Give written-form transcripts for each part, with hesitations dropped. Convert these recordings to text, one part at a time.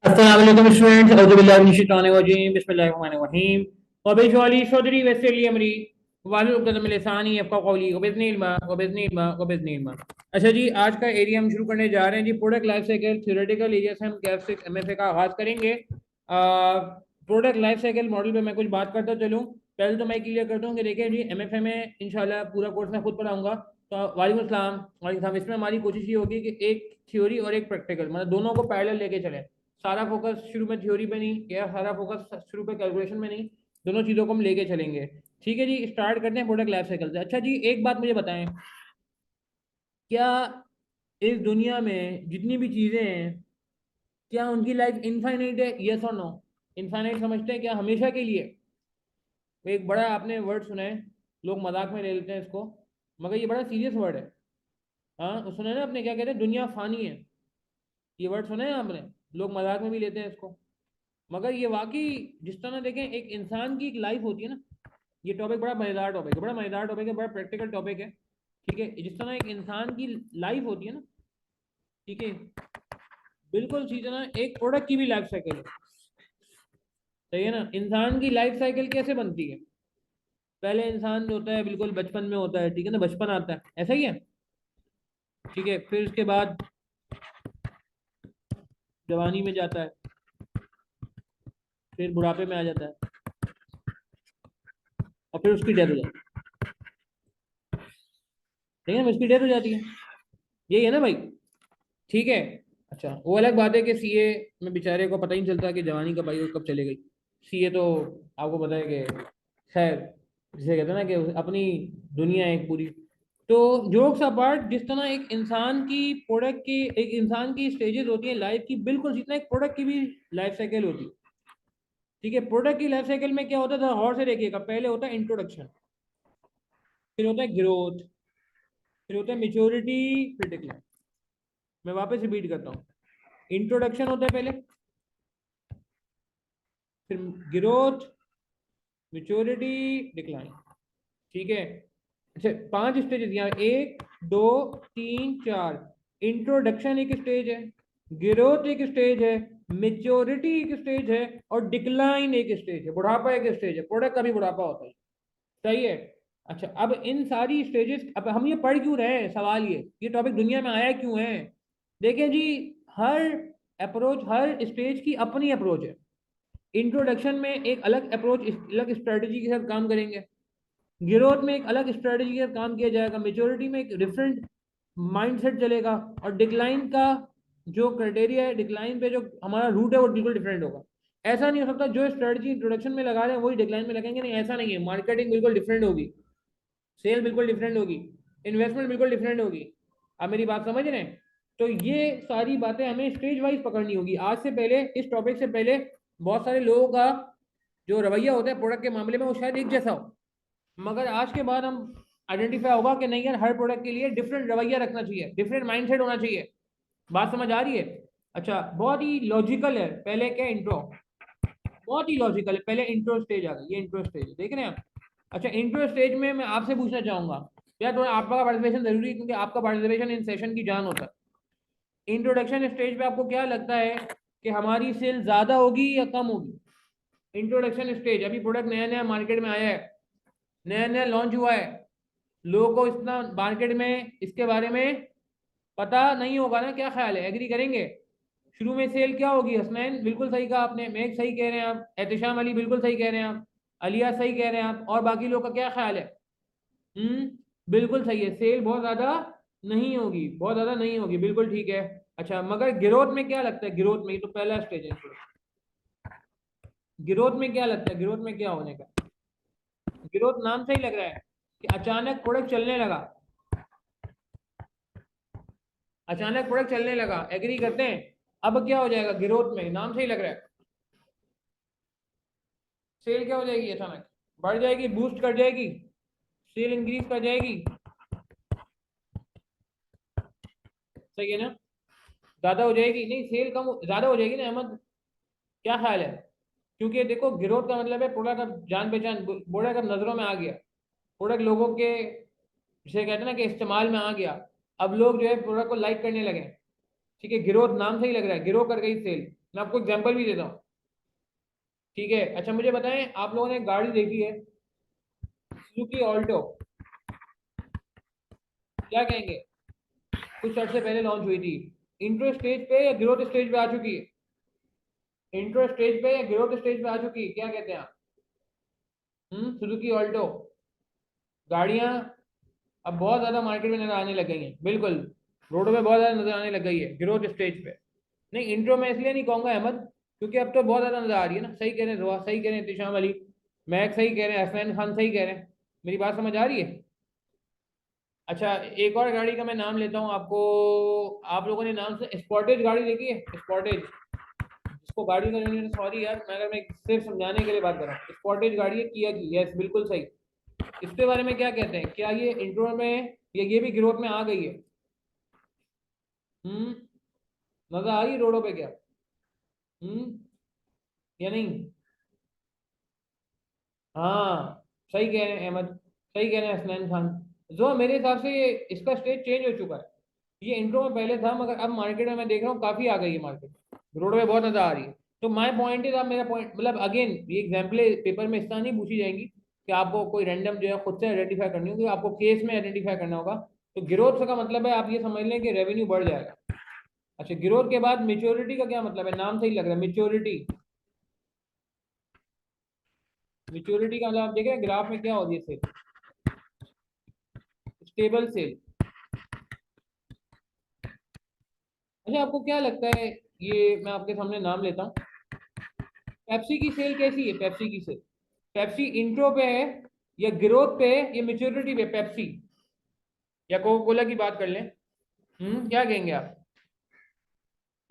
अस्सलाम वालेकुम स्टूडेंट्स, औज़ु बिल्लाहि मिनश शैतानिर रजीम, बिस्मिल्लाहिर रहमानिर रहीम। व बिशौली सदरी वयस्सिर ली अमरी वाहलुल उक़दतम मिन लिसानी यफ़क़हू क़ौली व बिइज़्निल्लाह। अच्छा जी, आज का एरिया हम शुरू करने जा रहे हैं ji. Product life cycle theoretical area से हम कैफ 6 एमएफए का आगाज करेंगे। प्रोडक्ट लाइफ साइकिल मॉडल पे मैं कुछ बात करता चलूँ। पहले तो मैं क्लियर करता हूँ कि देखिए जी, एमएफए में इंशाल्लाह पूरा कोर्स मैं खुद पढ़ाऊंगा। तो वालेकुम अस्सलाम। वालेकुम सलाम। इसमें हमारी कोशिश ये होगी कि एक थ्योरी और एक प्रैक्टिकल, मतलब दोनों को पैरेलल लेके चलें। सारा फोकस शुरू में थ्योरी पे नहीं या सारा फोकस शुरू पे कैलकुलेशन में नहीं, दोनों चीज़ों को हम लेके चलेंगे। ठीक है जी, स्टार्ट करते हैं प्रोडक्ट लाइफ साइकिल से। अच्छा जी, एक बात मुझे बताएं, क्या इस दुनिया में जितनी भी चीज़ें हैं, क्या उनकी लाइफ इनफाइनाइट है? यस और नो? इनफाइनाइट समझते हैं क्या हमेशा के लिए? एक बड़ा आपने वर्ड सुना है, लोग मजाक में ले लेते हैं इसको, मगर ये बड़ा सीरियस वर्ड है। हाँ, सुना है ना आपने, क्या कहते हैं? दुनिया फानी है। ये वर्ड सुना है आपने? लोग मजाक में भी लेते हैं इसको, मगर ये वाकई जिस तरह देखें एक इंसान की एक लाइफ होती है ना। ये टॉपिक बड़ा मज़ेदार टॉपिक है, बड़ा मज़ेदार टॉपिक है, बड़ा प्रैक्टिकल टॉपिक है। ठीक है, जिस तरह एक इंसान की लाइफ होती है ना, ठीक है, बिल्कुल उसी तरह एक प्रोडक्ट की भी लाइफ साइकिल है। सही है ना? इंसान की लाइफ साइकिल कैसे बनती है? पहले इंसान जो होता है बिल्कुल बचपन में होता है, ठीक है ना, बचपन आता है, ऐसा ही है। ठीक है, फिर उसके बाद जवानी में जाता है, फिर बुढ़ापे में आ जाता है, और फिर उसकी डेथ हो जाती है। ठीक है ना, उसकी डेथ हो जाती है। यही है ना भाई? ठीक है। अच्छा, वो अलग बात है कि सीए में बेचारे को पता ही नहीं चलता कि जवानी कब आई और कब चले गई। सीए तो आपको पता है कि खैर, जिसे कहते हैं ना कि अपनी दुनिया है एक पूरी। तो जोक्स अपार्ट, जिस तरह एक इंसान की प्रोडक्ट की, एक इंसान की स्टेजेस होती है लाइफ की, बिल्कुल जितना एक प्रोडक्ट की भी लाइफ साइकिल होती है। ठीक है, प्रोडक्ट की लाइफ साइकिल में क्या होता था, और से देखिएगा, पहले होता है इंट्रोडक्शन, फिर होता है ग्रोथ, फिर होता है मेच्योरिटी, फिर डिक्लाइन। मैं वापस रिपीट करता हूँ। इंट्रोडक्शन होता है पहले, फिर ग्रोथ, मेच्योरिटी, डिक्लाइन। ठीक है। अच्छा, 5 स्टेजेस यहाँ, 1 2 3 4। इंट्रोडक्शन एक स्टेज है, ग्रोथ एक स्टेज है, मेच्योरिटी एक स्टेज है, और डिक्लाइन एक स्टेज है, बुढ़ापा एक स्टेज है। प्रोडक्ट का भी बुढ़ापा होता है। सही है। अच्छा, अब इन सारी स्टेजेस, अब हम ये पढ़ क्यों रहे हैं, सवाल ये टॉपिक दुनिया में आया क्यों है? देखें जी, हर अप्रोच, हर स्टेज की अपनी अप्रोच है। इंट्रोडक्शन में एक अलग अप्रोच, अलग स्ट्रेटजी के साथ काम करेंगे। ग्रोथ में एक अलग स्ट्रेटजी के साथ काम किया जाएगा। मेच्योरिटी में एक डिफरेंट माइंडसेट चलेगा। और डिक्लाइन का जो क्राइटेरिया है, डिक्लाइन पे जो हमारा रूट है, वो बिल्कुल डिफरेंट होगा। ऐसा नहीं हो सकता जो स्ट्रेटजी इंट्रोडक्शन में लगा रहे हैं वही डिक्लाइन में लगाएंगे, नहीं, ऐसा नहीं है। मार्केटिंग बिल्कुल डिफरेंट होगी, सेल बिल्कुल डिफरेंट होगी, इन्वेस्टमेंट बिल्कुल डिफरेंट होगी। आप मेरी बात समझ रहे हैं? तो ये सारी बातें हमें स्टेज वाइज पकड़नी होगी। आज से पहले, इस टॉपिक से पहले, बहुत सारे लोगों का जो रवैया होता है प्रोडक्ट के मामले में, वो शायद एक जैसा हो, मगर आज के बाद हम आइडेंटिफाई होगा कि नहीं यार, हर प्रोडक्ट के लिए डिफरेंट रवैया रखना चाहिए, डिफरेंट माइंडसेट होना चाहिए। बात समझ आ रही है? अच्छा, बहुत ही लॉजिकल है। पहले क्या, इंट्रो, बहुत ही लॉजिकल है। पहले इंट्रो स्टेज आ गई, ये इंट्रो स्टेज देख रहे हैं आप? अच्छा, इंट्रो स्टेज में मैं आपसे पूछना चाहूंगा, यार थोड़ा आपका पार्टिसिपेशन जरूरी है, क्योंकि आपका पार्टिसिपेशन इन सेशन की जान होता है। इंट्रोडक्शन स्टेज पे आपको क्या लगता है कि हमारी सेल ज्यादा होगी या कम होगी? इंट्रोडक्शन स्टेज, अभी प्रोडक्ट नया नया मार्केट में आया है, नया नया लॉन्च हुआ है, लोगों को इतना मार्केट में इसके बारे में पता नहीं होगा ना। क्या ख्याल है, एग्री करेंगे? शुरू में सेल क्या होगी? हसनैन बिल्कुल सही कहा आपने, मेघ सही कह रहे हैं आप, एहतिशाम अली बिल्कुल सही कह रहे हैं आप, अलिया सही कह रहे हैं आप, और बाकी लोग का क्या ख्याल है? बिल्कुल सही है, सेल बहुत ज्यादा नहीं होगी, बहुत ज्यादा नहीं होगी, बिल्कुल ठीक है। अच्छा, मगर ग्रोथ में क्या लगता है? ग्रोथ में, ये तो पहला स्टेज है। ग्रोथ में क्या लगता है, ग्रोथ में क्या होने का? ग्रोथ नाम से ही लग रहा है कि अचानक प्रोडक्ट चलने लगा, अचानक प्रोडक्ट चलने लगा, एग्री करते हैं? अब क्या हो जाएगा ग्रोथ में, नाम से ही लग रहा है। सेल क्या हो जाएगी? अचानक बढ़ जाएगी, बूस्ट कर जाएगी, सेल इंक्रीज कर जाएगी। सही है ना? ज्यादा हो जाएगी? नहीं, सेल कम ज्यादा हो जाएगी ना अहमद, क्या ख्याल है? क्योंकि देखो, ग्रोथ का मतलब है प्रोडक्ट अब जान पहचान, प्रोडक्ट अब नजरों में आ गया, प्रोडक्ट लोगों के, जिसे कहते हैं ना कि इस्तेमाल में आ गया। अब लोग जो है प्रोडक्ट को लाइक करने लगे। ठीक है, ग्रोथ नाम से ही लग रहा है, ग्रो कर गई सेल। मैं आपको एग्जांपल भी देता हूँ, ठीक है। अच्छा मुझे बताएं, आप लोगों ने गाड़ी देखी है सुजुकी ऑल्टो, क्या कहेंगे? कुछ अर्से पहले लॉन्च हुई थी, इंट्रो स्टेज पे या ग्रोथ स्टेज पे आ चुकी है? इंट्रो स्टेज पे या ग्रोथ स्टेज पे आ चुकी है, क्या कहते हैं आप? सुजुकी ऑल्टो गाड़ियां अब बहुत ज्यादा मार्केट में नजर आने लग गई हैं, बिल्कुल रोडों पे बहुत ज्यादा नजर आने लग गई है ग्रोथ स्टेज पे। नहीं इंट्रो में इसलिए नहीं कहूंगा अहमद, क्योंकि अब तो बहुत ज्यादा नजर आ रही है ना। सही कह रहे हैं रोहा, सही कह रहे हैं इत्तिशाम अली, महक सही कह रहे हैं, हसनैन खान सही कह रहे हैं। मेरी बात समझ आ रही है? अच्छा एक और गाड़ी का मैं नाम लेता हूँ आपको, आप लोगों ने नाम से स्पॉटेज गाड़ी देखी है? स्पॉटेज, जिसको गाड़ी का यूनिट, सॉरी यार मैं अगर मैं सिर्फ समझाने के लिए बात कर रहा हूँ, स्पॉटेज गाड़ी है किया की, यस बिल्कुल सही। इसके बारे में क्या कहते हैं, क्या ये इंट्रो में ये भी ग्रोथ में आ गई है? हम्म नजर आ रही है रोडों पे क्या? हम्म या नहीं? हाँ सही कह रहे हैं अहमद, सही कह रहे हैं हसनैन खान। जो मेरे हिसाब से ये इसका स्टेज चेंज हो चुका है। ये इंट्रो में पहले था, मगर अब मार्केट में मैं देख रहा हूँ काफी आ गई है मार्केट, रोड पे बहुत ज्यादा आ रही है। तो माय पॉइंट इज, आप मेरा पॉइंट मतलब अगेन ये एग्जाम्पल पेपर में इस तरह नहीं पूछी जाएंगी कि आपको कोई रैंडम जो है खुद से आइडेंटिफाई करनी होगी, आपको केस में आइडेंटिफाई करना होगा। तो ग्रोथ का मतलब है आप ये समझ लें कि रेवेन्यू बढ़ जाएगा। अच्छा ग्रोथ के बाद मेच्योरिटी का क्या मतलब है? नाम से ही लग रहा है मेच्योरिटी। मेच्योरिटी का मतलब आप देख रहे हैं ग्राफ में क्या हो रही है, स्टेबल सेल। अच्छा आपको क्या लगता है, ये मैं आपके सामने नाम लेता हूँ, पेप्सी की सेल कैसी है? पेप्सी की सेल, पेप्सी इंट्रो पे है या ग्रोथ पे है या मेच्योरिटी पे? पेप्सी या कोका कोला की बात कर लें, क्या कहेंगे आप?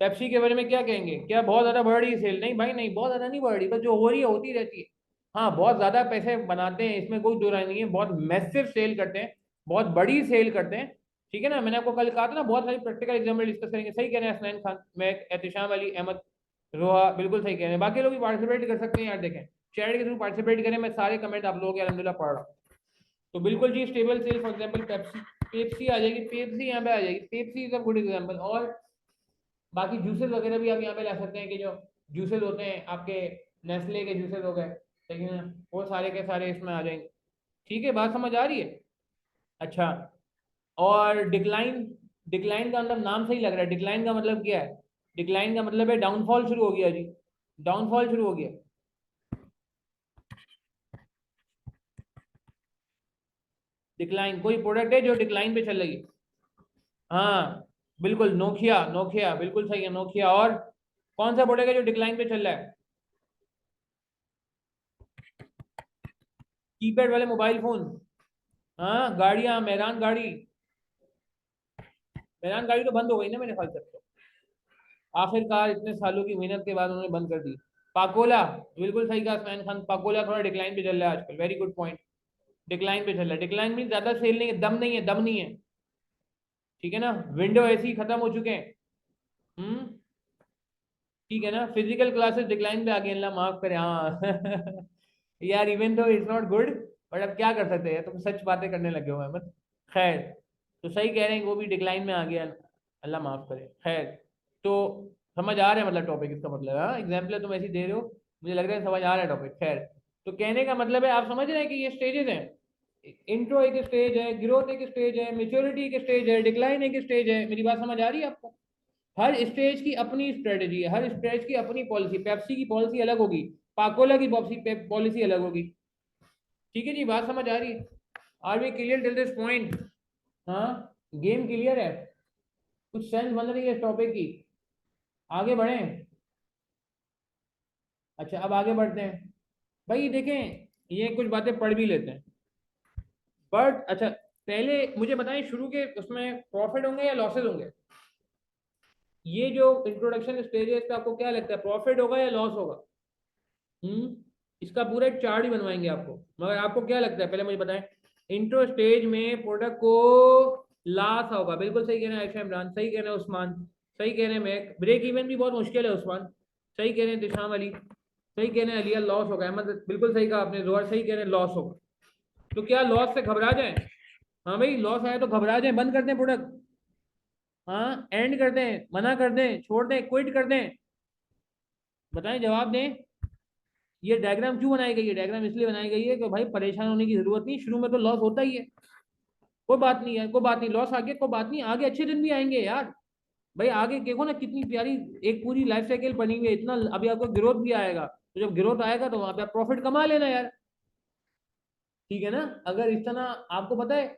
पेप्सी के बारे में क्या कहेंगे? क्या बहुत ज्यादा बढ़ रही है सेल? नहीं भाई नहीं, बहुत ज्यादा नहीं बढ़ रही, बस जो हो रही है होती रहती है। हाँ बहुत ज्यादा पैसे बनाते हैं, इसमें कोई दो राय नहीं है, बहुत मैसिव सेल करते हैं, बहुत बड़ी सेल करते हैं। ठीक है ना, मैंने आपको कल कहा था ना, बहुत सारी प्रैक्टिकल एग्जाम्पल डिस्कस करेंगे। सही कह रहे हैं हसनैन खान, मैं एहतिशाम अली, अहमद, रोहा, बिल्कुल सही कह रहे हैं। बाकी लोग भी पार्टिसिपेट कर सकते हैं यार, देखें चैट के थ्रू पार्टिसिपेट करें, मैं सारे कमेंट आप लोगों के अलहमदिल्ला पढ़ रहा हूँ। तो बिल्कुल जी stable sale, for example Pepsi, Pepsi आ जाएगी, पेप्सी यहाँ पे आ जाएगी, Pepsi is a good example. और बाकी जूसेस वगैरह भी आप यहाँ पे ला सकते हैं, कि जो जूसेस होते हैं आपके, नेस्ले के जूसेस हो गए, लेकिन वो सारे के सारे इसमें आ जाएंगे। ठीक है, बात समझ आ रही है? अच्छा और डिक्लाइन, डिक्लाइन का मतलब नाम से ही लग रहा है, डिक्लाइन का मतलब क्या है? डिक्लाइन का मतलब है डाउनफॉल शुरू हो गया जी, डाउनफॉल शुरू हो गया। डिक्लाइन कोई प्रोडक्ट है जो डिक्लाइन पे चल रही है? हाँ बिल्कुल, नोकिया, नोकिया बिल्कुल सही है, नोकिया। और कौन सा प्रोडक्ट है जो डिक्लाइन पे चल रहा है? कीपैड वाले मोबाइल फोन। हाँ गाड़ियां, मेहरान गाड़ी, मेहरान गाड़ी तो बंद हो गई ना मेरे ख्याल से तो। आखिरकार इतने सालों की मेहनत के बाद उन्होंने बंद कर दी। पाकोला, बिल्कुल सही कहा सैन खान, पाकोला थोड़ा डिक्लाइन पे चल रहा है आजकल, वेरी गुड पॉइंट। डिक्लाइन पे चल रहा है, डिक्लाइन में ज्यादा सेल नहीं है, दम नहीं है, दम नहीं है। ठीक है ना, विंडो ऐसे ही खत्म हो चुके हैं। हम्म ठीक है ना, फिजिकल क्लासेस डिक्लाइन पे आ गए, अल्लाह माफ करे। हाँ यार even though it's not good, but अब क्या कर सकते हैं, तुम सच बातें करने लगे हो अहमद। खैर, तो सही कह रहे हैं, वो भी डिक्लाइन में आ गया, अल्लाह माफ करे। खैर, तो समझ आ रहा है मतलब टॉपिक, इसका मतलब हाँ एग्जाम्पल तुम ऐसी दे रहे हो, मुझे लग रहा है समझ आ रहा है टॉपिक। खैर, तो कहने का मतलब है आप समझ रहे हैं कि ये स्टेजेस हैं, इंट्रो एक स्टेज है, ग्रोथ एक स्टेज है, मेच्योरिटी एक स्टेज है, डिक्लाइन एक स्टेज है। मेरी बात समझ आ रही है आपको? हर स्टेज की अपनी स्ट्रेटेजी है, हर स्टेज की अपनी पॉलिसी, पेप्सी की पॉलिसी अलग होगी, पाकोला की पॉलिसी अलग होगी। ठीक है जी, बात समझ आ रही है? Are we clear till this point? हाँ गेम क्लियर है, कुछ सेंस बन रही है इस टॉपिक की? आगे बढ़ें? अच्छा अब आगे बढ़ते हैं भाई, देखें ये कुछ बातें पढ़ भी लेते हैं। बट अच्छा पहले मुझे बताएं, शुरू के उसमें प्रॉफिट होंगे या लॉसेज होंगे? ये जो इंट्रोडक्शन स्टेज है, इसका आपको क्या लगता है, प्रॉफिट होगा या लॉस होगा? इसका पूरा एक चार्ट ही बनवाएंगे आपको, मगर आपको क्या लगता है पहले मुझे बताएं। इंट्रो स्टेज में प्रोडक्ट को लॉस होगा, बिल्कुल सही कह रहे हैं आयशा इमरान, सही कह रहे हैं उस्मान, सही कह रहे हैं मैं, ब्रेक इवन भी बहुत मुश्किल है उस्मान, सही कह रहे हैं दिशाम अली, सही कह रहे हैं अलिया, लॉस होगा अहमद, बिल्कुल सही कहा आपने, जोहर सही कह रहे हैं लॉस होगा। तो क्या लॉस से घबरा जाए? हाँ भाई लॉस आया तो घबरा जाए, बंद कर दें प्रोडक्ट? हाँ, एंड कर दें, मना कर दें, छोड़ दें, क्विट कर दें? बताएं, जवाब दें। ये डायग्राम क्यों बनाई गई है? डायग्राम इसलिए बनाई गई है कि भाई परेशान होने की जरूरत नहीं, शुरू में तो लॉस होता ही है, कोई बात नहीं है, कोई बात नहीं, लॉस आ गया कोई बात नहीं, आगे अच्छे दिन भी आएंगे यार। भाई आगे देखो ना कितनी प्यारी एक पूरी लाइफ साइकिल बनी हुई है, इतना अभी आपको ग्रोथ भी आएगा, तो जब ग्रोथ आएगा तो वहां पे आप प्रॉफिट कमा लेना यार। ठीक है ना? अगर इस तरह आपको पता है,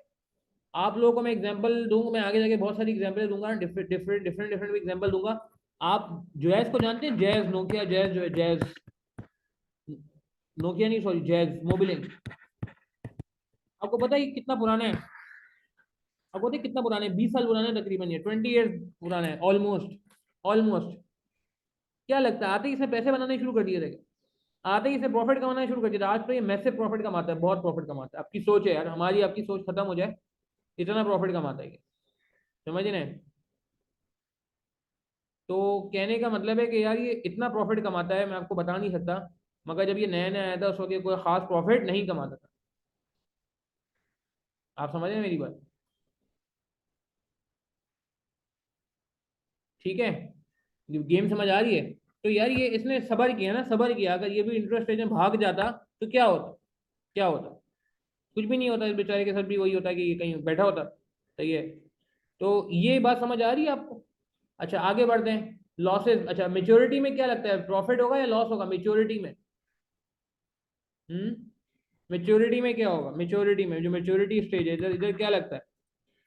आप लोगों को मैं एग्जांपल दूंगा, मैं आगे जाके बहुत सारी एग्जांपल दूंगा, different different different different example दूंगा। आप जैज को जानते हैं? जैज, नोकिया जैज जो है, जैज, नोकिया नहीं सॉरी, जैज मोबिलिंग। आपको पता है ये कितना पुराना है? आपको पता है कितना पुराना है? 20 साल पुराना है तकरीबन, ये 20 ईयर्स पुराना है ऑलमोस्ट। ऑलमोस्ट। क्या लगता है आते ही इसने पैसे बनाने शुरू कर दिए थे? आते ही इसे प्रॉफिट कमाना शुरू कर दिया था? आज तो ये मैसिव प्रॉफिट कमाता है, बहुत प्रॉफिट कमाता है। आपकी सोच है यार, हमारी आपकी सोच खत्म हो जाए, इतना प्रॉफिट कमाता है ये। समझ रहे हैं? तो कहने का मतलब है कि यार ये इतना प्रॉफिट कमाता है, मैं आपको बता नहीं सकता, मगर जब ये नया नया आया था उस वक्त ये कोई खास प्रॉफिट नहीं कमाता था। आप समझ रहे हैं मेरी बात? ठीक है, गेम समझ आ रही है? तो यार ये इसने सबर किया ना, सबर किया, अगर ये भी इंटरेस्ट रेट में भाग जाता तो क्या होता? क्या होता? कुछ भी नहीं होता, इस बेचारे के साथ भी वही होता कि ये कहीं बैठा होता। सही है? तो ये बात समझ आ रही है आपको? अच्छा आगे बढ़ते हैं। लॉसेस, अच्छा मेच्योरिटी में क्या लगता है, प्रॉफिट होगा या लॉस होगा मेच्योरिटी में? हम्म। मेच्योरिटी में क्या होगा? मेच्योरिटी में, जो मेच्योरिटी स्टेज है, इधर इधर क्या लगता है?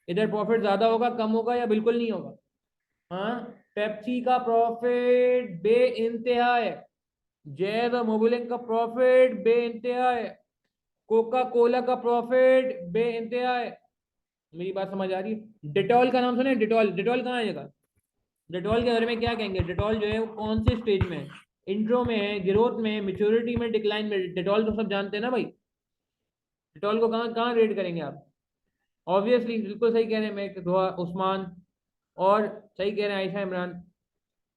इधर प्रॉफिट ज्यादा होगा, कम होगा, या बिल्कुल नहीं होगा? हाँ, पेप्सी का प्रॉफिट बे इंतहा है, जैद और मोबिलिंग का प्रॉफिट बे इंतहा है, कोका कोला का प्रॉफिट बे इंतहा है। मेरी बात समझ आ रही है? डिटॉल का नाम सुने? डिटॉल, डिटॉल कहाँ है जगह? डिटॉल के बारे में क्या कहेंगे? डिटॉल जो है वो कौन से स्टेज में है? इंट्रो में है, ग्रोथ में है, मेच्योरिटी में, डिक्लाइन में? डिटॉल तो सब जानते हैं ना भाई। डिटॉल को कहाँ कहाँ रेट करेंगे आप? ऑब्वियसली, बिल्कुल सही कह रहे हैं मैं, दुआ उस्मान, और सही कह रहे हैं आयशा इमरान,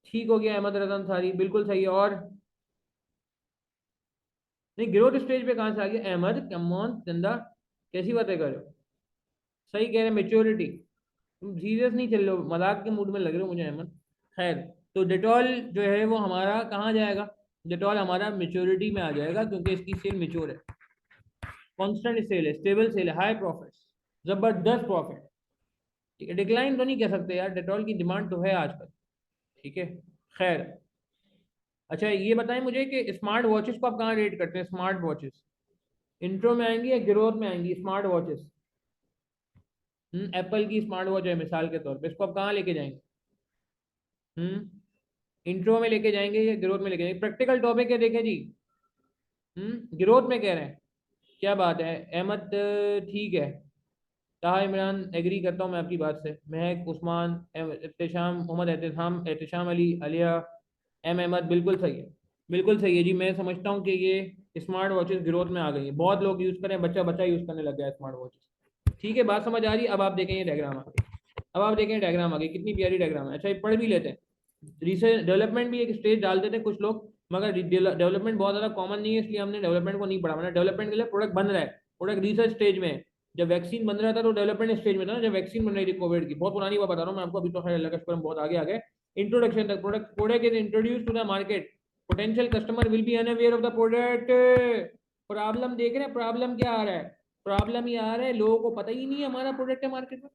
ठीक हो गया, अहमद रजा अंसारी बिल्कुल सही है, और नहीं, ग्रोथ स्टेज पे कहाँ से आ गया अहमद? कमॉन चंदा, कैसी बातें कर रहे हो? सही कह रहे हैं, मेच्योरिटी। तुम सीरियस नहीं चल रहे हो, मजाक के मूड में लग रहे हो मुझे अहमद। खैर, तो डिटॉल जो है वो हमारा कहाँ जाएगा? डिटॉल हमारा मेच्योरिटी में आ जाएगा, क्योंकि इसकी सेल मेच्योर है, कांस्टेंट सेल है, स्टेबल सेल है, हाई प्रॉफिट, जबरदस्त प्रॉफिट। ठीक है, डिक्लाइन तो नहीं कह सकते यार, डेटॉल की डिमांड तो है आजकल। ठीक है। खैर, अच्छा ये बताएं मुझे कि स्मार्ट वॉचेस को आप कहाँ रेट करते हैं? स्मार्ट वॉचेस इंट्रो में आएंगी या ग्रोथ में आएंगी? स्मार्ट वॉचेस, एप्पल की स्मार्ट वॉच है मिसाल के तौर पे, इसको आप कहाँ लेके जाएंगे? इंट्रो में लेके जाएंगे या ग्रोथ में लेके जाएंगे? प्रैक्टिकल टॉपिक है, देखें जी। ग्रोथ में कह रहे हैं? क्या बात है अहमद, ठीक है। ताहा इमरान, एग्री करता हूँ मैं आपकी बात से। महक, उस्मान, एहतशाम, मोहम्मद एहतशाम, एहतशाम अली, आलिया, एम अहमद, बिल्कुल सही है, बिल्कुल सही है जी। मैं समझता हूँ कि ये स्मार्ट वॉचेस ग्रोथ में आ गई है, बहुत लोग यूज़ करें, बच्चा बच्चा यूज़ करने लग गया है स्मार्ट वॉचेस। ठीक है, बात समझ आ रही है? अब आप देखें ये डायग्राम आ गई, अब आप देखें डायग्राम आ गई, कितनी प्यारी डायग्राम है। अच्छा ये पढ़ भी लेते हैं। रिसर्च डेवलपमेंट भी एक स्टेज डाल देते हैं कुछ लोग, मगर डेवलपमेंट बहुत ज़्यादा कॉमन नहीं है, इसलिए हमने डेवलपमेंट को नहीं पढ़ा। मैंने डेवलपमेंट के लिए प्रोडक्ट बन रहा है, प्रोडक्ट रिसर्च स्टेज में है। जब वैक्सीन बन रहा था तो डेवलपमेंट स्टेज में था ना, जब वैक्सीन बन रही थी कोविड की, बहुत पुरानी बात बता रहा हूँ मैं आपको, अभी तो खैर अल्लाह का शुक्र हम बहुत आगे आ गए। इंट्रोडक्शन तक, product product is introduce to the market, potential customer will be unaware of the product. Problem देख रहे हैं? प्रॉब्लम क्या आ रहा है? प्रॉब्लम ये आ रहा है, लोगों को पता ही नहीं है हमारा प्रोडक्ट है मार्केट में,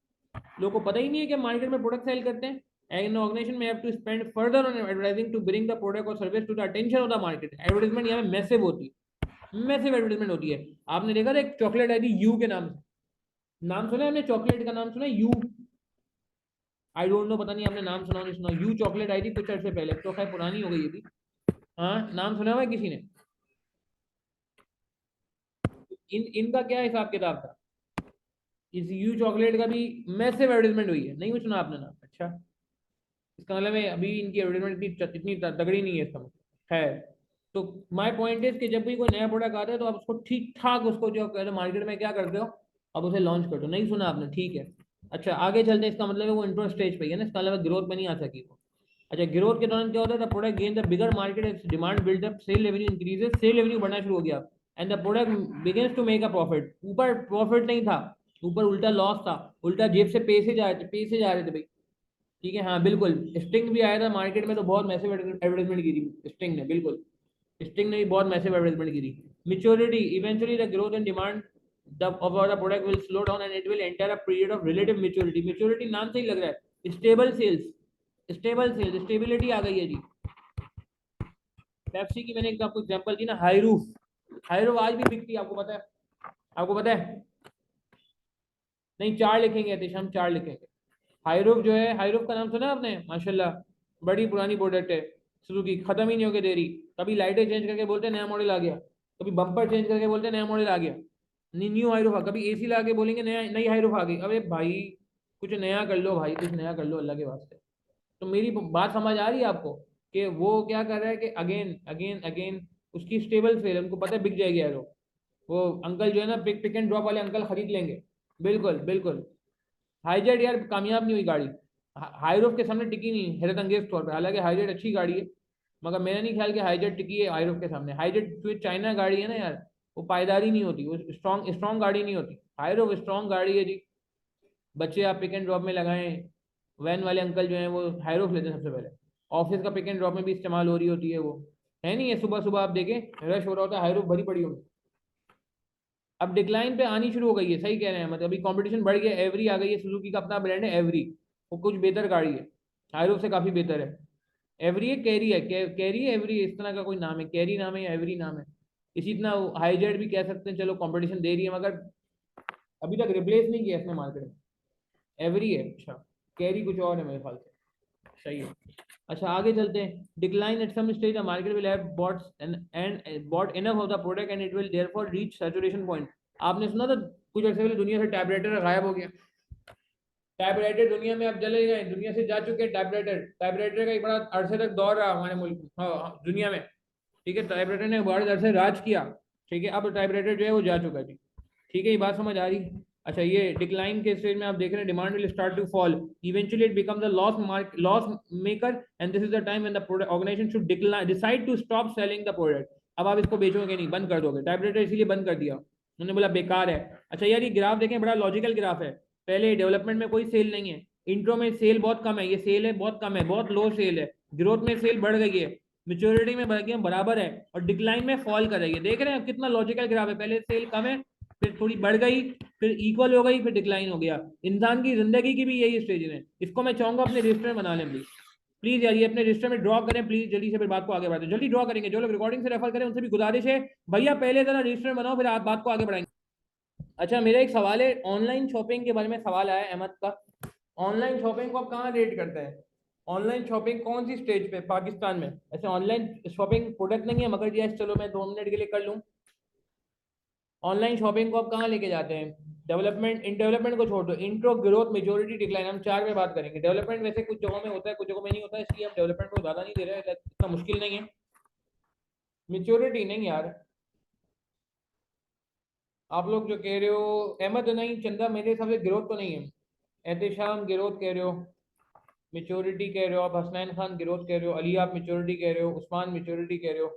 लोगों को पता ही नहीं है कि मार्केट में प्रोडक्ट सेल करते हैं। An organization may have to spend further on advertising to bring the product or service to the attention of the market. Advertisement यहाँ पे मैसिव होती है, मैसिव एडवर्टाइजमेंट होती है। आपने देखा था एक चॉकलेट आई थी यू के नाम से, नाम सुना है आपने? चॉकलेट का नाम सुना है यू? आई डोंट नो, पता नहीं आपने नाम सुना नहीं सुना, यू चॉकलेट आई थी कुछ अर्से पहले, तो खैर पुरानी हो गई ये भी। हाँ, नाम सुना हुआ है किसी ने? इनका क्या हिसाब किताब था? इस यू चॉकलेट का भी मैसिव एडवर्टाइजमेंट हुई है, नहीं भी सुना आपने नाम? अच्छा, इसका मतलब है अभी इनकी एडवर्टाइजमेंट इतनी इतनी तगड़ी नहीं है इसका मतलब। खैर, तो माय पॉइंट इज कि जब भी कोई नया प्रोडक्ट आता है तो आप उसको ठीक ठाक, उसको जो कहते हो मार्केट में क्या करते हो, अब उसे लॉन्च कर दो। नहीं सुना आपने? ठीक है। अच्छा आगे चलते हैं, इसका मतलब है वो इंट्रो स्टेज पे ही है ना, इसका मतलब ग्रोथ में नहीं आ सकी वो। अच्छा, ग्रोथ के दौरान क्या होता है? The product gain the bigger market, demand build up, sale revenue increases, sale revenue बढ़ना शुरू हो गया, and the product begins to make a profit. ऊपर प्रॉफिट नहीं था, ऊपर उल्टा लॉस था, उल्टा जेब से पैसे जा रहे थे, पैसे जा रहे थे भाई। ठीक है, हाँ बिल्कुल। स्टिंग भी आया था मार्केट में, तो बहुत मैसिव एडवर्टाइजमेंट की थी स्टिंग ने, बिल्कुल। स्टिंग ने भी बहुत मैसिव एडवर्टाइजमेंट की थी। Maturity, eventually the growth and demand of the product will slow down and it will enter a period of relative maturity. Maturity नाम से ही लग रहा है, stable sales, stable sales, stability आ गई है जी। पेप्सी की मैंने एक आपको एग्जांपल दी ना, हाईरूफ, हाईरूफ आज भी बिकती है, आपको पता है? आपको पता है? नहीं, चार लिखेंगे आतिश, हम चार लिखेंगे। हाईरूफ जो है, हाईरूफ का नाम सुना है आपने? माशाल्लाह, बड़ी पुरानी प्रोडक्ट है, सुजुकी, खत्म ही नहीं होके दे रही। कभी लाइटें चेंज करके बोलते हैं नया मॉडल आ गया, कभी बम्पर चेंज करके बोलते हैं नया मॉडल आ गया, न्यू हाईरूफ आ, कभी एसी ला के बोलेंगे नया, नई हाईरूफ आ गई। अबे भाई कुछ नया कर लो भाई, कुछ नया कर लो अल्लाह के वास्ते। तो मेरी बात समझ आ रही है आपको कि वो क्या कर रहा है कि अगेन अगेन अगेन उसकी स्टेबल सेल, उनको पता है बिक जाएगी यार, वो अंकल जो है ना, पिक पिक एंड ड्रॉप वाले अंकल खरीद लेंगे। बिल्कुल बिल्कुल। हाईजेट यार कामयाब नहीं हुई गाड़ी, हाईरूफ के सामने टिकी नहीं हैरत अंगेज तौर पे। हालांकि हाईजेट अच्छी गाड़ी है, मगर मेरा नहीं ख्याल कि हाईजेट टिकी है हाईरूफ के सामने। हाईजेट जो चाइना गाड़ी है ना यार, वो पायदारी नहीं होती, वो स्ट्रॉन्ग स्ट्रॉन्ग गाड़ी नहीं होती। हाईरूफ स्ट्रॉन्ग गाड़ी है जी। बच्चे आप पिक एंड ड्रॉप में लगाएं, वैन वाले अंकल जो हैं वो हाईरूफ लेते हैं सबसे पहले। ऑफिस का पिक एंड ड्रॉप में भी इस्तेमाल हो रही होती है वो, है नहीं है? सुबह सुबह आप देखें रश हो रहा होता है, हाईरूफ भरी पड़ी होगी। अब डिक्लाइन पे आनी शुरू हो गई है, सही कह रहे हैं, मतलब अभी कंपटीशन बढ़ गया। एवरी आ गई है, सुजुकी का अपना ब्रांड है एवरी, वो कुछ बेहतर गाड़ी है, हाईरूफ से काफ़ी बेहतर है। एवरी है, कैरी है, कैरी है, एवरी है, इस तरह का कोई नाम है, कैरी नाम है या एवरी नाम है। इसी तरह हाईजेट भी कह सकते हैं, चलो कंपटीशन दे रही है, मगर अभी तक रिप्लेस नहीं किया इसने मार्केट में। एवरी है, अच्छा। कैरी कुछ और है मेरे ख्याल से, सही है। अच्छा आगे चलते हैं। Decline at some stage the market will have bought and bought enough of the product and it will therefore reach saturation point. आपने सुना था कुछ अर्से पहले दुनिया से टाइपराइटर गायब हो गया। टाइपराइटर दुनिया में अब चले गए, दुनिया से जा चुके हैं टाइपराइटर। टाइपराइटर का एक बड़ा अरसे तक दौर रहा हमारे मुल्क में, हाँ, दुनिया में। ठीक है, टाइपराइटर ने बड़े अरसे राज किया। ठीक है, अब टाइपराइटर जो है वो जा चुका है जी। ठीक है, ये बात समझ आ रही? अच्छा, ये डिक्लाइन के स्टेज में आप देख रहे हैं, demand will start to fall, eventually it becomes a loss maker and this is the time when the organisation should decide to stop selling the product. अब आप इसको बेचोगे नहीं, बंद कर दोगे। टाइपराइटर इसीलिए बंद कर दिया, उन्होंने बोला बेकार है। अच्छा यार, ये ग्राफ देखें, बड़ा लॉजिकल ग्राफ है। पहले डेवलपमेंट में कोई सेल नहीं है, इंट्रो में सेल बहुत कम है, ये सेल है बहुत कम है, बहुत लो सेल है। ग्रोथ में सेल बढ़ गई है, मेच्योरिटी में बढ़ गई है, बराबर है, और डिक्लाइन में फॉल कर रही है। देख रहे हैं कितना लॉजिकल ग्राफ है, पहले सेल कम है, फिर थोड़ी बढ़ गई, फिर इक्वल हो गई, फिर डिक्लाइन हो गया। इंसान की जिंदगी की भी यही स्टेज है। इसको मैं चाहूंगा अपने रजिस्टर में बना लें प्लीज, प्लीज यार, ये अपने रजिस्टर में ड्रॉ करें प्लीज, जल्दी से, फिर बात को आगे बढ़ाते हैं। जल्दी ड्रॉ करेंगे, जो लोग रिकॉर्डिंग से रेफर करें उनसे भी गुजारिश है, भैया पहले जरा रजिस्टर बनाओ, फिर आप बात को आगे बढ़ाएंगे। अच्छा, मेरा एक सवाल है, ऑनलाइन शॉपिंग के बारे में सवाल आया है अहमद का। ऑनलाइन शॉपिंग को आप कहाँ रेट करते हैं? ऑनलाइन शॉपिंग कौन सी स्टेज पे पाकिस्तान में? ऐसे ऑनलाइन शॉपिंग प्रोडक्ट नहीं है, मगर ये चलो मैं 2 मिनट के लिए कर लूँ। ऑनलाइन शॉपिंग को आप कहाँ लेके जाते हैं? डेवलपमेंट, इन डेवलपमेंट को छोड़ दो, इंट्रो, ग्रोथ, मेजोरिटी, डिक्लाइन, हम चार पे बात करेंगे। डेवलपमेंट वैसे कुछ जगहों में होता है, कुछ जगहों में नहीं होता है, इसलिए हम डेवलपमेंट को ज़्यादा नहीं दे रहे हैं, इतना मुश्किल नहीं है। मेच्योरिटी नहीं यार, आप लोग जो कह रहे हो, अहमद नहीं, चंदा, मेरे हिसाब से ग्रोथ तो नहीं है। एहतशाम ग्रोथ कह रहे हो, मेच्योरिटी कह रहे हो आप, हसनैन खान ग्रोथ कह रहे हो, अली आप मेच्योरिटी कह रहे हो, उस्मान मेच्योरिटी कह रहे हो।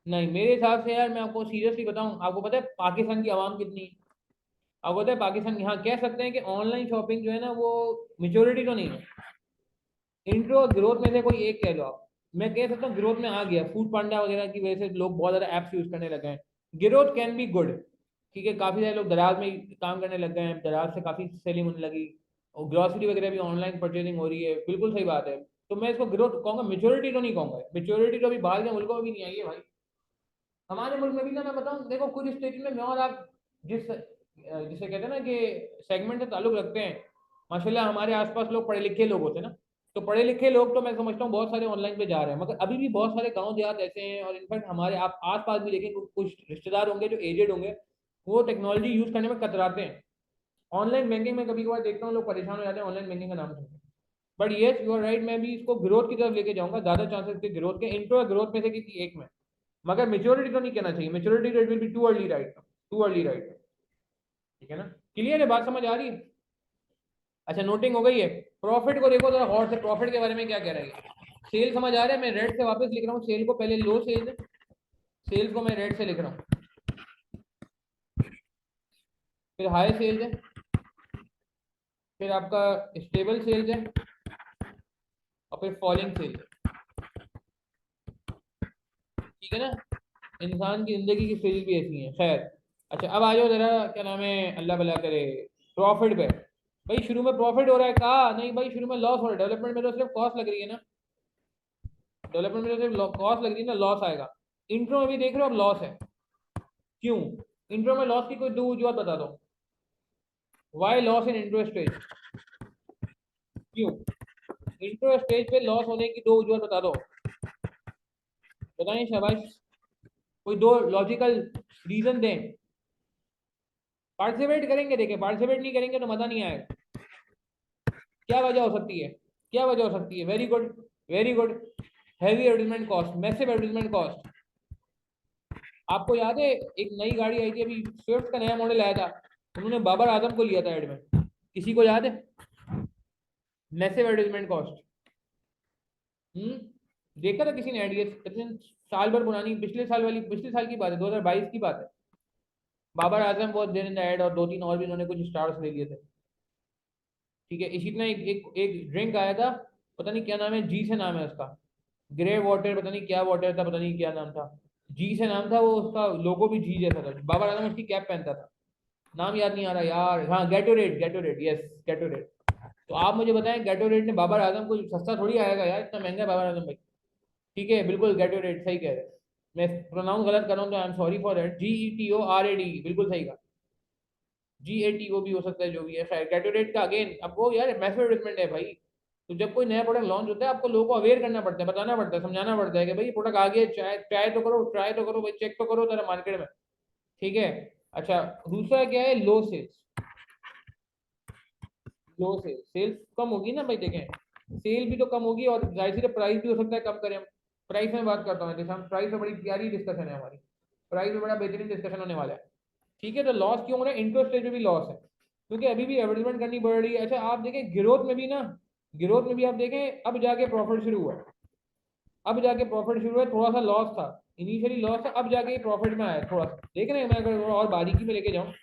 नहीं, मेरे हिसाब से यार, मैं आपको सीरियसली बताऊं, आपको पता है पाकिस्तान की आवाम कितनी है? आपको पता है पाकिस्तान की, हाँ, कह सकते हैं कि ऑनलाइन शॉपिंग जो है ना वो मेच्योरिटी तो नहीं है। इंट्रो और ग्रोथ में से कोई एक कह लो आप। मैं कह सकता हूँ ग्रोथ में आ गया, फूड पांडा वगैरह की वजह से लोग बहुत ज़्यादा ऐप्स यूज़ करने लगे हैं। ग्रोथ कैन बी गुड, ठीक है, काफ़ी सारे लोग दराज में काम करने लग गए हैं, दराज से काफ़ी सेलिंग होने लगी, और ग्रॉसरी वगैरह भी ऑनलाइन परचेजिंग हो रही है, बिल्कुल सही बात है। तो मैं इसको ग्रोथ कहूँगा, मेच्योरिटी तो नहीं कहूँगा। मेच्योरिटी तो अभी बाहर के मुल्कों में भी नहीं आई है भाई। हमारे मुल्क में भी ना, मैं बताऊँ, देखो कुछ स्टेट में मैं और आप जिसे कहते हैं ना कि सेगमेंट से ताल्लुक रखते हैं, माशाल्लाह हमारे आसपास लोग पढ़े लिखे लोग होते हैं ना, तो पढ़े लिखे लोग तो मैं समझता हूँ बहुत सारे ऑनलाइन पे जा रहे हैं, मगर अभी भी बहुत सारे गांव देहात ऐसे हैं, और इनफैक्ट हमारे आप आस पास भी देखें, कुछ रिश्तेदार होंगे जो एजेड होंगे, वो टेक्नोलॉजी यूज करने में कतराते हैं। ऑनलाइन बैंकिंग में कभी कभार देखता हूँ लोग परेशान हो जाते हैं ऑनलाइन बैंकिंग का नाम सुनकर। But yes, you are right, मैं भी इसको ग्रोथ की तरफ लेके जाऊंगा, ज्यादा चांसेस के ग्रोथ के, इंट्रो ग्रोथ में से किसी एक में। मगर मेच्योरिटी तो नहीं कहना चाहिए, maturity rate will be too early right, too early right. ठीक है ना? क्लियर है, बात समझ आ रही है? अच्छा, नोटिंग हो गई है। प्रॉफिट को देखो जरा गौर से, प्रॉफिट के बारे में क्या कह रही है। सेल समझ आ रहा है, मैं रेड से वापस लिख रहा हूँ, सेल को पहले लो सेल है, सेल्स को मैं रेड से लिख रहा हूँ, फिर हाई सेल्स है, फिर आपका स्टेबल सेल्स है, और फिर फॉलिंग सेल्स, ठीक है ना। इंसान की जिंदगी की स्टेज भी ऐसी है। खैर, अच्छा अब आ जाओ जरा, क्या नाम है, अल्लाह भला करे, प्रॉफिट पे। भाई शुरू में प्रॉफिट हो रहा है, कहा नहीं भाई शुरू में लॉस हो रहा है। डेवलपमेंट में तो सिर्फ कॉस्ट लग रही है ना, डेवलपमेंट में तो सिर्फ कॉस्ट लग रही है ना, लॉस आएगा। इंट्रो में भी देख रहे हो अब लॉस है, क्यों? इंट्रो में लॉस की कोई दो वजूहत बता दो, why loss in intro stage, क्यों इंट्रो स्टेज पे लॉस होने की दो वजूहत बता दो, बताएं शाबाश, कोई दो लॉजिकल रीजन दें। पार्टिसिपेट करेंगे, देखें पार्टिसिपेट नहीं करेंगे तो मजा नहीं आएगा। क्या वजह हो सकती है, क्या वजह हो सकती है? Very good, very good. Heavy advertisement cost, massive advertisement cost. आपको याद है एक नई गाड़ी आई थी अभी, स्विफ्ट का नया मॉडल आया था, उन्होंने बाबर आजम को लिया था एड में, किसी को याद है? Massive advertisement cost. देखा था किसी ने एड, ये साल भर पुरानी, पिछले साल वाली, पिछले साल की बात है, 2022 की बात है। बाबर आजम बहुत देर इन एड, और दो तीन और भी उन्होंने कुछ स्टार्स ले लिए थे। ठीक है, इसी तरह एक ड्रिंक आया था, पता नहीं क्या नाम है, जी से नाम है उसका, ग्रे वाटर, पता नहीं क्या वाटर था, पता नहीं क्या नाम था, जी से नाम था वो, उसका लोगो भी जी जैसा था, बाबर आजम उसकी कैप पहनता था, नाम याद नहीं आ रहा यार। हाँ, गैटोरेड, गैटोरेड, यस गैटोरेड। तो आप मुझे बताएं, गैटोरेड ने बाबर आजम को, सस्ता थोड़ी आएगा यार, इतना महंगा है बाबर आजम भाई। ठीक है, बिल्कुल गैटोरेड, सही कह रहे हैं। मैं प्रोनाउंस गलत कर रहा हूँ तो I am sorry for that, GETORAD, बिल्कुल सही कहा, GAT वो भी हो सकता है, जो भी है। खैर, गैटोरेड का अगेन, अब वो यार मैसिव एडवर्टाइजमेंट है भाई। तो जब कोई नया प्रोडक्ट लॉन्च होता है, आपको लोगों को अवेयर करना पड़ता है, बताना पड़ता है, समझाना पड़ता है कि भाई प्रोडक्ट आ गया, ट्राई ट्राई तो करो, ट्राई तो करो भाई, चेक तो करो जरा मार्केट में। ठीक है। अच्छा, दूसरा क्या है, लो सेल्स। लो सेल्स, सेल्स कम होगी ना भाई, देखें सेल भी तो कम होगी, और जाहिर सी प्राइस भी हो सकता है कम करें हम। प्राइस में बात करता हूँ, जैसे हम प्राइस में बड़ी प्यारी डिस्कशन है हमारी, प्राइस में बड़ा बेहतरीन डिस्कशन होने वाला है। ठीक है, तो लॉस क्यों हो रहा है? इंटरेस्ट रेट में भी लॉस है, क्योंकि अभी भी एडवर्टाइजमेंट करनी पड़ रही है। अच्छा आप देखें ग्रोथ में भी ना, ग्रोथ में भी आप देखें, अब जाके प्रॉफिट शुरू हुआ है, अब जाके प्रॉफिट शुरू है, थोड़ा सा लॉस था, इनिशियली लॉस था, अब जाके प्रॉफिट में आया थोड़ा सा। देख रहे हैं, मैं अगर और बारीकी में लेके जाऊँ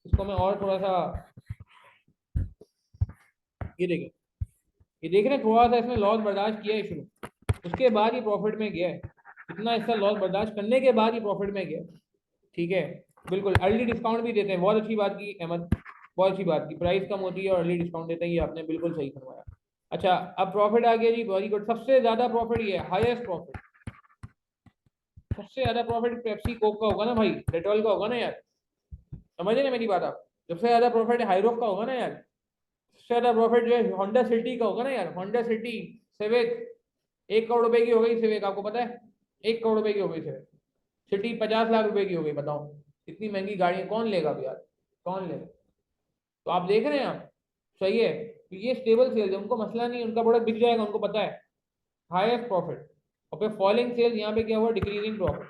इसको, मैं और थोड़ा सा, ये देखें, ये देख रहे हैं, थोड़ा सा इसने लॉस बर्दाश्त किया है शुरू, उसके बाद ही प्रॉफिट में गया है, इतना हिस्सा लॉस बर्दाश्त करने के बाद ही प्रॉफिट में गया। ठीक है, बिल्कुल अर्ली डिस्काउंट भी देते हैं, बहुत अच्छी बात की अहमद, बहुत अच्छी बात की, प्राइस कम होती है और अर्ली डिस्काउंट देते हैं, ये आपने बिल्कुल सही करवाया। अच्छा अब प्रॉफिट आ गया जी, वेरी गुड, सबसे ज्यादा प्रॉफिट ये है, हाईएस्ट प्रॉफिट, सबसे ज्यादा प्रॉफिट पेप्सी कोक का होगा ना भाई, डेटॉल का होगा ना यार, समझ रहे ना मेरी बात आप? सबसे ज्यादा प्रॉफिट हाईरोफ का होगा ना यार, सबसे ज्यादा प्रॉफिट जो है होंडा सिटी का होगा ना यार, होंडा सिटी सिविक, 1 करोड़ रुपए की हो गई सिविक, आपको पता है? 1 करोड़ रुपए की हो गई सिविक, सिटी 50 लाख रुपए की हो गई, बताओ इतनी महंगी गाड़ी कौन लेगा अब यार, कौन लेगा? तो आप देख रहे हैं आप, सही है, तो ये स्टेबल सेल्स है, उनको मसला नहीं, उनका प्रोडक्ट बिक जाएगा, उनको पता है, हाईएस्ट प्रॉफिट। और फिर फॉलिंग सेल्स, यहाँ पे क्या हुआ, डिक्रीजिंग प्रॉफिट,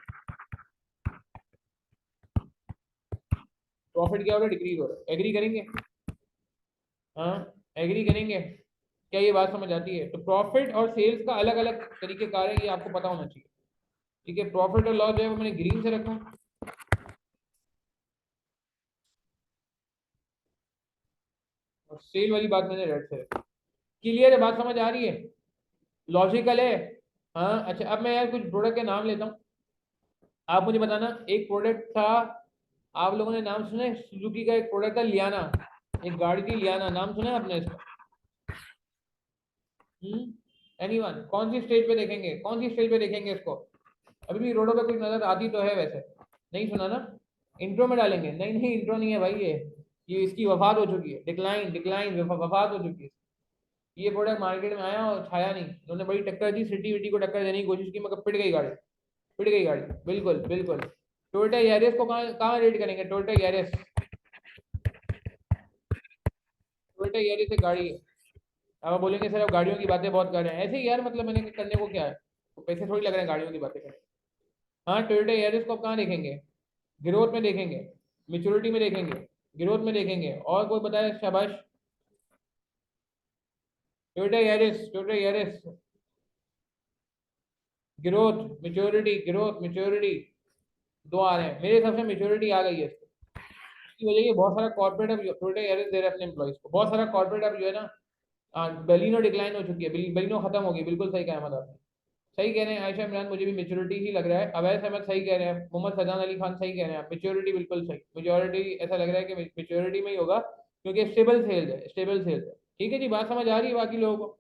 प्रॉफिट क्या हो रहा है, डिक्रीज हो रहा है। एग्री करेंगे? हाँ, एग्री करेंगे? क्या ये बात समझ आती है? तो प्रॉफिट और सेल्स का अलग अलग तरीके कार है, ये आपको पता होना चाहिए। ठीक है, प्रॉफिट और लॉस जो है वो मैंने ग्रीन से रखा, और सेल वाली बात मैंने रेड से रखी। क्लियर है, बात समझ आ रही है, लॉजिकल है? हाँ। अच्छा अब मैं यार कुछ प्रोडक्ट के नाम लेता हूँ, आप मुझे बताना। एक प्रोडक्ट था, आप लोगों ने नाम सुना है, सुजुकी का एक प्रोडक्ट था लियाना, एक गाड़ी थी लियाना, नाम सुना है आपने इसका? एनीवन? कौन सी स्टेज पे देखेंगे, कौन सी स्टेज पे देखेंगे इसको? अभी भी रोडों पे कुछ नजर आती तो है वैसे, नहीं सुना ना? इंट्रो में डालेंगे? नहीं नहीं, इंट्रो नहीं है भाई, ये इसकी वफात हो चुकी है, डिक्लाइन, डिक्लाइन, वफात हो चुकी है। ये प्रोडक्ट मार्केट में आया और छाया नहीं, उन्होंने बड़ी टक्कर दी, सिटी विटी को टक्कर देने की कोशिश की, मगर पिट गई गाड़ी, पिट गई गाड़ी, बिल्कुल बिल्कुल। टोयोटा यारिस को कहाँ कहाँ रेट करेंगे? टोयोटा यारिस, टोयोटा यारिस एक गाड़ी है। अब आप बोलेंगे सर आप गाड़ियों की बातें बहुत कर रहे हैं, ऐसे ही यार, मतलब मैंने करने को क्या है, तो पैसे थोड़ी लग रहे हैं गाड़ियों की बातें करने। हाँ, टोयोटा यारिस को आप कहाँ देखेंगे? ग्रोथ में देखेंगे, मेच्योरिटी में देखेंगे, ग्रोथ में देखेंगे, और कोई बताए शाबाश? Toyota Yaris, Toyota Yaris, growth maturity, growth maturity, दो आ रहे हैं मेरे हिसाब से, मेच्योरिटी आ गई है इसकी वजह ये, बहुत सारा कॉर्पोरेट अब टोयोटा यारिस दे रहे हैं अपने एम्प्लॉइज को, बहुत सारा कॉर्पोरेट अब जो है ना, बेलिनो डिक्लाइन हो चुकी है, बेलिनो खत्म हो गई, बिल्कुल सही कहा अहमद आपने, सही कह रहे हैं आयशा इमरान, मुझे भी मेच्योरिटी ही लग रहा है। अवैस अहमद सही कह रहे हैं, मोहम्मद फैजान अली खान सही कह रहे हैं, मेच्योरिटी बिल्कुल सही, मेजोरिटी ऐसा लग रहा है कि मेच्योरिटी में ही होगा, क्योंकि स्टेबल सेल्स है, स्टेबल सेल्स है। ठीक है जी, बात समझ आ रही है बाकी लोगों को?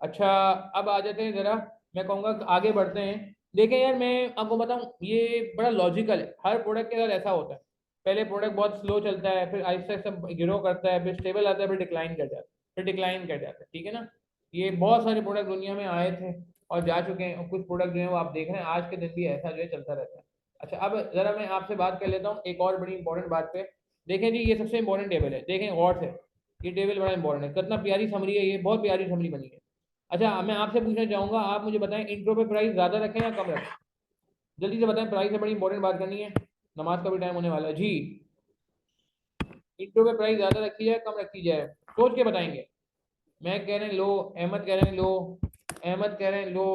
अच्छा, अब आ जाते हैं जरा, मैं कहूँगा आगे बढ़ते हैं। देखें यार, मैं आपको बताऊं, ये बड़ा लॉजिकल है, हर प्रोडक्ट के साथ ऐसा होता है। पहले प्रोडक्ट बहुत स्लो चलता है, फिर आहिस्ता आहिस्ता ग्रो करता है, फिर स्टेबल आता है, फिर डिक्लाइन कर जाता है, फिर डिक्लाइन कर जाता है, ठीक है ना। ये बहुत सारे प्रोडक्ट दुनिया में आए थे और जा चुके हैं, और कुछ प्रोडक्ट जो है वो आप देख रहे हैं आज के दिन भी ऐसा जो है चलता रहता है। अच्छा, अब जरा मैं आपसे बात कर लेता हूँ एक और बड़ी इंपॉर्टेंट बात पे। देखें जी, ये सबसे इंपॉर्टेंट टेबल है, देखें गौर से, ये टेबल बड़ा इंपॉर्टेंट है, कितना प्यारी समरी है, ये बहुत प्यारी समरी बनी है। अच्छा, मैं आपसे पूछना चाहूंगा, आप मुझे बताएं इंट्रो पे प्राइस ज्यादा रखें या कम रखें? जल्दी से बताएं, प्राइस से बड़ी इंपॉर्टेंट बात करनी है, नमाज का भी टाइम होने वाला है जी। इंट्रो पे प्राइस ज्यादा रखी जाए कम रखी जाए, सोच के बताएंगे। मैं कह रहे हैं लो, अहमद कह रहे हैं लो, अहमद कह रहे हैं लो,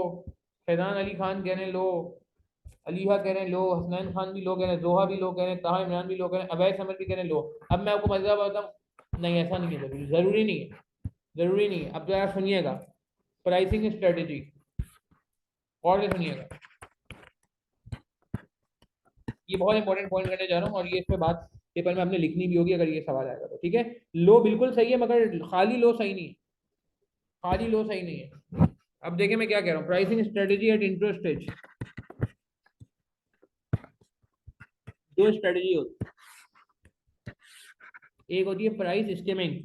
फैजान अली खान कह रहे हैं लो, अलीहा कह रहे हैं लो, हसनैन खान भी लो कह रहे हैं, जोहा भी लो कह रहे हैं, ताहा इमरान भी लो कह रहे हैं, अवैस अहमद भी कह रहे हैं लो। अब मैं आपको मजा बताऊं, नहीं ऐसा नहीं है, जरूरी जरूरी नहीं है, जरूरी नहीं है। अब जरा सुनिएगा, प्राइसिंग स्ट्रेटेजी, और से सुनिएगा, ये बहुत इंपॉर्टेंट पॉइंट करने जा रहा हूँ, और ये इस पे बात पेपर में आपने लिखनी भी होगी अगर ये सवाल आएगा तो, ठीक है। लो बिल्कुल सही है, मगर खाली लो सही नहीं है, खाली लो सही नहीं है। अब देखिए मैं क्या कह रहा हूँ, pricing strategy at intro stage, दो स्ट्रेटेजी होती है, एक होती है प्राइस स्किमिंग,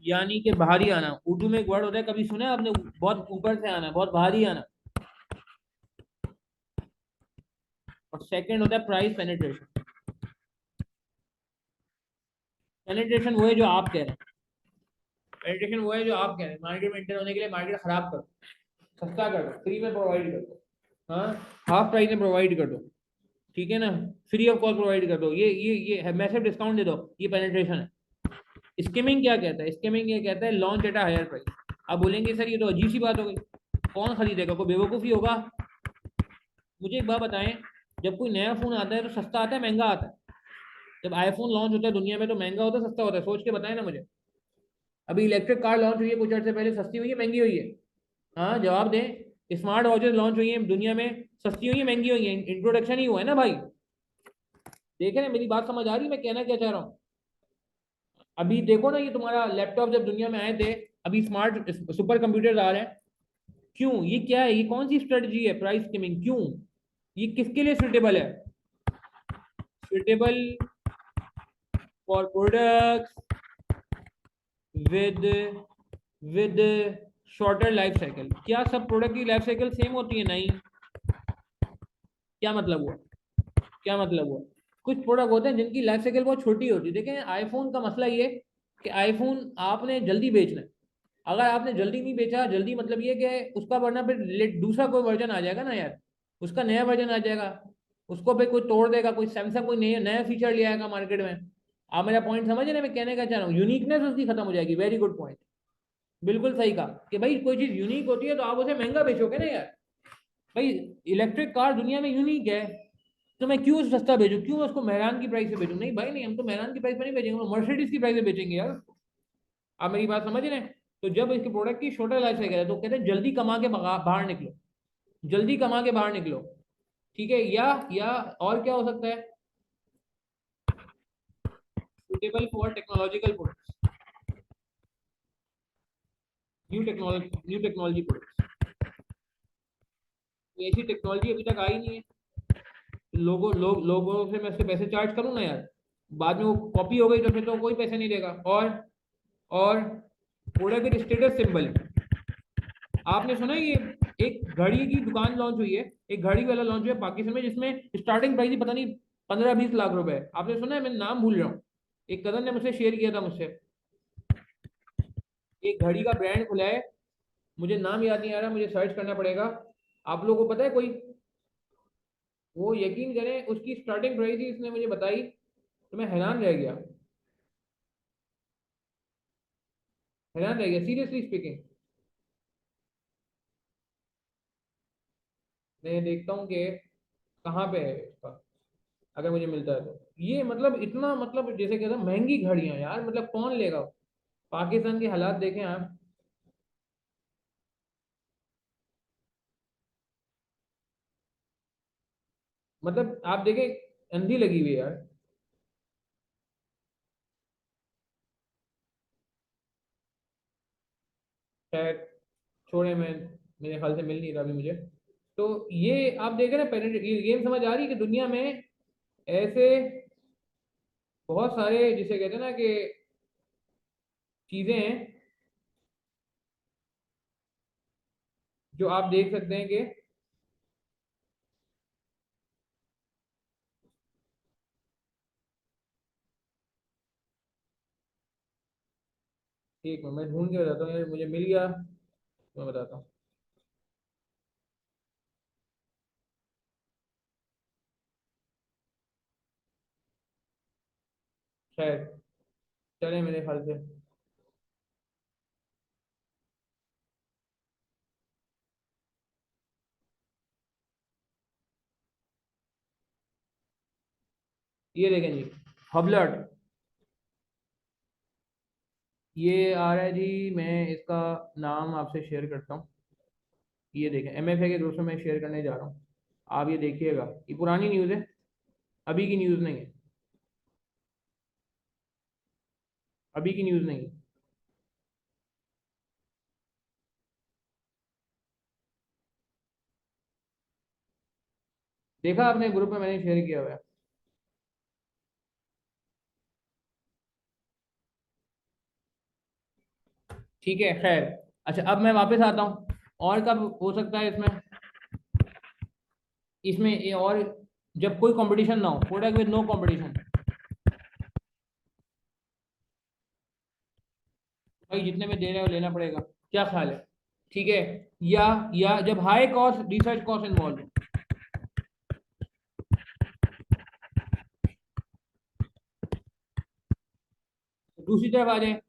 यानी कि बाहरी आना, उर्दू में एक वर्ड होता है, कभी सुना है आपने, बहुत ऊपर से आना, बहुत भारी आना। और सेकंड होता है प्राइस पेनिट्रेशन, पेनिट्रेशन वो है जो आप कह रहे हैं, पेनिट्रेशन वो है जो आप कह रहे हैं, मार्केट में एंटर होने के लिए मार्केट खराब कर दो, सस्ता कर दो, फ्री में प्रोवाइड कर दो, हाँ, हाफ प्राइस में प्रोवाइड कर दो, ठीक है ना, फ्री ऑफ कॉस्ट प्रोवाइड कर दो, ये मैसिव डिस्काउंट दे दो, ये पेनिट्रेशन है। स्किमिंग क्या कहता है, स्किमिंग ये कहता है launch at a higher price. आप बोलेंगे सर ये तो अजीब सी बात हो गई, कौन खरीदेगा, कोई बेवकूफ़ी होगा? मुझे एक बात बताएं, जब कोई नया फोन आता है तो सस्ता आता है महंगा आता है? जब आईफोन लॉन्च होता है दुनिया में तो महंगा होता है सस्ता होता है, सोच के बताएं ना मुझे। अभी इलेक्ट्रिक कार लॉन्च हुई है कुछ अर्से पहले, सस्ती हुई है महंगी हुई है? हाँ जवाब दें, स्मार्ट वॉचेस लॉन्च हुई हैं दुनिया में, सस्ती हुई है महंगी हुई है? इंट्रोडक्शन ही हुआ है ना भाई। देखे ना, मेरी बात समझ आ रही है मैं कहना क्या चाह रहा हूँ? अभी देखो ना, ये तुम्हारा लैपटॉप जब दुनिया में आए थे, अभी स्मार्ट सुपर कंप्यूटर आ रहे हैं, क्यों? ये क्या है, ये कौन सी स्ट्रेटजी है प्राइस स्कीमिंग, क्यों? ये किसके लिए सुटेबल है? Suitable for products with with shorter life cycle. क्या सब प्रोडक्ट की लाइफ साइकिल सेम होती है? नहीं। क्या मतलब हुआ, क्या मतलब हुआ? कुछ प्रोडक्ट होते हैं जिनकी लाइफ साइकिल बहुत छोटी होती है। देखें आईफोन का मसला ये कि आईफोन आपने जल्दी बेचना है, अगर आपने जल्दी नहीं बेचा, जल्दी मतलब ये कि उसका वरना फिर दूसरा कोई वर्जन आ जाएगा ना यार, उसका नया वर्जन आ जाएगा, उसको फिर कोई तोड़ देगा, कोई सैमसंग कोई नया नया फीचर ले आएगा मार्केट में। आप मेरा पॉइंट समझ रहे हैं मैं कहने का चाह रहा हूँ, यूनिकनेस उसकी खत्म हो जाएगी। वेरी गुड पॉइंट, बिल्कुल सही कहा कि भाई कोई चीज यूनिक होती है तो आप उसे महंगा बेचोगे ना यार। भाई इलेक्ट्रिक कार दुनिया में यूनिक है, तो मैं क्यों सस्ता बेचूं, क्यों उसको मेहरान की प्राइस से बेचूं? नहीं भाई नहीं, हम तो मेहरान की प्राइस पे नहीं बेचेंगे, हम मर्सिडीज की प्राइस से बेचेंगे यार। आप मेरी बात समझ रहे हैं? तो जब इसके प्रोडक्ट की शॉर्टर लाइफ साइकिल है तो कहते हैं जल्दी कमा के बाहर निकलो, जल्दी कमा के बाहर निकलो, ठीक है। या और क्या हो सकता है, suitable for technological products, new technology products. ऐसी टेक्नोलॉजी अभी तक आई नहीं है, लोगों से मैं उसके पैसे चार्ज करूँ ना यार, बाद में वो कॉपी हो गई तो फिर तो कोई पैसे नहीं देगा। और प्रोडक्ट स्टेटस सिंबल, आपने सुना है ये, एक घड़ी की दुकान लॉन्च हुई है, एक घड़ी वाला लॉन्च हुआ है पाकिस्तान में, जिसमें स्टार्टिंग प्राइस ही पता नहीं 15-20 लाख रुपए है। आपने सुना है? मैं नाम भूल रहा हूँ, एक कजन ने मुझसे शेयर किया था मुझसे, एक घड़ी का ब्रांड खुला है, मुझे नाम याद नहीं आ रहा, मुझे सर्च करना पड़ेगा। आप लोगों को पता है कोई? वो यकीन करें उसकी स्टार्टिंग प्राइस ही इसने मुझे बताई तो मैं हैरान रह गया, हैरान रह गया सीरियसली स्पीकिंग। मैं देखता हूँ कि कहाँ पे है इसका, अगर मुझे मिलता है तो। ये मतलब इतना, मतलब जैसे कहते हैं महंगी घड़ियां यार, मतलब कौन लेगा? पाकिस्तान के हालात देखें आप, मतलब आप देखें अंधी लगी हुई है यार। खैर छोड़े, मैं मेरे ख्याल से मिल नहीं रहा अभी मुझे। तो ये आप देख रहे हैं, ये गेम समझ आ रही है कि दुनिया में ऐसे बहुत सारे जिसे कहते हैं ना कि चीजें हैं जो आप देख सकते हैं कि एक मिनट मैं ढूंढ के बताता हूँ यार, मुझे मिल गया मैं बताता हूँ। खैर चले मेरे ख्याल से। ये देखें जी, हबलट, ये आ रहा है जी, मैं इसका नाम आपसे शेयर करता हूँ। ये देखें, एमएफए के दोस्तों मैं शेयर करने जा रहा हूँ, आप ये देखिएगा। ये पुरानी न्यूज़ है, अभी की न्यूज़ नहीं है, अभी की न्यूज़ नहीं है। देखा आपने ग्रुप में मैंने शेयर किया हुआ है। ठीक है खैर। अच्छा अब मैं वापस आता हूँ, और कब हो सकता है इसमें, इसमें ये और जब कोई कंपटीशन ना हो, प्रोडक्ट विद नो कंपटीशन, भाई जितने में दे रहे हो लेना पड़ेगा, क्या ख्याल है? ठीक है। या जब high cost research cost involve हो। दूसरी तरफ आ जाए,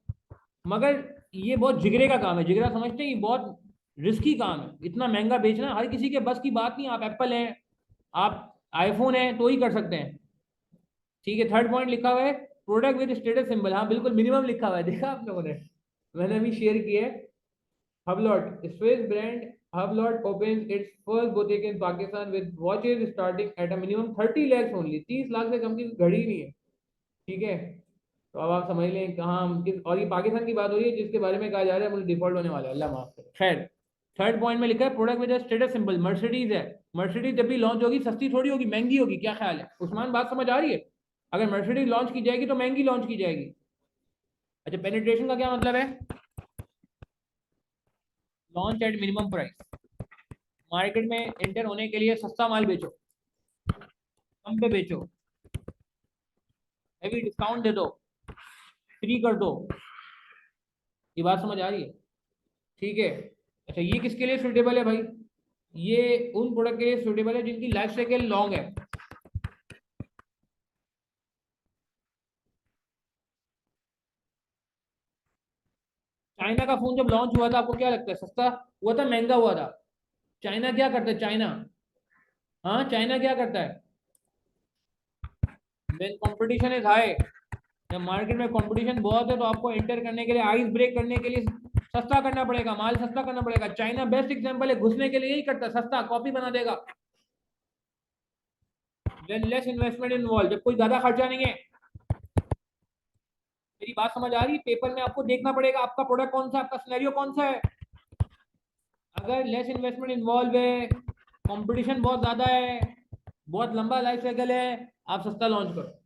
मगर ये बहुत जिगरे का काम है, जिगरा समझते हैं, ये बहुत रिस्की काम है, इतना महंगा बेचना हर किसी के बस की बात नहीं। आप एप्पल हैं, आप आईफोन है तो ही कर सकते हैं। ठीक है, थर्ड पॉइंट लिखा हुआ है प्रोडक्ट विद स्टेटस सिंबल, हाँ बिल्कुल मिनिमम लिखा हुआ है, देखा आप लोगों ने, मैंने अभी शेयर किया है। Hublot Swiss brand, Hublot opens its first boutique in Pakistan with watches starting at a minimum 30 lakhs only, 30 lakh से कम की घड़ी ही नहीं है। ठीक है, तो अब आप समझ लें कहाँ हम किस, और ये पाकिस्तान की बात हो रही है जिसके बारे में कहा जा रहा है मुझे डिफॉल्ट होने वाला है, अल्लाह माफ करे। खैर, थर्ड पॉइंट में लिखा है product with status symbol, Mercedes है। मर्सिडीज जब भी लॉन्च होगी सस्ती थोड़ी होगी, महंगी होगी, क्या ख्याल है उस्मान, बात समझ आ रही है? अगर मर्सिडीज लॉन्च की जाएगी तो महंगी लॉन्च की जाएगी। अच्छा, पेनिट्रेशन का क्या मतलब है? Launch at minimum price, market में एंटर होने के लिए सस्ता माल बेचो, कम पे बेचो, हैवी डिस्काउंट दे दो, फ्री कर दो। ये बात समझ आ रही है? ठीक है। अच्छा ये किसके लिए सुटेबल है भाई? ये उन प्रोडक्ट के लिए सुटेबल है जिनकी लाइफ साइकिल लॉन्ग है। चाइना का फोन जब लॉन्च हुआ था आपको क्या लगता है, सस्ता हुआ था महंगा हुआ था? चाइना क्या करता है, चाइना, हाँ चाइना क्या करता है? व्हेन कंपटीशन इज हाई, जब मार्केट में कंपटीशन बहुत है तो आपको एंटर करने के लिए, आइस ब्रेक करने के लिए सस्ता करना पड़ेगा, माल सस्ता करना पड़ेगा। चाइना बेस्ट एग्जांपल है, घुसने के लिए यही करता है, सस्ता कॉपी बना देगा। व्हेन लेस इन्वेस्टमेंट इन्वॉल्व, जब कोई ज्यादा खर्चा नहीं है। मेरी बात समझ आ रही है? पेपर में आपको देखना पड़ेगा आपका प्रोडक्ट कौन सा है, आपका सिनेरियो कौन सा है। अगर लेस इन्वेस्टमेंट इन्वॉल्व है, कंपटीशन बहुत ज्यादा है, बहुत लंबा लाइफ साइकिल है, आप सस्ता लॉन्च करो।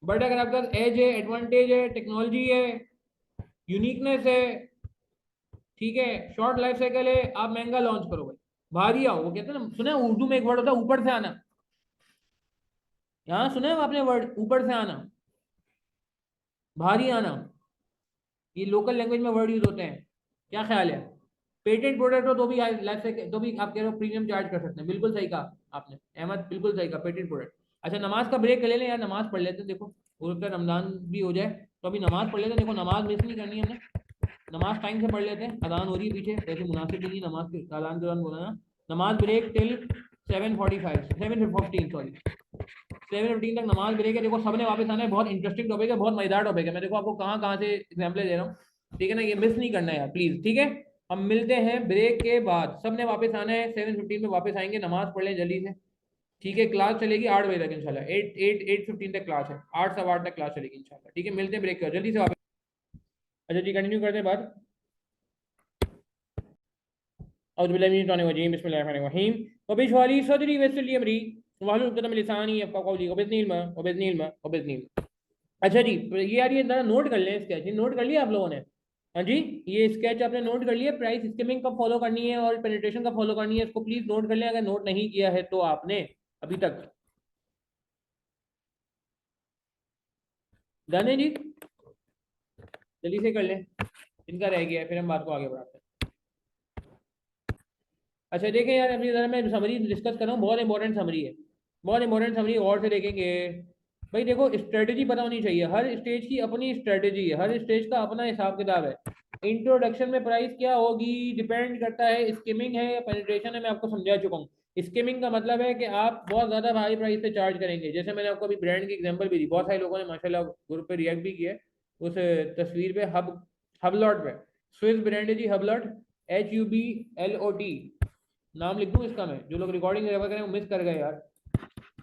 बट अगर आपके पास एज है, एडवांटेज है, टेक्नोलॉजी है, यूनिकनेस है, ठीक है, शॉर्ट लाइफ साइकिल है, आप महंगा लॉन्च करो भाई। भारी आओ, वो कहते हैं ना, सुना है उर्दू में एक वर्ड होता है ऊपर से आना, यहाँ सुना है आपने वर्ड ऊपर से आना, भारी आना, ये लोकल लैंग्वेज में वर्ड यूज होते हैं। क्या ख्याल है? पेटेंट प्रोडक्ट हो तो भी लाइफ साइकिल, तो भी आप कह रहे हो प्रीमियम चार्ज कर सकते हैं, बिल्कुल सही कहा आपने अहमद, बिल्कुल सही कहा, पेटेंट प्रोडक्ट। अच्छा नमाज का ब्रेक ले लें यार, नमाज पढ़ लेते हैं, देखो हो सकता है रमजान भी हो जाए, तो अभी नमाज पढ़ लेते हैं, देखो नमाज मिस नहीं करनी है हमने, नमाज टाइम से पढ़ लेते हैं, अजान हो रही है पीछे, वैसे मुनासिब भी नहीं नमाज के अजान के दौरान बोला ना। नमाज ब्रेक टिल 7:45, 7:15 सॉरी, 7:15 तक नमाज ब्रेक है। देखो सबने वापस आना है, बहुत इंटरेस्टिंग टॉपिक है, बहुत मजेदार टॉपिक है, मैं देखो आपको कहाँ कहाँ से एग्जाम्पल दे रहा हूँ। ठीक है ना, ये मिस नहीं करना है यार प्लीज, ठीक है। हम मिलते हैं ब्रेक के बाद, सबने वापस आना है, 7:15 में वापस आएंगे, नमाज पढ़ लें जल्दी से। ठीक है, क्लास चलेगी 8 बजे तक इंशाल्लाह, 8:15 तक क्लास है, 8 सवा 8 तक क्लास चलेगी इंशाल्लाह। ठीक है, मिलते हैं ब्रेक के बाद, जल्दी से वापस। अच्छा जी, कंटिन्यू करते हैं बात। औज़ुबिल्लाहि बिस्मिल्लाहिर्रहमानिर्रहीम वबिशवाली सदरी वयस्सिर अमरी वहलुल उक़दतम मिन लिसानी यफ़क़हू क़ौली वबिज़्निल्मा। अच्छा जी, तो ये यार ये जरा नोट कर लें, स्केच नोट कर लिया आप लोगों ने? हाँ जी, ये स्केच आपने नोट कर लिया, प्राइस स्कीमिंग कब फॉलो करनी है और पेनिट्रेशन कब फॉलो करनी है, इसको प्लीज नोट कर लें अगर नोट नहीं किया है तो आपने अभी तक। डन है जी, जल्दी से कर लें, इनका रह गया है, फिर हम बात को आगे बढ़ाते हैं। अच्छा देखें यार, अपनी जरा मैं समरी डिस्कस कर रहा हूँ, बहुत इंपॉर्टेंट समरी है, बहुत इंपॉर्टेंट समरी, और से देखेंगे। भाई देखो, स्ट्रेटजी पता होनी चाहिए, हर स्टेज की अपनी स्ट्रेटजी है, हर स्टेज का अपना हिसाब किताब है। इंट्रोडक्शन में प्राइस क्या होगी डिपेंड करता है, स्कीमिंग है या पेनिट्रेशन है, मैं आपको समझा चुका हूँ। स्कीमिंग का मतलब है कि आप बहुत ज्यादा भारी प्राइस से चार्ज करेंगे, जैसे मैंने आपको अभी ब्रांड की एग्जांपल भी दी, बहुत सारे लोगों ने माशाल्लाह ग्रुप पे रिएक्ट भी किया है उस तस्वीर पे, हबलॉट पे, स्विस ब्रांड है जी हबलॉट, HUBLOT, नाम लिख दूँ इसका मैं, जो लोग रिकॉर्डिंग रेफर करें वो मिस कर गए यार,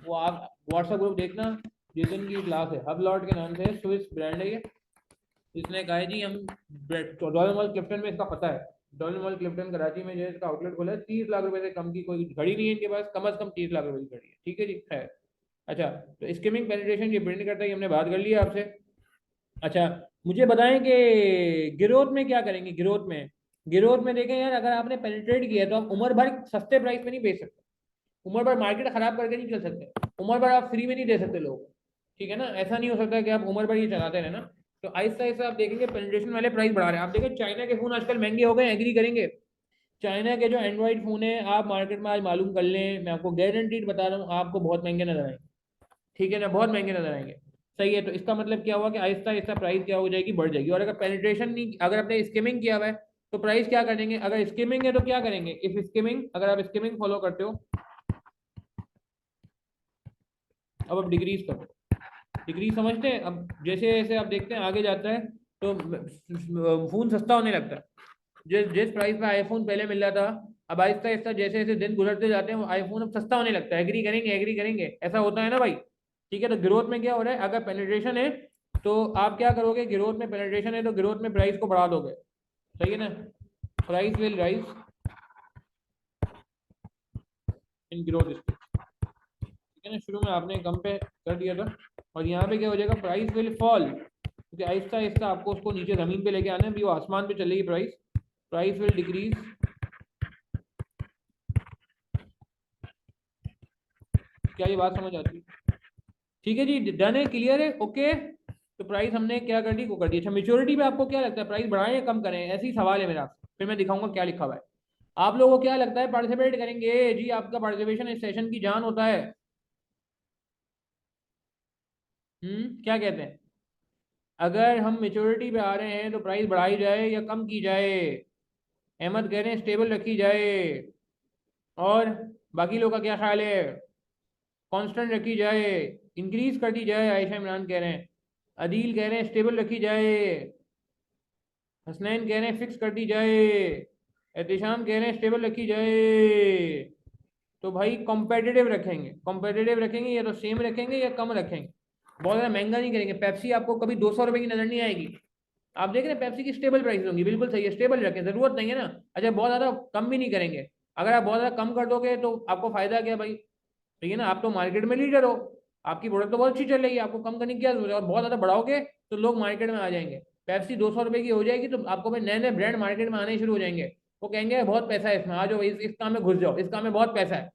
वो आप व्हाट्सएप ग्रुप देखना, जितन की क्लास है, हबलॉट के नाम से, स्विस ब्रांड है ये। इसने कहा है जी हम डॉलर मॉल क्लिफ्टन में, इसका पता है, डॉलर मॉल क्लिफ्टन कराची में जो इसका आउटलेट खोला है, 30 लाख रुपए से कम की कोई घड़ी नहीं है इनके पास, कम से कम 30 लाख रुपए की घड़ी है, ठीक है जी, खैर। अच्छा, तो स्कीमिंग पेनिट्रेशन ये बिल्ड करता है, ये हमने बात कर लिया आपसे। अच्छा, मुझे बताएं कि गिरोथ में क्या करेंगे, गिरोथ में देखें यार, अगर आपने पेनिट्रेट किया है तो आप उम्र भर सस्ते प्राइस पे नहीं बेच सकते, उम्र भर मार्केट खराब करके नहीं चल सकते, उम्र भर आप फ्री में नहीं दे सकते लोगों को, ठीक है ना, ऐसा नहीं हो सकता कि आप उम्र भर ये चलाते रहे ना। तो आहिस्ता आहिस्ता आप देखेंगे पेनिट्रेशन वाले प्राइस बढ़ा रहे हैं, आप देखें चाइना के फोन आजकल महंगे हो गए, एग्री करेंगे। चाइना के जो एंड्रॉइड फोन है आप मार्केट में आज मालूम कर लें, मैं आपको गारंटीड बता रहा हूँ, आपको बहुत महंगे नजर आएंगे, ठीक है ना, बहुत महंगे नजर आएंगे। सही है, तो इसका मतलब क्या हुआ कि आहिस्ता आहिस्ता प्राइस क्या हो जाएगी, बढ़ जाएगी। और अगर पेनिट्रेशन नहीं, अगर आपने स्कीमिंग किया हुआ है तो प्राइस क्या कर देंगे, अगर स्कीमिंग है तो क्या करेंगे, इफ स्कीमिंग, अगर आप स्कीमिंग फॉलो करते हो, अब आप डिग्रीज करो, डिग्री समझते हैं, अब जैसे जैसे आप देखते हैं आगे जाता है तो फोन सस्ता होने लगता है, जिस जिस प्राइस पे आईफोन पहले मिल रहा था, अब आहिस्ता आहिस्ता जैसे जैसे दिन गुजरते जाते हैं वो आईफोन अब सस्ता होने लगता है, एग्री करेंगे, एग्री करेंगे, ऐसा होता है ना भाई। ठीक है, तो ग्रोथ में क्या हो रहा है, अगर पेनिट्रेशन है तो आप क्या करोगे, ग्रोथ में पेनिट्रेशन है तो ग्रोथ में प्राइस को बढ़ा दोगे, सही है ना, price will rise in growth stage, ठीक है ना, शुरू में आपने कम पे कर दिया था, और यहाँ पे क्या हो जाएगा, प्राइस विल फॉल, क्योंकि आहिस्ता आहिस्ता आपको उसको नीचे जमीन पे लेके आना है, भी वो आसमान पे चलेगी प्राइस, प्राइस विल डिक्रीज। क्या ये बात समझ आती है? ठीक है जी, डन है, क्लियर है, ओके। तो प्राइस हमने क्या कर दी, को कर दी। अच्छा, मेच्योरिटी पे आपको क्या लगता है, प्राइस बढ़ाएं या कम करें, ऐसे ही सवाल है मेरा आपसे, फिर मैं दिखाऊंगा क्या लिखा हुआ है। आप लोगों को क्या लगता है, पार्टिसिपेट करेंगे जी, आपका पार्टिसिपेशन इस सेशन की जान होता है। क्या कहते हैं, अगर हम मेच्योरिटी पे आ रहे हैं तो प्राइस बढ़ाई जाए या कम की जाए? अहमद कह रहे हैं स्टेबल रखी जाए, और बाकी लोग का क्या ख्याल है, कांस्टेंट रखी जाए, इंक्रीज कर दी जाए? आयशा इमरान कह रहे हैं, अदील कह रहे हैं स्टेबल रखी जाए, हसनैन कह रहे हैं फिक्स कर दी जाए, एहतिशाम कह रहे हैं स्टेबल रखी जाए। तो भाई कॉम्पिटिटिव रखेंगे, कॉम्पिटिटिव रखेंगे, या तो सेम रखेंगे या कम रखेंगे, बहुत ज़्यादा महंगा नहीं करेंगे। पेप्सी आपको कभी 200 रुपये की नजर नहीं आएगी, आप देख रहे हैं पेप्सी की स्टेबल प्राइस होंगी, बिल्कुल सही है, स्टेबल रखें, जरूरत नहीं है ना। अच्छा, बहुत ज़्यादा कम भी नहीं करेंगे, अगर आप बहुत ज़्यादा कम कर दोगे तो आपको फायदा क्या भाई, ठीक है ना, आप तो मार्केट में लीडर हो, आपकी प्रोडक्ट तो बहुत अच्छी चल रही है, आपको कम करने की क्या जरूरत है, और बहुत ज़्यादा बढ़ाओगे तो लोग मार्केट में आ जाएंगे, पेप्सी 200 रुपये की हो जाएगी तो आपको भाई नए नए ब्रांड मार्केट में आने शुरू हो जाएंगे, वो कहेंगे बहुत पैसा है इसमें, आ जाओ इस काम में घुस जाओ, इस काम में बहुत पैसा है,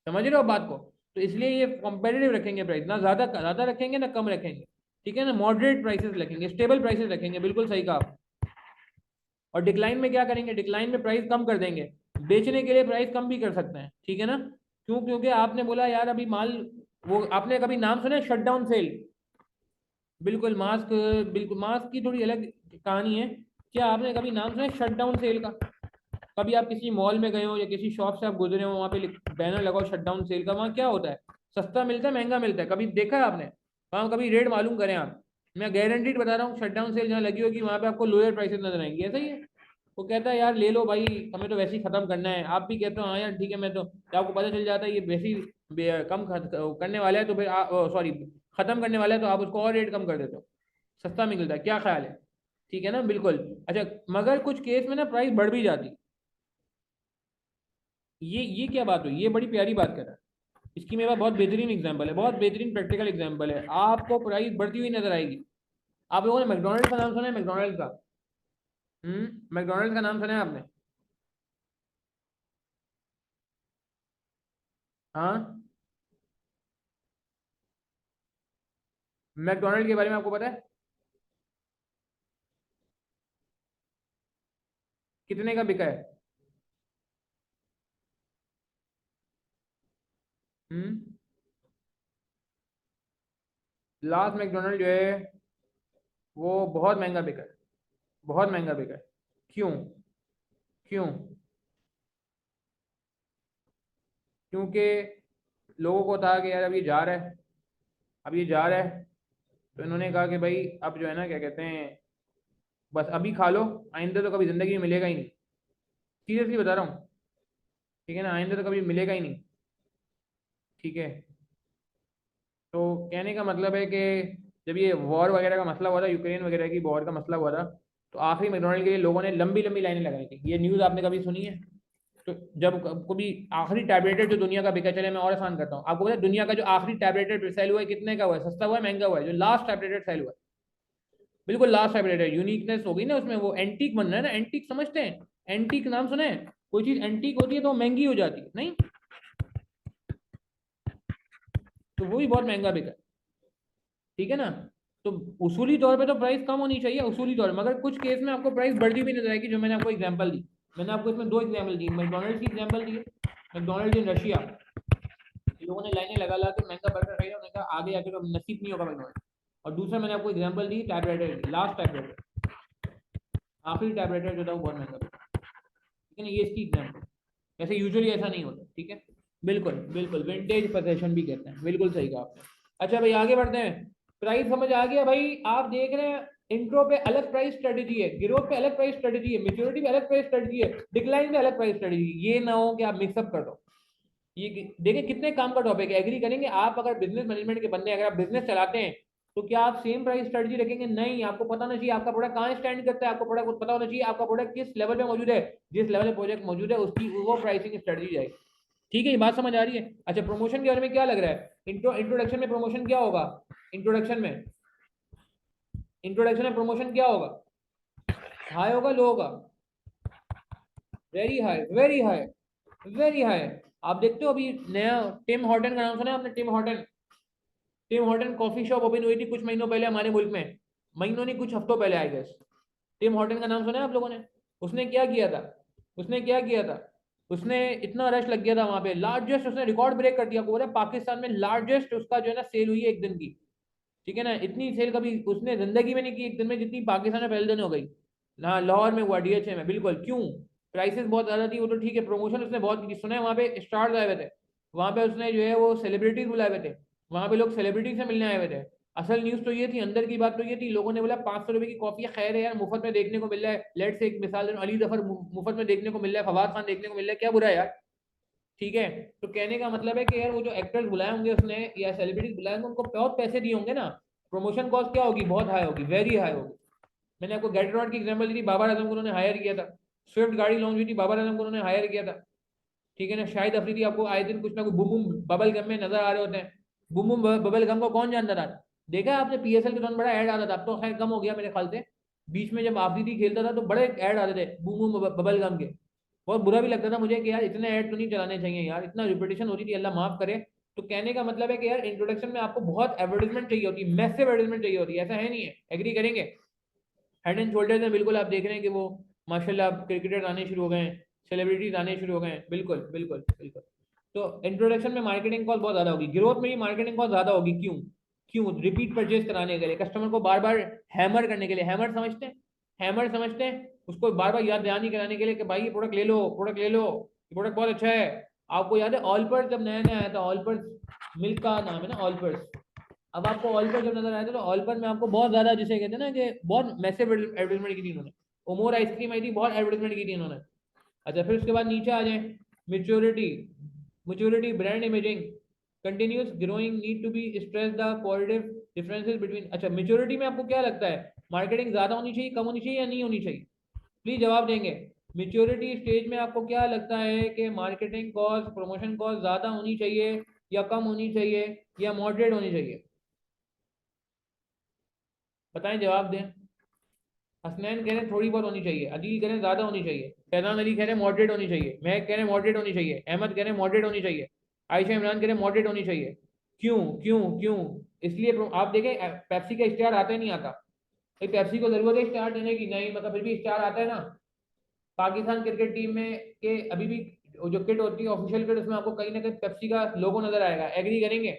समझ रहे हो बात को। तो इसलिए ये कॉम्पिटिटिव रखेंगे प्राइस, ना ज़्यादा ज़्यादा रखेंगे ना कम रखेंगे, ठीक है ना, मॉडरेट प्राइसेस रखेंगे, स्टेबल प्राइसेस रखेंगे, बिल्कुल सही कहा आप। और डिक्लाइन में क्या करेंगे, डिक्लाइन में प्राइस कम कर देंगे, बेचने के लिए प्राइस कम भी कर सकते हैं, ठीक है ना। क्यों, क्योंकि आपने बोला यार अभी माल, वो आपने कभी नाम सुना है शट डाउन सेल? बिल्कुल मास्क, बिल्कुल मास्क की थोड़ी अलग कहानी है। क्या आपने कभी नाम सुना है शट डाउन सेल का? कभी आप किसी मॉल में गए हो या किसी शॉप से आप गुजरे हो, वहाँ पे बैनर लगाओ शट डाउन सेल का, वहाँ क्या होता है, सस्ता मिलता है महंगा मिलता है, कभी देखा है आपने? वहाँ कभी रेट मालूम करें आप, मैं गारंटीड बता रहा हूँ, शटडाउन सेल जहाँ लगी होगी वहां पे आपको लोअर प्राइसेस नजर आएंगी। ऐसा ही है, वो कहता है यार ले लो भाई, हमें तो वैसे ही खत्म करना है। आप भी कहते हो हाँ यार ठीक है, मैं तो जब आपको पता चल जाता है ये वैसे ही करने वाला है तो फिर सॉरी खत्म करने वाला है, तो आप उसको और रेट कम कर देते हो, सस्ता मिलता है। क्या ख्याल है? ठीक है ना, बिल्कुल। अच्छा, मगर कुछ केस में ना प्राइस बढ़ भी जाती। ये क्या बात हुई? ये बड़ी प्यारी बात कर रहा है। इसकी मेरे पास बहुत बेहतरीन एग्जांपल है, बहुत बेहतरीन प्रैक्टिकल एग्जांपल है। आपको प्राइस बढ़ती हुई नजर आएगी। आप लोगों ने मैकडोनल्ड का नाम सुना है? मैकडोनल्ड का, मैकडोनल्ड का नाम सुना है आपने? हाँ, मैकडोनल्ड के बारे में आपको पता है कितने का बिका है? हम्म लास्ट मैकडोनल्ड जो है वो बहुत महंगा बिका है, बहुत महंगा बिका है। क्यों? क्यों? क्योंकि लोगों को था कि यार अब ये जा रहा है, अब ये जा रहा है, तो इन्होंने कहा कि भाई अब जो है ना क्या कहते हैं, बस अभी खा लो, आइंदा तो कभी जिंदगी में मिलेगा ही नहीं। सीरियसली बता रहा हूँ, ठीक है ना, आइंदा तो कभी मिलेगा ही नहीं। ठीक है, तो कहने का मतलब है कि जब ये वॉर वगैरह का मसला हुआ था, यूक्रेन वगैरह की वॉर का मसला हुआ था, तो आखिरी मैकडोनल्ड के लिए लोगों ने लंबी लंबी लाइनें लगाई थी। ये न्यूज़ आपने कभी सुनी है? तो जब कभी आखिरी टैबलेटेड जो दुनिया का बिका, चले मैं और आसान करता हूँ आपको, पता है दुनिया का जो आखिरी टैबलेटेड सेल हुआ है कितने का हुआ है? सस्ता हुआ है, महंगा हुआ है? जो लास्ट टैबलेटेड सेल हुआ है, बिल्कुल लास्ट टैबलेटेड, यूनिकनेस होगी ना उसमें, वो एंटीक बन रहा है ना, एंटीक समझते हैं? एंटीक नाम सुने हैं? कोई चीज एंटीक होती है तो महंगी हो जाती है नहीं, तो वो भी बहुत महंगा बिका है। ठीक है ना, तो उसूली तौर पे तो प्राइस कम होनी चाहिए, उसूली तौर पे, मगर कुछ केस में आपको प्राइस बढ़ती भी नजर आएगी, जो मैंने आपको एग्जांपल दी। मैंने आपको इसमें दो एग्जांपल दी, मैकडोनल्ड्स की एग्जांपल दी है, मैकडोनल्ड्स इन रशिया, लोगों ने लाइनें लगा ला के महंगा बर्गर खाया, उन्होंने कहा आगे जाके तो नसीब नहीं होगा मैकडोनल्ड। और दूसरा मैंने आपको एग्जांपल दी टैबलेटेड, लास्ट टैबलेटेड, आखिरी टैबलेटेड जो था वो बहुत महंगा था। ठीक है ना, ये इसकी एग्जाम्पल। ऐसे यूजुअली ऐसा नहीं होता। ठीक है, बिल्कुल बिल्कुल, विंटेज पोजीशन भी कहते हैं, बिल्कुल सही कहा आपने। अच्छा भाई आगे बढ़ते हैं। प्राइस समझ आ गया भाई? आप देख रहे हैं इंट्रो पे अलग प्राइस स्ट्रेटेजी है, ग्रोथ पे अलग प्राइस स्ट्रेटेजी है, मेच्योरिटी पे अलग प्राइस स्ट्रेटेजी है, डिक्लाइन पे अलग प्राइस स्ट्रेटेजी। ये ना हो कि आप मिक्सअप कर दो। ये देखिए कितने काम का टॉपिक है, एग्री करेंगे आप? अगर बिजनेस मैनेजमेंट के बंदे, अगर आप बिजनेस चलाते हैं, तो क्या आप सेम प्राइस स्ट्रेटजी रखेंगे? नहीं, आपको पता होना चाहिए आपका प्रोडक्ट कहाँ स्टैंड करता है, आपको प्रोडक्ट पता होना चाहिए आपका प्रोडक्ट किस लेवल पे मौजूद है। जिस लेवल पे प्रोजेक्ट मौजूद है उसकी वो प्राइसिंग स्ट्रेटजी जाएगी। ठीक है, ये बात समझ आ रही है? अच्छा, प्रमोशन के बारे में क्या लग रहा है? इंट्रोडक्शन में प्रमोशन क्या होगा? इंट्रोडक्शन में इंट्रोडक्शन में प्रमोशन क्या होगा? हाई होगा, लो होगा? Very high, very high, very high. आप देखते हो अभी नया टिम हॉर्टन का नाम सुना है आपने? Tim Horton, Tim Horton coffee shop open हुई थी कुछ महीनों पहले हमारे मुल्क में, महीनों नहीं कुछ हफ्तों पहले आई गेस। टिम हॉर्टन का नाम सुना है आप लोगों ने? उसने क्या किया था? उसने क्या किया था? उसने इतना रश लग गया था वहां पे, लार्जेस्ट उसने रिकॉर्ड ब्रेक कर दिया। आपको पता है पाकिस्तान में लार्जेस्ट उसका जो है ना सेल हुई है एक दिन की। ठीक है ना, इतनी सेल कभी उसने जिंदगी में नहीं की एक दिन में, जितनी पाकिस्तान में पहले दिन हो गई। हाँ, लाहौर में हुआ, डीएचए में, बिल्कुल। क्यों? प्राइसेस बहुत ज्यादा थी, वो तो ठीक है, प्रमोशन उसने बहुत की। सुना है वहाँ पे स्टार्स आए हुए थे, वहाँ पे उसने जो है वो सेलिब्रिटीज बुलाए हुए थे, वहाँ पे लोग सेलिब्रिटी से मिलने आए हुए थे। असल न्यूज तो ये थी, अंदर की बात तो ये थी, लोगों ने बोला 500 रुपए की कॉफी खैर है यार, मुफ्त में देखने को मिल रहा है। लेट से एक मिसाल अली जफर मुफ्त में देखने को मिल रहा है, फवाद खान देखने को मिल रहा है, क्या बुरा है यार? ठीक है, तो कहने का मतलब है कि यार वो जो एक्टर्स बुलाए होंगे उसने या सेलिब्रिटीज बुलाए होंगे, उनको बहुत पैसे दिए होंगे ना, प्रमोशन कॉस्ट क्या होगी? बहुत हाई होगी, वेरी हाई होगी। मैंने आपको गेट रॉड की एग्जांपल दी थी, बाबर आजम को उन्होंने हायर किया था। स्विफ्ट गाड़ी लॉन्च हुई थी, बाबर आजम को उन्होंने हायर किया था। ठीक है ना, शाहिद अफरीदी आपको आए दिन कुछ ना कुछ बूम बूम बबल गम में नजर आ रहे होते हैं। बूम बूम बबल गम को कौन जानता था? देखा है आपने? पीएसएल के दौरान बड़ा ऐड आता था, अब तो खैर कम हो गया मेरे ख्याल से। बीच में जब अफरीदी खेलता था तो बड़े ऐड आते थे बूम बूम बबल गम के। बहुत बुरा भी लगता था मुझे कि यार इतने ऐड तो नहीं चलाने चाहिए यार, इतना रिपीटेशन होती थी, अल्लाह माफ करे। तो कहने का मतलब है कि यार इंट्रोडक्शन में आपको बहुत एडवर्टाइजमेंट चाहिए होती है, मैसिव एडवर्टाइजमेंट चाहिए होती है, ऐसा है नहीं है? एग्री करेंगे? हेड एंड शोल्डर्स में बिल्कुल आप देख रहे हैं कि वो माशाल्लाह क्रिकेटर आने शुरू हो गए हैं, सेलिब्रिटीज आने शुरू हो गए हैं, बिल्कुल बिल्कुल बिल्कुल। तो इंट्रोडक्शन में मार्केटिंग कॉस्ट बहुत ज्यादा होगी, ग्रोथ में भी मार्केटिंग कॉस्ट ज्यादा होगी। क्यों? क्यों? रिपीट परचेज कराने के लिए, कस्टमर को बार बार हैमर करने के लिए। हैमर समझते हैं? हैमर समझते हैं? उसको बार बार याद दहानी कराने के लिए कि भाई ये प्रोडक्ट ले लो, प्रोडक्ट ले लो, ये प्रोडक्ट बहुत अच्छा है। आपको याद है ऑलपर्स जब नया नया आया था? ऑलपर्स मिल्क का नाम है ना, ऑलपर्स। अब आपको ऑल पर जब नजर आया था तो ऑल पर में आपको बहुत ज्यादा जिसे कहते हैं ना कि बहुत मैसिव एडवर्टाइजमेंट की थी इन्होंने। ओमोर आइसक्रीम आई थी, बहुत एडवर्टाइजमेंट की थी इन्होंने। अच्छा फिर उसके बाद नीचे आ जाए, maturity, maturity brand imaging continues growing need to be stress the positive differences between. अच्छा मेच्योरिटी में आपको क्या लगता है, मार्केटिंग ज्यादा होनी चाहिए, कम होनी चाहिए या नहीं होनी चाहिए? प्लीज जवाब देंगे। मेच्योरिटी स्टेज में आपको क्या लगता है कि मार्केटिंग कॉस्ट, प्रमोशन कॉस्ट ज्यादा होनी चाहिए या कम होनी चाहिए या मॉडरेट होनी चाहिए? बताएं, जवाब दें। हसनैन कह रहे हैं थोड़ी बहुत होनी चाहिए, अदील कह रहे हैं ज्यादा होनी चाहिए, फैजान अली कह रहे हैं मॉडरेट होनी चाहिए, महक कह रहे हैं मॉडरेट होनी चाहिए, अहमद कह रहे हैं मॉडरेट होनी चाहिए, आयशा इमरान कह रहे हैं मॉडरेट होनी चाहिए। क्यों क्यों क्यों? इसलिए आप देखें पेप्सी का इश्तेहार आता ही नहीं आता। भाई पेप्सी को जरूरत है इश्तेहार देने की? नहीं, मतलब फिर भी इश्तेहार आता है ना। पाकिस्तान क्रिकेट टीम में के अभी भी जो किट होती है ऑफिशियल किट, उसमें आपको कहीं ना कहीं पेप्सी का लोगो नजर आएगा, एग्री करेंगे?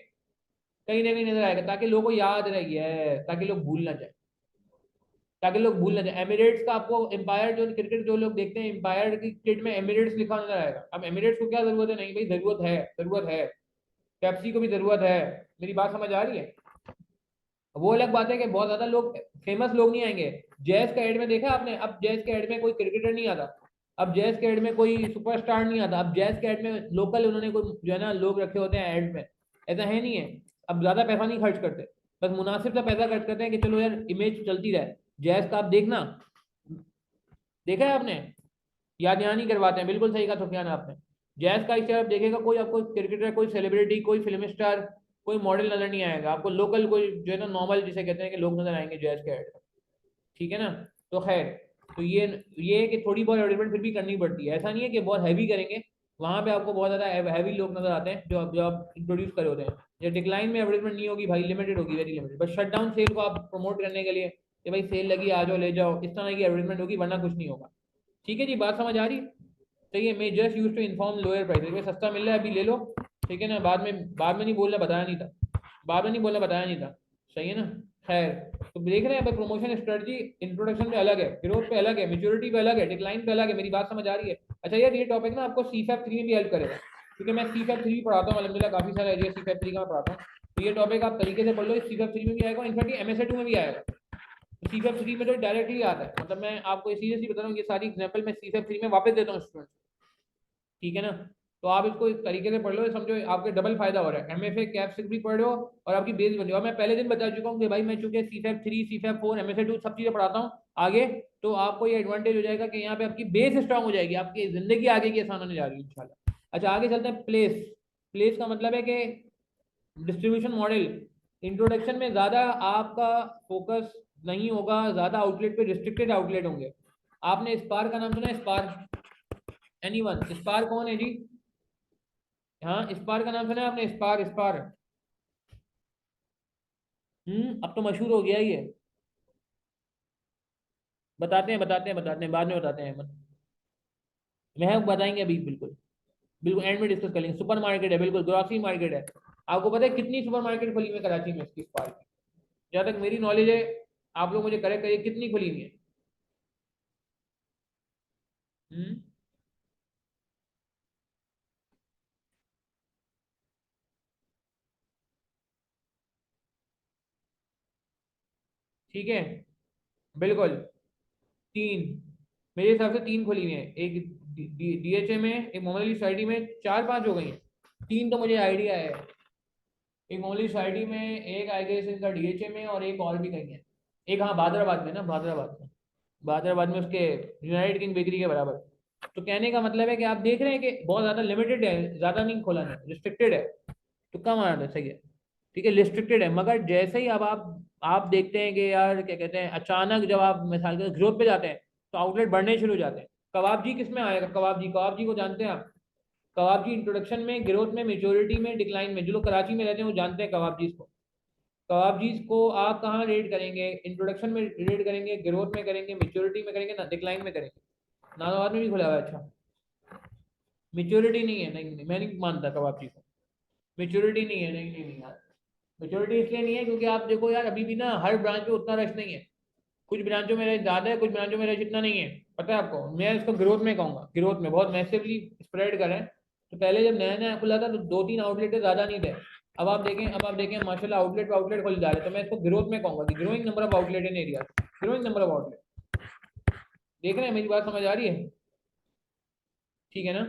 कहीं ना कहीं नजर आएगा, ताकि लोगों को याद रहे, ताकि लोग भूल ना जाए, ताकि लोग भूल ना जाए। एमिरेट्स का आपको एम्पायर जो क्रिकेट जो लोग देखते हैं, एम्पायर की किट में एमिरेट्स लिखा नजर आएगा। अब एमिरेट्स को क्या जरूरत है? नहीं भाई, जरूरत है, जरूरत है। पेप्सी को भी जरूरत है। मेरी बात समझ आ रही है? वो अलग बात है कि बहुत ज्यादा लोग, फेमस लोग नहीं आएंगे। जैज का एड में देखा आपने? अब जैज के एड में कोई क्रिकेटर नहीं आता, अब जैज के एड में कोई सुपरस्टार नहीं आता, अब जैज के एड में लोकल उन्होंने कोई जो है ना लोग रखे होते हैं एड में। ऐसा है नहीं है। अब ज्यादा पैसा नहीं खर्च करते, बस मुनासिब सा पैसा खर्च करते हैं कि चलो यार इमेज चलती रहे। जैज का आप देखना, देखा है आपने? याद यहाँ नहीं करवाते हैं, बिल्कुल सही कहा सुफियान आपने। जैज का इसे आप देखेगा, कोई आपको क्रिकेटर, कोई सेलिब्रिटी, कोई फिल्म स्टार, कोई मॉडल नजर नहीं आएगा आपको, लोकल कोई जो है ना नॉर्मल जिसे कहते हैं कि लोग नजर आएंगे जैज के ऐड। ठीक है ना? तो खैर, तो ये है कि थोड़ी बहुत एडवर्टाइजमेंट फिर भी करनी पड़ती है, ऐसा नहीं है कि बहुत हैवी करेंगे। वहां पे आपको बहुत ज्यादा हैवी लोग नजर आते हैं जो आप इंट्रोड्यूस करे होते हैं। ये डिक्लाइन में एडवर्टाइजमेंट नहीं होगी भाई, लिमिटेड होगी, वेरी लिमिटेड, बस शट डाउन सेल को आप प्रमोट करने के लिए कि भाई सेल लगी आ जाओ ले जाओ, इस तरह की एडवर्टाइजमेंट होगी, वरना कुछ नहीं होगा। ठीक है जी, बात समझ आ रही? सही है। मैं just use to inform lower price, में सस्ता मिल रहा है अभी ले लो। ठीक है ना? बाद में नहीं बोलना बताया नहीं था, बाद में नहीं बोलना बताया नहीं था। सही है ना? खैर, तो देख रहे हैं भाई, प्रमोशन स्ट्रेटजी इंट्रोडक्शन पे अलग है, ग्रोथ पे अलग है, मेच्योरिटी पे अलग है, डिक्लाइन पे अलग है। मेरी बात समझ आ रही है? अच्छा यार, ये टॉपिक ना आपको सीफैप 3 में भी हेल्प करेगा, क्योंकि मैं सीफैप 3 पढ़ाता हूँ अलहमदिल्ला, काफी सारा एरिया सीफैप 3 का मैं पढ़ाता हूँ। तो ये टॉपिक आप तरीके से पढ़ लो, सीफैप 3 में भी आएगा, इनफैक्ट एमएसए 2 में भी आएगा। सीफैप 3 में तो डायरेक्टली आता है, मतलब मैं आपको सीरियसली बता रहा हूँ, ये सारी एग्जाम्पल मैं सीफैप 3 में वापस देता हूँ स्टूडेंट। ठीक है ना? तो आप इसको इस तरीके से पढ़ लो, समझो आपके डबल फायदा हो रहा है, एमएफए कैप सिक्स भी पढ़ रहे हो और आपकी बेस बन रही हो। और मैं पहले दिन बता चुका हूँ कि भाई मैं चूंकि सीफैप 3, सीफैप 4, एमएफए 2 सब चीजें पढ़ाता हूँ आगे, तो आपको ये एडवांटेज हो जाएगा कि यहाँ पे आपकी बेस स्ट्रांग हो जाएगी, आपकी जिंदगी आगे की आसान होने जा रही है इंशाल्लाह। अच्छा आगे चलते हैं। प्लेस, प्लेस का मतलब है कि डिस्ट्रीब्यूशन मॉडल। इंट्रोडक्शन में ज्यादा आपका फोकस नहीं होगा, ज्यादा आउटलेट पे रिस्ट्रिक्टेड आउटलेट होंगे। आपने स्पार का नाम सुना है? Spar, anyone? स्पार कौन है जी? हाँ, स्पार का नाम सुना है आपने? Spar, spar. अब तो मशहूर हो गया ही है। बताते हैं बाद में बताते हैं। मैं बताएंगे अभी, बिल्कुल बिल्कुल एंड में डिस्कस कर लेंगे। सुपर मार्केट है, बिल्कुल ग्रोसरी मार्केट है। आपको पता है कितनी सुपर मार्केट खुली हुई है कराची में इसकी, स्पार की? जहाँ तक मेरी नॉलेज है, आप लोग मुझे करेक्ट करिए, कितनी खुली हुई है? हम्म ठीक है, बिल्कुल। तीन, मेरे हिसाब से तीन खुली हुई है, एक डीएचए में, एक मोहम्मद अली सोसाइटी में, चार पांच हो गई हैं। तीन तो मुझे आइडिया है। एक मोहम्मद अली सोसाइटी में, एक आई गेस इनका डीएचए में, और एक और भी कहीं है। एक हाँ बादराबाद में ना, बादराबाद में, बादराबाद में उसके यूनाइटेड किंग बेकरी के बराबर। तो कहने का मतलब है कि आप देख रहे हैं कि बहुत ज्यादा लिमिटेड है, ज्यादा नहीं खोला है, रिस्ट्रिक्टेड है। तो कम आ रहा है, सही है। ठीक है, रिस्ट्रिक्टेड है, मगर जैसे ही अब आप देखते हैं कि यार क्या कहते हैं, अचानक जब आप मिसाल के ग्रोथ पे जाते हैं तो आउटलेट बढ़ने शुरू हो जाते हैं। कबाब जी किस में आएगा? कबाब जी, कबाब जी को जानते हैं आप? कबाब जी इंट्रोडक्शन में, ग्रोथ में, मेच्योरिटी में, डिक्लाइन में, जो लोग कराची में रहते हैं वो जानते हैं कबाब जी को। कबाब जी को आप कहाँ रेट करेंगे? इंट्रोडक्शन में रेट करेंगे, ग्रोथ में करेंगे, मेच्योरिटी में करेंगे ना, डिक्लाइन में करेंगे? नालाबाद में भी खुला हुआ है? अच्छा, मेच्योरिटी नहीं है? नहीं नहीं, मैं नहीं मानता कबाब जी को। मेच्योरिटी नहीं है, नहीं नहीं नहीं यार। मेच्योरिटी इसलिए नहीं है क्योंकि आप देखो यार, अभी भी ना हर ब्रांच में उतना रश नहीं है। कुछ ब्रांचों में रश ज्यादा है, कुछ ब्रांचों में रश इतना नहीं है। पता है आपको, मैं इसको ग्रोथ में कहूंगा, ग्रोथ में बहुत मैसिवली स्प्रेड करें। तो पहले जब नया नया खुला था तो दो तीन आउटलेट ज्यादा नहीं थे, अब आप देखें माशाल्लाह आउटलेट खोल जा रहे हैं, तो मैं इसको ग्रोथ में कहूंगा कि growing number of outlet in area, growing number of outlet. देख रहे हैं, मेरी बात समझ आ रही है? ठीक है ना?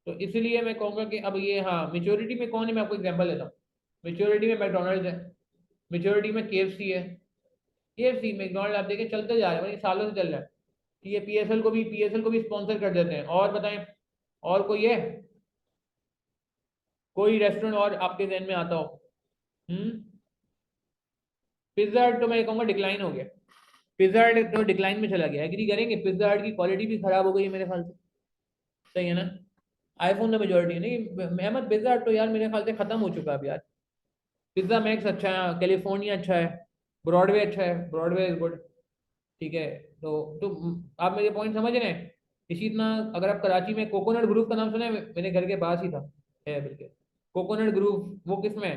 तो इसलिए मैं कहूंगा कि अब ये, हाँ मेच्योरिटी में कौन है, मैं आपको एग्जांपल देता हूँ। मेच्योरिटी में मैकडोनल्ड्स है, मेच्योरिटी में केएफसी है। केएफसी मैकडोनल्ड आप देखें चलते जा रहे हैं, मतलब सालों से चल रहा है। ठीक है, पीएसएल को भी स्पॉन्सर कर देते हैं। और बताएं, और कोई है, कोई रेस्टोरेंट और आपके जहन में आता हो? पिज्जा हट तो मैं कहूँगा डिक्लाइन हो गया। पिज्जा हट तो डिक्लाइन में चला गया, एग्री करेंगे? पिज्जा हट की क्वालिटी भी खराब हो गई है मेरे ख्याल से, सही है ना? आईफोन द मेजोरिटी नहीं, अहमद पिज्जा हट तो यार मेरे ख्याल से खत्म हो चुका है अब यार। पिज्जा मैक्स अच्छा है, कैलिफोर्निया अच्छा है, ब्रॉडवे अच्छा है, ब्रॉडवे इज गुड। ठीक है, तो आप मेरे पॉइंट समझ रहे हैं? इसी तरह अगर आप कराची में कोकोनट ग्रुप का नाम सुना है, मेरे घर के पास ही था, है बिल्कुल। कोकोनट ग्रुप वो किस में है?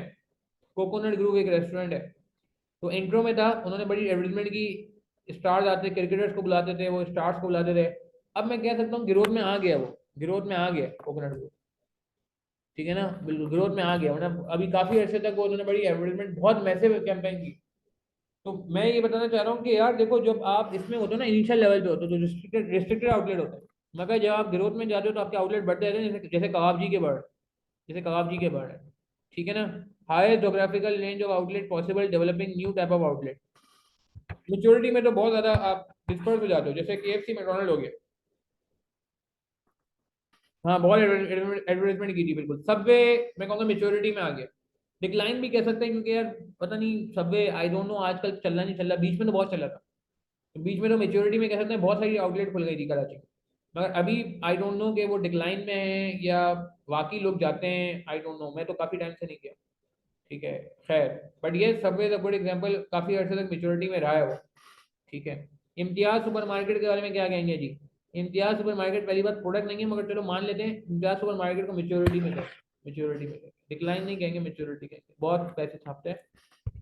कोकोनट ग्रुप एक रेस्टोरेंट है। तो इंट्रो में था, उन्होंने बड़ी एडवर्टीजमेंट की, स्टार्स आते, क्रिकेटर्स को बुलाते थे, वो स्टार्स को बुलाते थे। अब मैं कह सकता हूँ ग्रोथ में आ गया, वो ग्रोथ में आ गया कोकोनट ग्रुप। ठीक है ना, बिल्कुल ग्रोथ में आ गया, वरना अभी काफी अर्से तक वो उन्होंने बड़ी एडवर्टीजमेंट, बहुत मैसिव कैंपेन की। तो मैं ये बताना चाह रहा हूँ कि यार देखो, जब आप इसमें होते हो ना, इनिशियल लेवल पे होते हो तो रिस्ट्रिक्टेड आउटलेट होता है, मगर जब आप ग्रोथ में जाते हो तो आपके आउटलेट बढ़ते रहते हैं, जैसे जैसे कबाब जी के बढ़, जैसे कबाब जी के बढ़ है। ठीक है ना? Higher geographical range of outlet possible, developing new type of outlet. Maturity में तो बहुत ज्यादा आप डिस्पर्स हो जाते हो, जैसे केएफसी मैकडोनल्ड हो गया। हाँ, बहुत एडवर्टाइजमेंट की थी बिल्कुल। सबवे मैं कहूँगा मेच्योरिटी में आ गया। डिक्लाइन भी कह सकते हैं, क्योंकि यार पता नहीं सबवे, आई डोंट नो आजकल चलना नहीं चल रहा, बीच में तो बहुत चला था। तो बीच में तो मेच्योरिटी में कह सकते हैं बहुत सारी आउटलेट खुल गई थी कराची में। मगर अभी आई डोंट नो कि वो डिक्लाइन में है या बाकी लोग जाते हैं, आई डोंट नो, मैं तो काफ़ी टाइम से नहीं किया। ठीक है, खैर। बट ये Subway is a good example, काफ़ी अर्से तक मेच्योरिटी में रहा है वो। ठीक है। इम्तियाज सुपरमार्केट के बारे में क्या कहेंगे जी? इम्तियाज सुपरमार्केट पहली बात प्रोडक्ट नहीं है, मगर चलो मान लेते हैं इम्तियाज सुपरमार्केट को मेच्योरिटी में है, मेच्योरिटी में है। डिक्लाइन नहीं कहेंगे, मेच्योरिटी कहेंगे, बहुत पैसे छापते हैं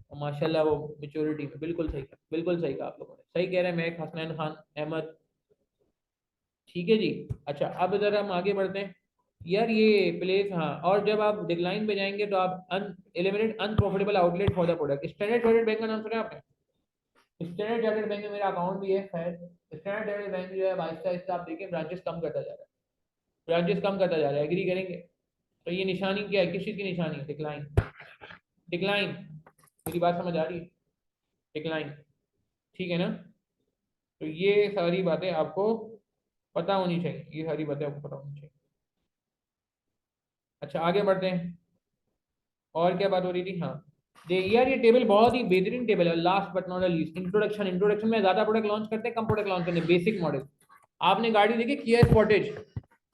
और माशाल्लाह वो मेच्योरिटी में। बिल्कुल सही कहा, बिल्कुल सही कहा आप लोगों ने, सही कह रहे हैं महक हसनैन खान अहमद। ठीक है जी। अच्छा, अब इधर हम आगे बढ़ते हैं। यार ये प्लेस, हाँ, और जब आप डिक्लाइन पे जाएंगे तो आप eliminate unprofitable outlet for the product. Standard chartered bank का नाम सुना है आपने? स्टैंडर्ड चार्टर्ड बैंक में मेरा अकाउंट भी है, खैर। स्टैंडर्ड चार्टर्ड बैंक जो है आहिस्ता आहिस्ता आप देखिए ब्रांचेस कम करता जा रहा है, ब्रांचेस कम करता जा रहा है, एग्री करेंगे? तो ये निशानी क्या है, किस चीज़ की निशानी है? Decline, decline. मेरी बात समझ आ रही है? डिक्लाइन। ठीक है ना? तो ये सारी बातें आपको पता होनी चाहिए, ये सारी बातें आपको पता होनी चाहिए। अच्छा, आगे बढ़ते हैं। और क्या बात हो रही थी? हाँ, यार ये टेबल बहुत ही बेहतरीन टेबल है। Last but not least, introduction. Introduction में ज्यादा प्रोडक्ट लॉन्च करते हैं, कम प्रोडक्ट लॉन्च करते हैं। बेसिक मॉडल, आपने गाड़ी देखी किया स्पोर्टेज?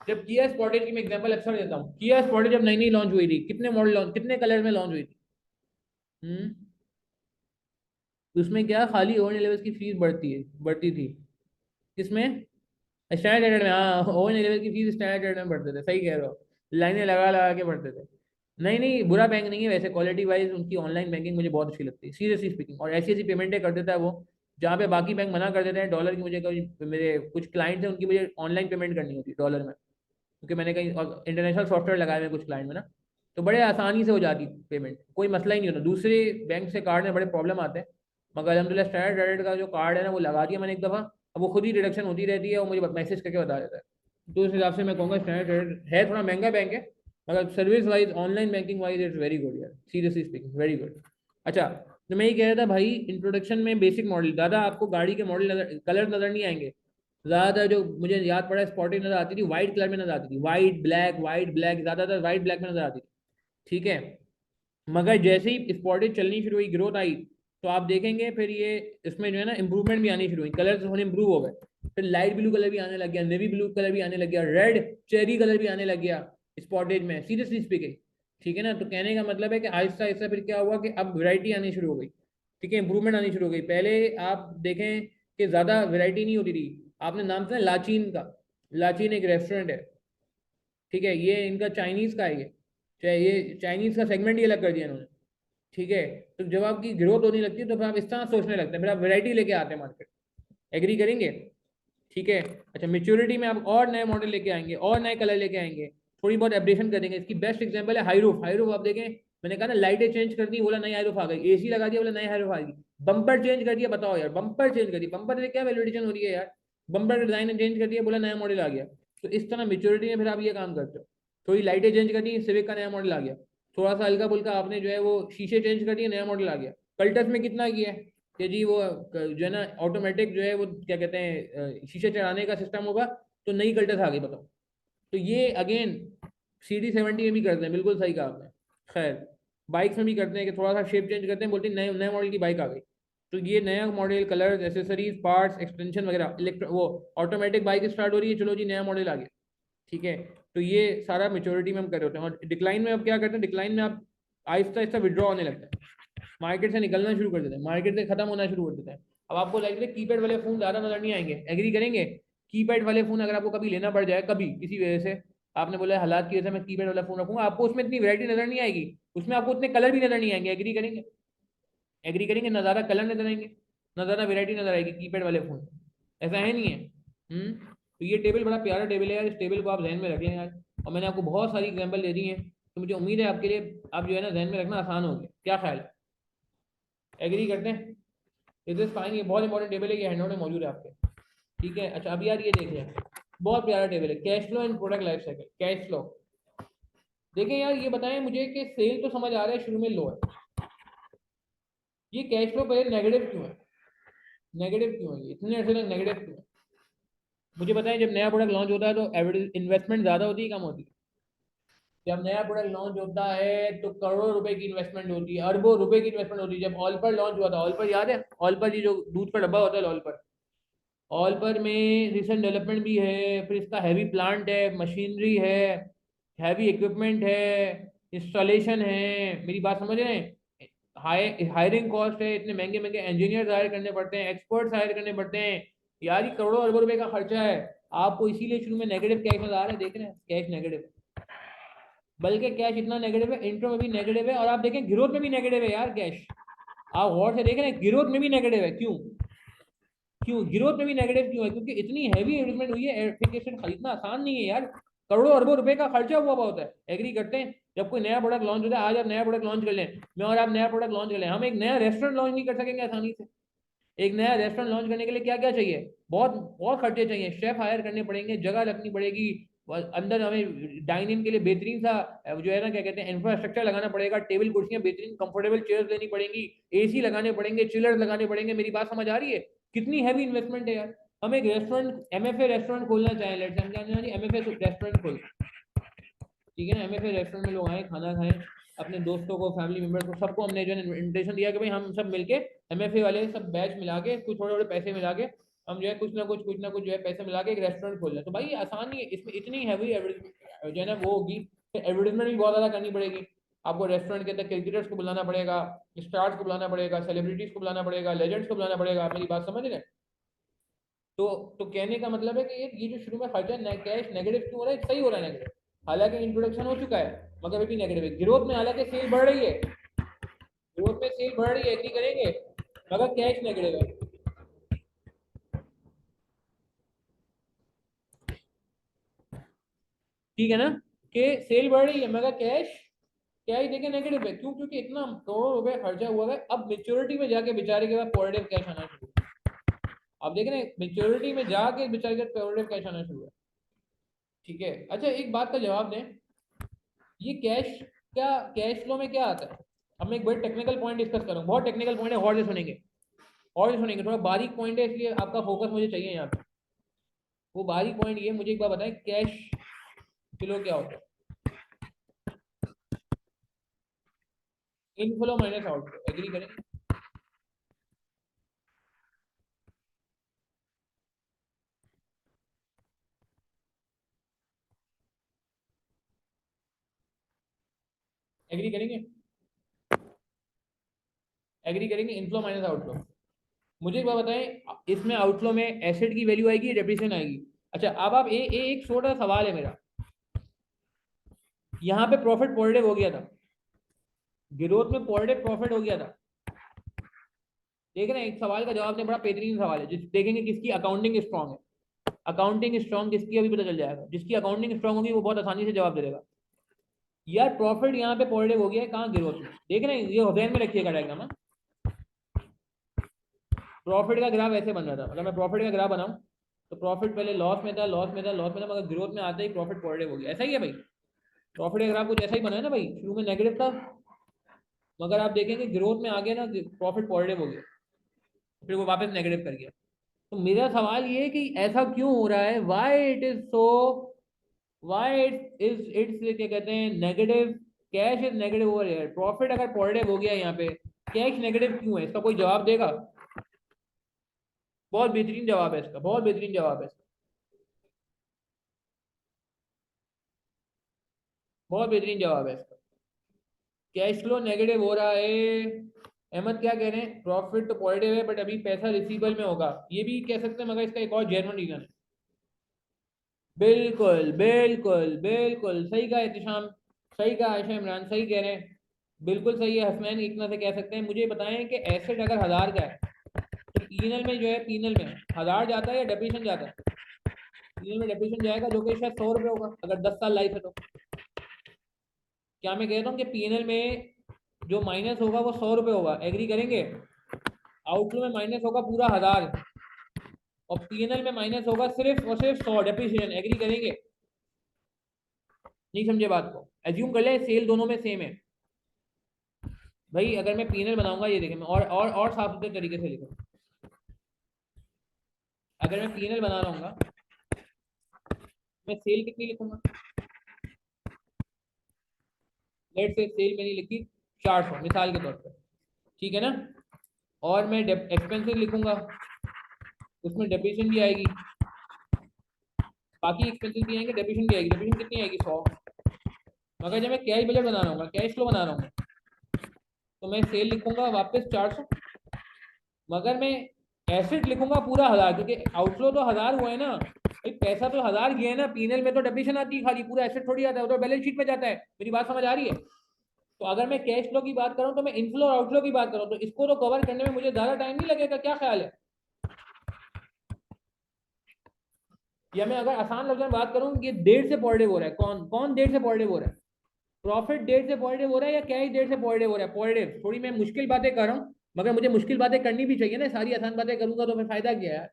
जब किया स्पोर्टेज की मैं एग्जांपल अक्सर देता हूँ, किया स्पोर्टेज जब नई नई लॉन्च हुई थी, कितने मॉडल लॉन्च, कितने कलर में लॉन्च हुई थी? हम्म उसमें क्या, खाली ओवन लेवल्स की फीस बढ़ती थी। किसमें? स्टैंडर्ड में, हाँ, ओवन लेवल की फीस स्टैंडर्ड में बढ़ते थे, सही कह रहे हो। लाइनें लगा लगा के बढ़ते थे। नहीं नहीं, बुरा बैंक नहीं है वैसे, क्वालिटी वाइज उनकी ऑनलाइन बैंकिंग मुझे बहुत अच्छी लगती है, सीरियसली स्पीकिंग। और ऐसी ऐसी पेमेंटें कर देता है वो, जहाँ पे बाकी बैंक मना कर देते हैं डॉलर की। मुझे कभी, मेरे कुछ क्लाइंट्स हैं, उनकी मुझे ऑनलाइन पेमेंट करनी होती है डॉलर में, क्योंकि मैंने कहीं इंटरनेशनल सॉफ्टवेयर लगाए हुए हैं कुछ क्लाइंट में ना, तो बड़े आसानी से हो जाती पेमेंट, कोई मसला ही नहीं होता। दूसरे बैंक से कार्ड में बड़े प्रॉब्लम आते हैं, मगर अलहमदिल्ला स्टैंडर्ड चार्टर्ड का जो कार्ड है ना, वो लगा दिया मैंने एक दफ़ा। अब वो खुद ही डिडक्शन होती रहती है, और मुझे मैसेज करके बता देता है। तो उस हिसाब से मैं कहूँगा स्टैंडर्ड चार्टर्ड है, थोड़ा महंगा बैंक है, मगर service wise, online banking wise it's very good यार, सीरियसली स्पीकिंग वेरी गुड। अच्छा, तो मैं ये कह रहा था भाई, इंट्रोडक्शन में बेसिक मॉडल, ज़्यादा आपको गाड़ी के मॉडल नजर, कलर नजर नहीं आएंगे ज्यादातर। जो मुझे याद पड़ा, स्पॉटिंग नजर आती थी व्हाइट कलर में, नजर आती थी व्हाइट ब्लैक, व्हाइट ब्लैक, ज्यादातर व्हाइट ब्लैक में नजर आती थी। ठीक है, मगर जैसे ही स्पॉटिंग चलनी शुरू हुई, ग्रोथ आई, तो आप देखेंगे फिर ये, इसमें जो है ना इंप्रूवमेंट भी आनी शुरू हुई, कलर थोड़े इंप्रूव हो गए। फिर लाइट ब्लू कलर भी आने लग गया, नेवी ब्लू कलर भी आने लग गया, रेड चेरी कलर भी आने लग गया स्पॉटेज में, सीरियसली स्पीकिंग। ठीक है ना? तो कहने का मतलब है कि आहिस्ता आहिस्ता फिर क्या हुआ कि अब वैरायटी आनी शुरू हो गई। ठीक है, इंप्रूवमेंट आनी शुरू हो गई। पहले आप देखें कि ज्यादा वैरायटी नहीं होती थी। आपने नाम सुना लाचीन का? लाचीन एक रेस्टोरेंट है। ठीक है, ये इनका चाइनीज का है, ये चाहे ये चाइनीज का सेगमेंट ही अलग कर दिया इन्होंने। ठीक है, तो जब आपकी ग्रोथ होने लगती है तो फिर आप इस तरह सोचने लगते हैं, फिर आप वैरायटी लेके आते हैं मार्केट, एग्री करेंगे? ठीक है। अच्छा, मेच्योरिटी में आप और नए मॉडल लेके आएंगे, और नए कलर लेके आएंगे, थोड़ी बहुत अपडेशन करेंगे। इसकी बेस्ट एग्जांपल है हाईरूफ। हाईरूफ आप देखें, मैंने कहा ना लाइटें चेंज कर दी, बोला नई हाईरूफ आ गई, एसी लगा दिया, बोला नई हाईरूफ आ गई, बम्पर चेंज कर दिया, बताओ यार बम्पर चेंज कर दिया, बम्पर से क्या वैल्यूएशन हो रही है यार, बम्पर का डिजाइन चेंज कर दिया, बोला नया मॉडल आ गया। तो इस तरह मेच्योरिटी में फिर आप ये काम करते हो, थोड़ी लाइटें चेंज कर दी, सिविक का नया मॉडल आ गया, थोड़ा सा हल्का फुल्का आपने जो है वो शीशे चेंज कर दिए, नया मॉडल आ गया। कल्टस में कितना किया है कि जी वो जो है ना ऑटोमेटिक जो है वो क्या कहते हैं शीशे चढ़ाने का सिस्टम होगा, तो नई कल्टस आ गई, बताओ। तो ये अगेन CD70 में भी करते हैं, बिल्कुल सही कहा आपने। खैर बाइक्स में भी करते हैं कि थोड़ा सा शेप चेंज करते हैं, बोलते हैं नए नए मॉडल की बाइक आ गई, तो ये नया model, colour, accessories, parts, extension वगैरह, इलेक्ट्रो वो ऑटोमेटिक बाइक स्टार्ट हो रही है, चलो जी नया मॉडल आ गया, ठीक है। तो ये सारा मेच्योरिटी में हम कर रहे होते हैं। और डिक्लाइन में अब क्या करते हैं, डिक्लाइन में आप आहिस्ता आहिस्ता विड्रॉ होने लगते हैं, मार्केट से निकलना शुरू कर देते हैं, मार्केट से खत्म होना शुरू कर देते हैं। अब आपको लग रहा है कीपैड वाले फोन ज़्यादा नजर नहीं आएंगे, एग्री करेंगे। कीपैड वाले फोन अगर आपको कभी लेना पड़ जाए, कभी किसी वजह से आपने बोला हालात की वजह से मैं कीपैड वाला फोन रखूंगा, आपको उसमें इतनी वैरायटी नजर नहीं आएगी, उसमें आपको उतने कलर भी नजर नहीं आएंगे, एग्री करेंगे। एग्री करेंगे, ना ज़्यादा कलर नजर आएंगे, ना ज़्यादा वैरायटी नजर आएगी कीपैड वाले फोन, ऐसा है नहीं है। तो ये टेबल बड़ा प्यारा टेबल है यार, इस टेबल को आप जहन में रख लें यार, और मैंने आपको बहुत सारी एग्जाम्पल दे दी हैं, तो मुझे उम्मीद है आपके लिए आप जो है ना जहन में रखना आसान हो गया। क्या ख्याल है, एग्री करते हैं? इट इज फाइन, ये बहुत इंपॉर्टेंट टेबल है, ये हैंडआउट में मौजूद है आपके, ठीक है। अच्छा अब यार ये देख लें, बहुत प्यारा टेबल है, cash flow and product life cycle. Cash flow देखें यार, ये बताएं मुझे कि सेल तो समझ आ रहा है शुरू में लो है, ये कैश फ्लो पहले नेगेटिव क्यों है, नेगेटिव क्यों है, इतने अर्से तक नेगेटिव क्यों है? मुझे बताएं, जब नया प्रोडक्ट लॉन्च होता है तो इन्वेस्टमेंट ज़्यादा होती है, कम होती है? जब नया प्रोडक्ट लॉन्च होता है तो करोड़ों रुपए की इन्वेस्टमेंट होती है, अरबों रुपए की इन्वेस्टमेंट होती है। जब ऑल पर लॉन्च हुआ था, ऑल पर याद है, ऑल पर ये जो दूध का डब्बा होता है ऑल पर, ऑल पर में रिसर्च डेवलपमेंट भी है, फिर इसका हैवी प्लांट है, मशीनरी है, हैवी इक्विपमेंट है, इंस्टॉलेशन है, मेरी बात समझ रहे हैं, हाई हायरिंग कॉस्ट है, इतने महंगे महंगे इंजीनियर हायर करने पड़ते हैं, एक्सपर्ट्स हायर करने पड़ते हैं, यार ये करोड़ों अरबों रुपए का खर्चा है। आपको इसीलिए शुरू में नेगेटिव कैश नजर आ रहा है, देख रहे हैं कैश नेगेटिव, बल्कि कैश इतना नेगेटिव है, इंट्रो में भी नेगेटिव है, और आप देखें ग्रोथ में भी नेगेटिव है यार कैश, आप गौर से देख रहे हैं ग्रोथ में भी नेगेटिव है, क्यों? क्यों ग्रोथ में भी नेगेटिव क्यों है? क्योंकि इतनी हैवी इन्वेस्टमेंट हुई है, एप्लीकेशन खरीदना आसान नहीं है यार, करोड़ों अरबों रुपए का खर्चा हुआ हुआ होता है, एग्री करते हैं। जब कोई नया प्रोडक्ट लॉन्च होता है, आज आप नया प्रोडक्ट लॉन्च कर लें, मैं और आप नया प्रोडक्ट लॉन्च कर लें, हम एक नया रेस्टोरेंट लॉन्च नहीं कर सकेंगे आसानी से। एक नया रेस्टोरेंट लॉन्च करने के लिए क्या क्या चाहिए, बहुत बहुत खर्चे चाहिए, शेफ हायर करने पड़ेंगे, जगह रखनी पड़ेगी, अंदर हमें डाइन इन के लिए बेहतरीन सा जो है ना क्या कहते हैं इंफ्रास्ट्रक्चर लगाना पड़ेगा, टेबल कुर्सियां बेहतरीन कंफर्टेबल चेयर्स लेनी पड़ेंगी, एसी लगाने पड़ेंगे, चिलर्स लगाने पड़ेंगे, मेरी बात समझ आ रही है? कितनी हैवी इन्वेस्टमेंट है यार। हम एक रेस्टोरेंट MFA रेस्टोरेंट खोलना चाहें, लेट्स हम क्या MFA रेस्टोरेंट खोल, ठीक है ना, MFA रेस्टोरेंट में लोग आए खाना खाएं, अपने दोस्तों को, फैमिली मेम्बर्स को, सबको हमने जो है इन्विटेशन दिया कि भाई हम सब मिलके MFA वाले सब बैच मिला के कुछ थोड़े थोड़े पैसे मिला के हम जो है कुछ ना कुछ जो है पैसे मिला के एक रेस्टोरेंट खोल लें। तो भाई आसान नहीं है, इसमें इतनी हैवी जो है ना वो होगी, फिर एडवर्टीजमेंट भी बहुत ज़्यादा करनी पड़ेगी, आपको रेस्टोरेंट के अंदर क्रिकेटर्स को बुलाना पड़ेगा, स्टार्स को बुलाना पड़ेगा, सेलिब्रिटीज को बुलाना पड़ेगा, लेजेंड्स को बुलाना पड़ेगा, आप मेरी बात समझ रहे हैं? तो कहने का मतलब है कि ये जो शुरू में खर्चा कैश नेगेटिव क्यों हो रहा है, सही हो रहा है नेगेटिव, हालांकि इंट्रोडक्शन हो चुका है मगर अभी भी नेगेटिव है। ग्रोथ में हालांकि सेल बढ़ रही है, ग्रोथ में सेल बढ़ रही है, एग्री करेंगे, मगर कैश नेगेटिव है, ठीक है ना, कि सेल बढ़ रही है मगर कैश क्या ही देखे नेगेटिव है, क्यों? क्योंकि इतना करोड़ों रुपए खर्चा हुआ है, अब मेच्योरिटी में जाके बेचारे के बाद पॉजिटिव कैश आना शुरू, आप देख रहे हैं मेच्योरिटी में जाके बेचारे के पॉजिटिव कैश आना शुरू है, ठीक है। अच्छा एक बात का जवाब दें, ये कैश क्या, कैश फ्लो में क्या आता है? अब मैं एक बड़े टेक्निकल पॉइंट डिस्कस करूँ, बहुत टेक्निकल पॉइंट है, गौर से सुनेंगे, और से सुनेंगे, थोड़ा बारीक पॉइंट है इसलिए आपका फोकस मुझे चाहिए यहाँ पे। वो बारीक पॉइंट ये, मुझे एक बात बताएं, कैश फ्लो क्या होता है? इनफ्लो माइनस आउटफ्लो, एग्री करेंगे? एग्री करेंगे? एग्री करेंगे, इनफ्लो माइनस आउटफ्लो। मुझे एक बात बताएं, इसमें आउटफ्लो में एसेट की वैल्यू आएगी, डेप्रिसिएशन आएगी। अच्छा अब आप एक छोटा सा सवाल है मेरा, यहाँ पे प्रॉफिट पॉजिटिव हो गया था, ग्रोथ में पॉजिटिव प्रॉफिट हो गया था, देख रहे हैं? एक सवाल का जवाब दें, बड़ा बेहतरीन सवाल है, जिस देखेंगे किसकी अकाउंटिंग स्ट्रांग है, अकाउंटिंग स्ट्रांग किसकी अभी पता चल जाएगा, जिसकी अकाउंटिंग स्ट्रांग होगी वो बहुत आसानी से जवाब दे देगा। यार प्रॉफिट यहाँ पे पॉजिटिव हो गया है, कहाँ ग्रोथ में, देख रहे हैं, ये ध्यान में रखिएगा डायग्राम। प्रॉफिट का ग्राफ ऐसे बन रहा था, अगर मैं प्रॉफिट का ग्राफ बनाऊं तो प्रॉफिट पहले लॉस में था, लॉस में था, लॉस में था, मगर ग्रोथ में आते ही प्रॉफिट पॉजिटिव हो गया। ऐसा ही है भाई, प्रॉफिट का ग्राफ कुछ ऐसा ही बना है ना भाई, शुरू में नेगेटिव था, मगर आप देखेंगे ग्रोथ में आ गया ना, प्रॉफिट पॉजिटिव हो गया, फिर वो वापस नेगेटिव कर गया। तो मेरा सवाल ये है कि ऐसा क्यों हो रहा है, why it is so, why it's क्या कहते हैं negative, cash is negative over here, profit अगर पॉजिटिव हो गया यहाँ पे, कैश नेगेटिव क्यों है, इसका कोई जवाब देगा? बहुत बेहतरीन जवाब है इसका, बहुत बेहतरीन जवाब है इसका, बहुत बेहतरीन जवाब है इसका। कैश फ्लो नेगेटिव हो रहा है, अहमद क्या कह रहे हैं, प्रॉफिट तो पॉजिटिव है बट अभी पैसा रिसीवेबल में होगा, ये भी कह सकते हैं, मगर इसका एक और जेन्युइन रीजन है। बिल्कुल बिल्कुल बिल्कुल सही कहा एहतिशाम, सही कहा आयशा इमरान, सही कह रहे हैं, बिल्कुल सही है हसनैन, एक तरह से कह सकते हैं। मुझे बताएं कि एसेट अगर 1000 का है तो पीनल में जो है, पीनल में 1000 जाता है या डेप्रिसिएशन जाता है? पीनल में डेप्रिसिएशन जाएगा, जो कि शायद 100 रुपये होगा अगर 10 साल लाइफ है तो। क्या मैं कहता हूँ कि पीएनएल में जो माइनस होगा वो 100 रुपये होगा, एग्री करेंगे? आउटफ्लो में माइनस होगा पूरा 1000 और पीएनएल में माइनस होगा सिर्फ और सिर्फ 100, डेप्रिसिएशन, एग्री करेंगे? नहीं समझे बात को, एज्यूम कर ले सेल दोनों में सेम है। भाई अगर मैं पीएनएल बनाऊंगा, ये देखें मैं और साफ सुथरे तरीके से लिखूँ, अगर मैं पीएनएल बना रहा हूँ, मैं सेल कितनी लिखूंगा, लेट से सेल मैंने लिखी 400 मिसाल के तौर पर, ठीक है ना, और मैं एक्सपेंसिव लिखूंगा, उसमें डेप्रिसिएशन भी आएगी, बाकी एक्सपेंसिव भी आएंगे, डेप्रिसिएशन भी आएगी, डेप्रिसिएशन कितनी आएगी 100। मगर जब मैं कैश बजट बना रहा हूँ, कैश फ्लो बना रहा हूँ, तो मैं सेल लिखूंगा वापस 400, मगर मैं एसेट लिखूंगा पूरा 1000, क्योंकि आउटफ्लो तो 1000 हुआ है ना भाई, पैसा तो 1000 गया है ना, पीएनएल में तो डेप्रिसिएशन आती है खाली, पूरा एसेट थोड़ी आता है, वो तो बैलेंस शीट में जाता है, मेरी बात समझ आ रही है? तो अगर मैं कैश फ्लो की बात करूं, तो मैं इनफ्लो और आउटफ्लो की बात करूं, तो इसको तो कवर करने में मुझे ज्यादा टाइम नहीं लगेगा, क्या ख्याल है? या मैं अगर आसान लफ्ज़ में बात करूं, ये डेढ़ से पॉजिटिव हो रहा है, कौन कौन डेढ़ से पॉजिटिव हो रहा है? प्रॉफिट डेढ़ से पॉजिटिव हो रहा है या कैश डेढ़ से पॉजिटिव हो रहा है? पॉजिटिव। थोड़ी मैं मुश्किल बातें कर रहा हूँ, मगर मुझे मुश्किल बातें करनी भी चाहिए ना, सारी आसान बातें करूंगा तो फिर फायदा क्या है यार,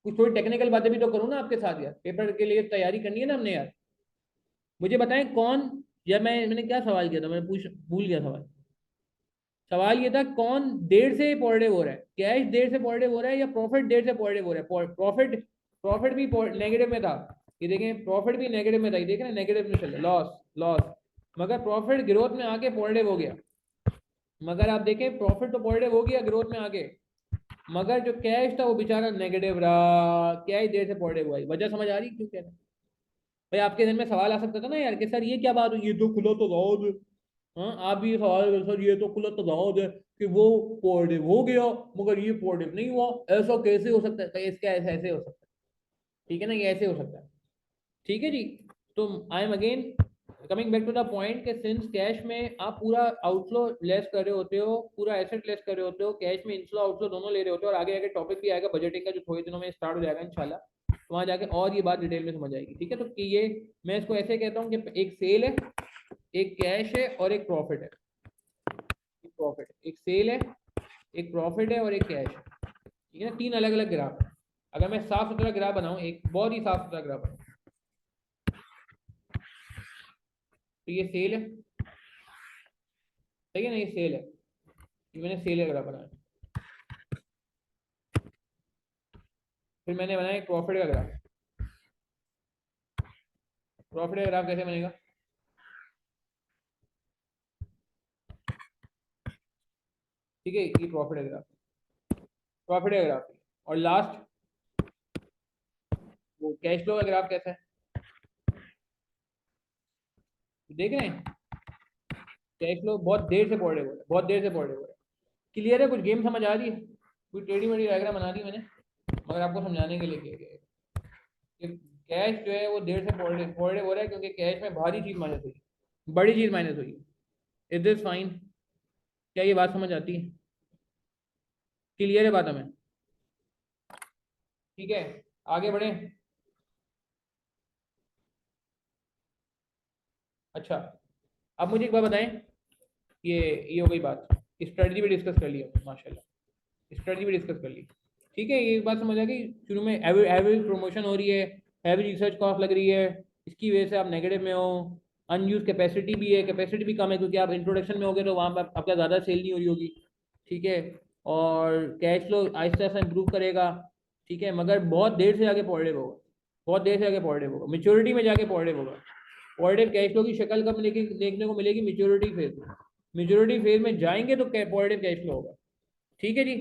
कुछ थोड़ी टेक्निकल बातें भी तो करूँ ना आपके साथ यार, पेपर के लिए तैयारी करनी है ना हमने यार। मुझे बताएं कौन, या मैंने क्या सवाल किया था, मैं पूछ भूल गया सवाल। सवाल ये था कौन डेढ़ से पॉजिटिव हो रहा है, कैश डेढ़ से पॉजिटिव हो रहा है या प्रॉफिट डेढ़ से पॉजिटिव हो रहा है? प्रॉफिट, प्रॉफिट भी नेगेटिव में था, ये देखें प्रॉफिट भी नेगेटिव में था, ये देख रहे हैं नेगेटिव में चले, लॉस लॉस, मगर प्रॉफिट ग्रोथ में आके पॉजिटिव हो गया, मगर आप देखें प्रॉफिट तो पॉजिटिव हो गया ग्रोथ में आके, मगर जो कैश था वो बेचारा नेगेटिव रहा, कैश देर से पॉजिटिव हुआ, वजह समझ आ रही क्यों कह रहे हैं? भाई आपके दिन में सवाल आ सकता था ना यार कि सर ये क्या बात हुई, ये तो खुला तो दाऊद, हाँ आप भी ये सवाल कर सर ये तो खुला तो दाऊद है कि वो पॉजिटिव हो गया मगर ये पॉजिटिव नहीं हुआ, ऐसा कैसे हो सकता है? तो इसका ऐसे ऐसे हो सकता है, ठीक है ना, ये ऐसे हो सकता है, ठीक है जी। तो I am again coming back to the point कि सिंस कैश में आप पूरा आउटफ्लो लेस कर रहे होते हो, पूरा एसेट लेस कर रहे होते हो, कैश में इनफ्लो आउटफ्लो दोनों ले रहे होते हो, और आगे आगे टॉपिक भी आएगा बजटिंग का जो थोड़े दिनों में स्टार्ट हो जाएगा इंशाल्लाह, तो वहाँ जाके और ये बात डिटेल में समझ आएगी, ठीक है। तो कि ये मैं इसको ऐसे कहता हूँ कि एक सेल है, एक कैश है और एक प्रॉफिट है, एक प्रॉफिट, एक सेल है, एक प्रॉफिट है और एक कैश है, ठीक है ना, तीन अलग अलग ग्राफ। अगर मैं साफ सुथरा ग्राफ बनाऊँ, एक बहुत ही साफ सुथरा ग्राफ बनाऊँ, तो ये सेल है, सही है ना, ये सेल है, ये मैंने सेल का ग्राफ बनाया, फिर मैंने बनाया एक प्रॉफिट का ग्राफ। प्रॉफिट का ग्राफ कैसे बनेगा? ठीक है, ये प्रॉफिट का ग्राफ, प्रॉफिट का ग्राफ, और लास्ट वो कैश फ्लो का ग्राफ कैसा है, देख रहे हैं? कैश फ्लो बहुत देर से पॉजिटिव हो रहा है, बहुत देर से पॉजिटिव हो रहा है, क्लियर है? कुछ गेम समझ आ रही है? कोई टेढ़ी मेढ़ी डायग्राम बना दी मैंने, मगर आपको समझाने के लिए किया गया है कि कैश जो है वो देर से पॉजिटिव पॉजिटिव हो रहा है, क्योंकि कैश में भारी चीज माइनस हुई, बड़ी चीज माइनस हुई। Is this fine? क्या ये बात समझ आती है? क्लियर है बात हमें? ठीक है, आगे बढ़े। अच्छा, अब मुझे एक बात बताएं, ये हो गई बात, स्ट्रेटजी भी डिस्कस कर लिया माशाल्लाह, स्ट्रेटजी भी डिस्कस कर ली। ठीक है, ये बात समझ आ गई। शुरू में एवरेज प्रमोशन हो रही है, हैवी रिसर्च कॉस्ट लग रही है, इसकी वजह से आप नेगेटिव में हो। अनयूज कैपेसिटी भी है, कैपेसिटी भी कम है क्योंकि आप इंट्रोडक्शन में होगे तो वहाँ पर आपका ज़्यादा सेल नहीं हो रही होगी। ठीक है, और cash flow Aahista Aahista improve करेगा। ठीक है, मगर बहुत देर से जाके पॉजिटिव होगा, बहुत देर से जाके पॉजिटिव होगा, मेच्योरिटी में जाके पॉजिटिव होगा। पॉजिटिव कैश फ्लो की शक्ल कब देखने को मिलेगी? मेच्योरिटी फेज में। मेच्योरिटी फेज में जाएंगे तो पॉजिटिव कैश फ्लो होगा। ठीक है जी।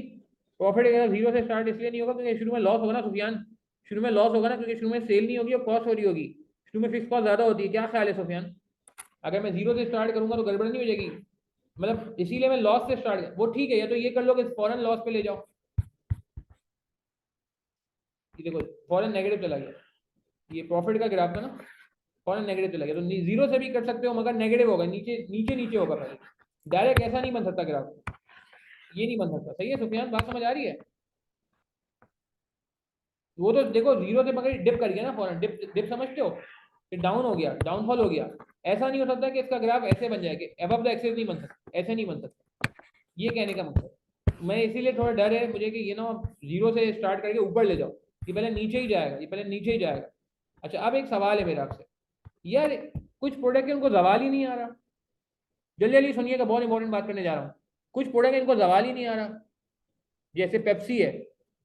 प्रॉफिट अगर जीरो से स्टार्ट इसलिए नहीं होगा क्योंकि शुरू में लॉस होगा ना सुफियान, शुरू में लॉस होगा ना, क्योंकि शुरू में सेल नहीं होगी और कॉस्ट हो रही होगी। शुरू में फिक्स कॉस्ट ज्यादा होती है। क्या ख्याल है सुफियान? अगर मैं जीरो से स्टार्ट करूंगा तो गड़बड़ नहीं हो जाएगी? मतलब इसीलिए मैं लॉस से स्टार्ट, वो ठीक है, या तो ये कर लो कि फॉरन लॉस पे ले जाओ। ये देखो फॉरन नेगेटिव चला गया, ये प्रॉफिट का ग्राफ था ना, फॉरन नेगेटिव चला गया। तो जीरो से भी कर सकते हो मगर नेगेटिव होगा, नीचे नीचे नीचे होगा पहले। डायरेक्ट ऐसा नहीं बन सकता ग्राफ, ये नहीं बन सकता। सही है सुफियान, बात समझ आ रही है? वो तो देखो जीरो से मगर डिप कर गया ना फॉरन, डिप डिप समझते हो कि डाउन हो गया, डाउनफॉल हो गया। ऐसा नहीं हो सकता कि इसका ग्राफ ऐसे बन जाए कि अबव द एक्सेस नहीं बन सकता, ऐसे नहीं बन सकता। ये कहने का मतलब मैं इसीलिए थोड़ा डर है मुझे कि ये ना जीरो से स्टार्ट करके ऊपर ले जाओ, ये पहले नीचे ही जाएगा, ये पहले नीचे ही जाएगा। अच्छा, अब एक सवाल है मेरा आपसे यार, कुछ प्रोडक्ट है उनको जवाल ही नहीं आ रहा। जल्दी जल्दी सुनिएगा, बहुत इंपॉर्टेंट बात करने जा रहा हूँ। कुछ प्रोडक्ट है इनको जवाल ही नहीं आ रहा। जैसे पेप्सी है,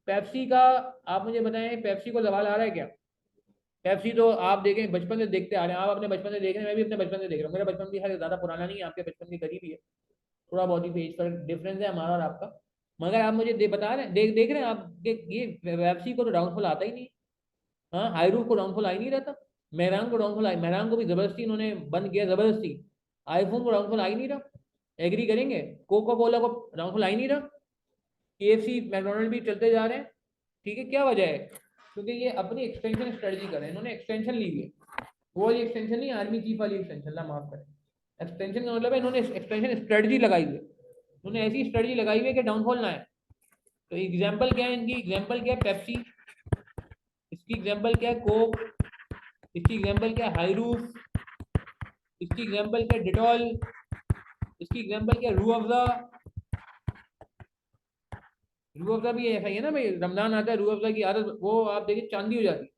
पेप्सी का आप मुझे बताएं, पेप्सी को जवाल आ रहा है क्या? पेप्सी तो आप देखें बचपन से देखते आ रहे हैं, आप अपने बचपन से देख रहे हैं, मैं भी अपने बचपन से देख रहा हूँ। मेरा बचपन भी है ज़्यादा पुराना नहीं है, आपके बचपन के करीब ही है, थोड़ा बहुत ही एज का डिफरेंस है हमारा और आपका। मगर आप मुझे बता रहे हैं, देख रहे हैं आप, ये पेप्सी को तो डाउनफॉल आता ही नहीं। हाँ, हाईरूफ को डाउनफॉल आ ही नहीं रहता। मेहरान को डाउनफॉल आई, मेहरान को भी जबरदस्ती इन्होंने बंद किया, जबरदस्ती। आईफोन को डाउनफॉल आ ही नहीं रहा। एग्री करेंगे? कोका कोला को डाउनफॉल आ ही नहीं रहा। KFC मैकडोनल्ड भी चलते जा रहे हैं। ठीक है, क्या वजह है? क्योंकि ये अपनी एक्सटेंशन स्ट्रेटजी कर रहे हैं, इन्होंने एक्सटेंशन ली हुई है। वो वाली एक्सटेंशन नहीं, आर्मी चीफ वाली एक्सटेंशन, ला माफ करें। एक्सटेंशन का मतलब है इन्होंने एक्सटेंशन स्ट्रेटजी लगाई हुई है, इन्होंने ऐसी स्ट्रेटजी लगाई हुई है कि डाउनफॉल ना आए। तो एग्जाम्पल क्या है इनकी? एग्जाम्पल क्या है? पेप्सी। इसकी एग्जाम्पल क्या है? कोक। इसकी एग्जाम्पल क्या है? हाईरूफ। इसकी एग्जाम्पल क्या है? डिटॉल। इसकी एग्जाम्पल क्या है? रूह अफ़ज़ा। रूह अफ़ज़ा भी ऐसा ही है ना भाई, रमजान आता है, रूह अफ़ज़ा की आदत वो आप देखिए चांदी हो जाती है।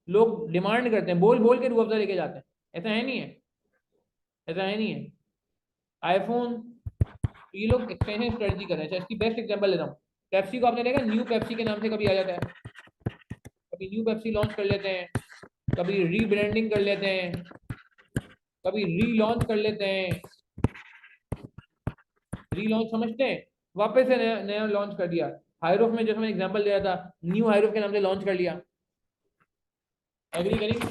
लोग डिमांड करते हैं, बोल बोल के रूह अफ़ज़ा लेके जाते हैं। ऐसा है नहीं है? ऐसा है नहीं है? आईफोन, तो ये लोग एक्सटेंशन स्ट्रेटजी कर रहे हैं। अच्छा, इसकी बेस्ट एग्जांपल लेता हूँ। पेप्सी को आपने देखा, न्यू पेप्सी के नाम से कभी आ जाता है, कभी न्यू पेप्सी लॉन्च कर लेते हैं, कभी रीब्रांडिंग कर लेते हैं, कभी री लॉन्च कर लेते हैं। री लॉन्च समझते हैं? वापस से नया नया लॉन्च कर दिया। हाईरूफ में जैसे मैं एग्जांपल दिया था, न्यू हाईरूफ के नाम से लॉन्च कर लिया। एग्री करेंगे?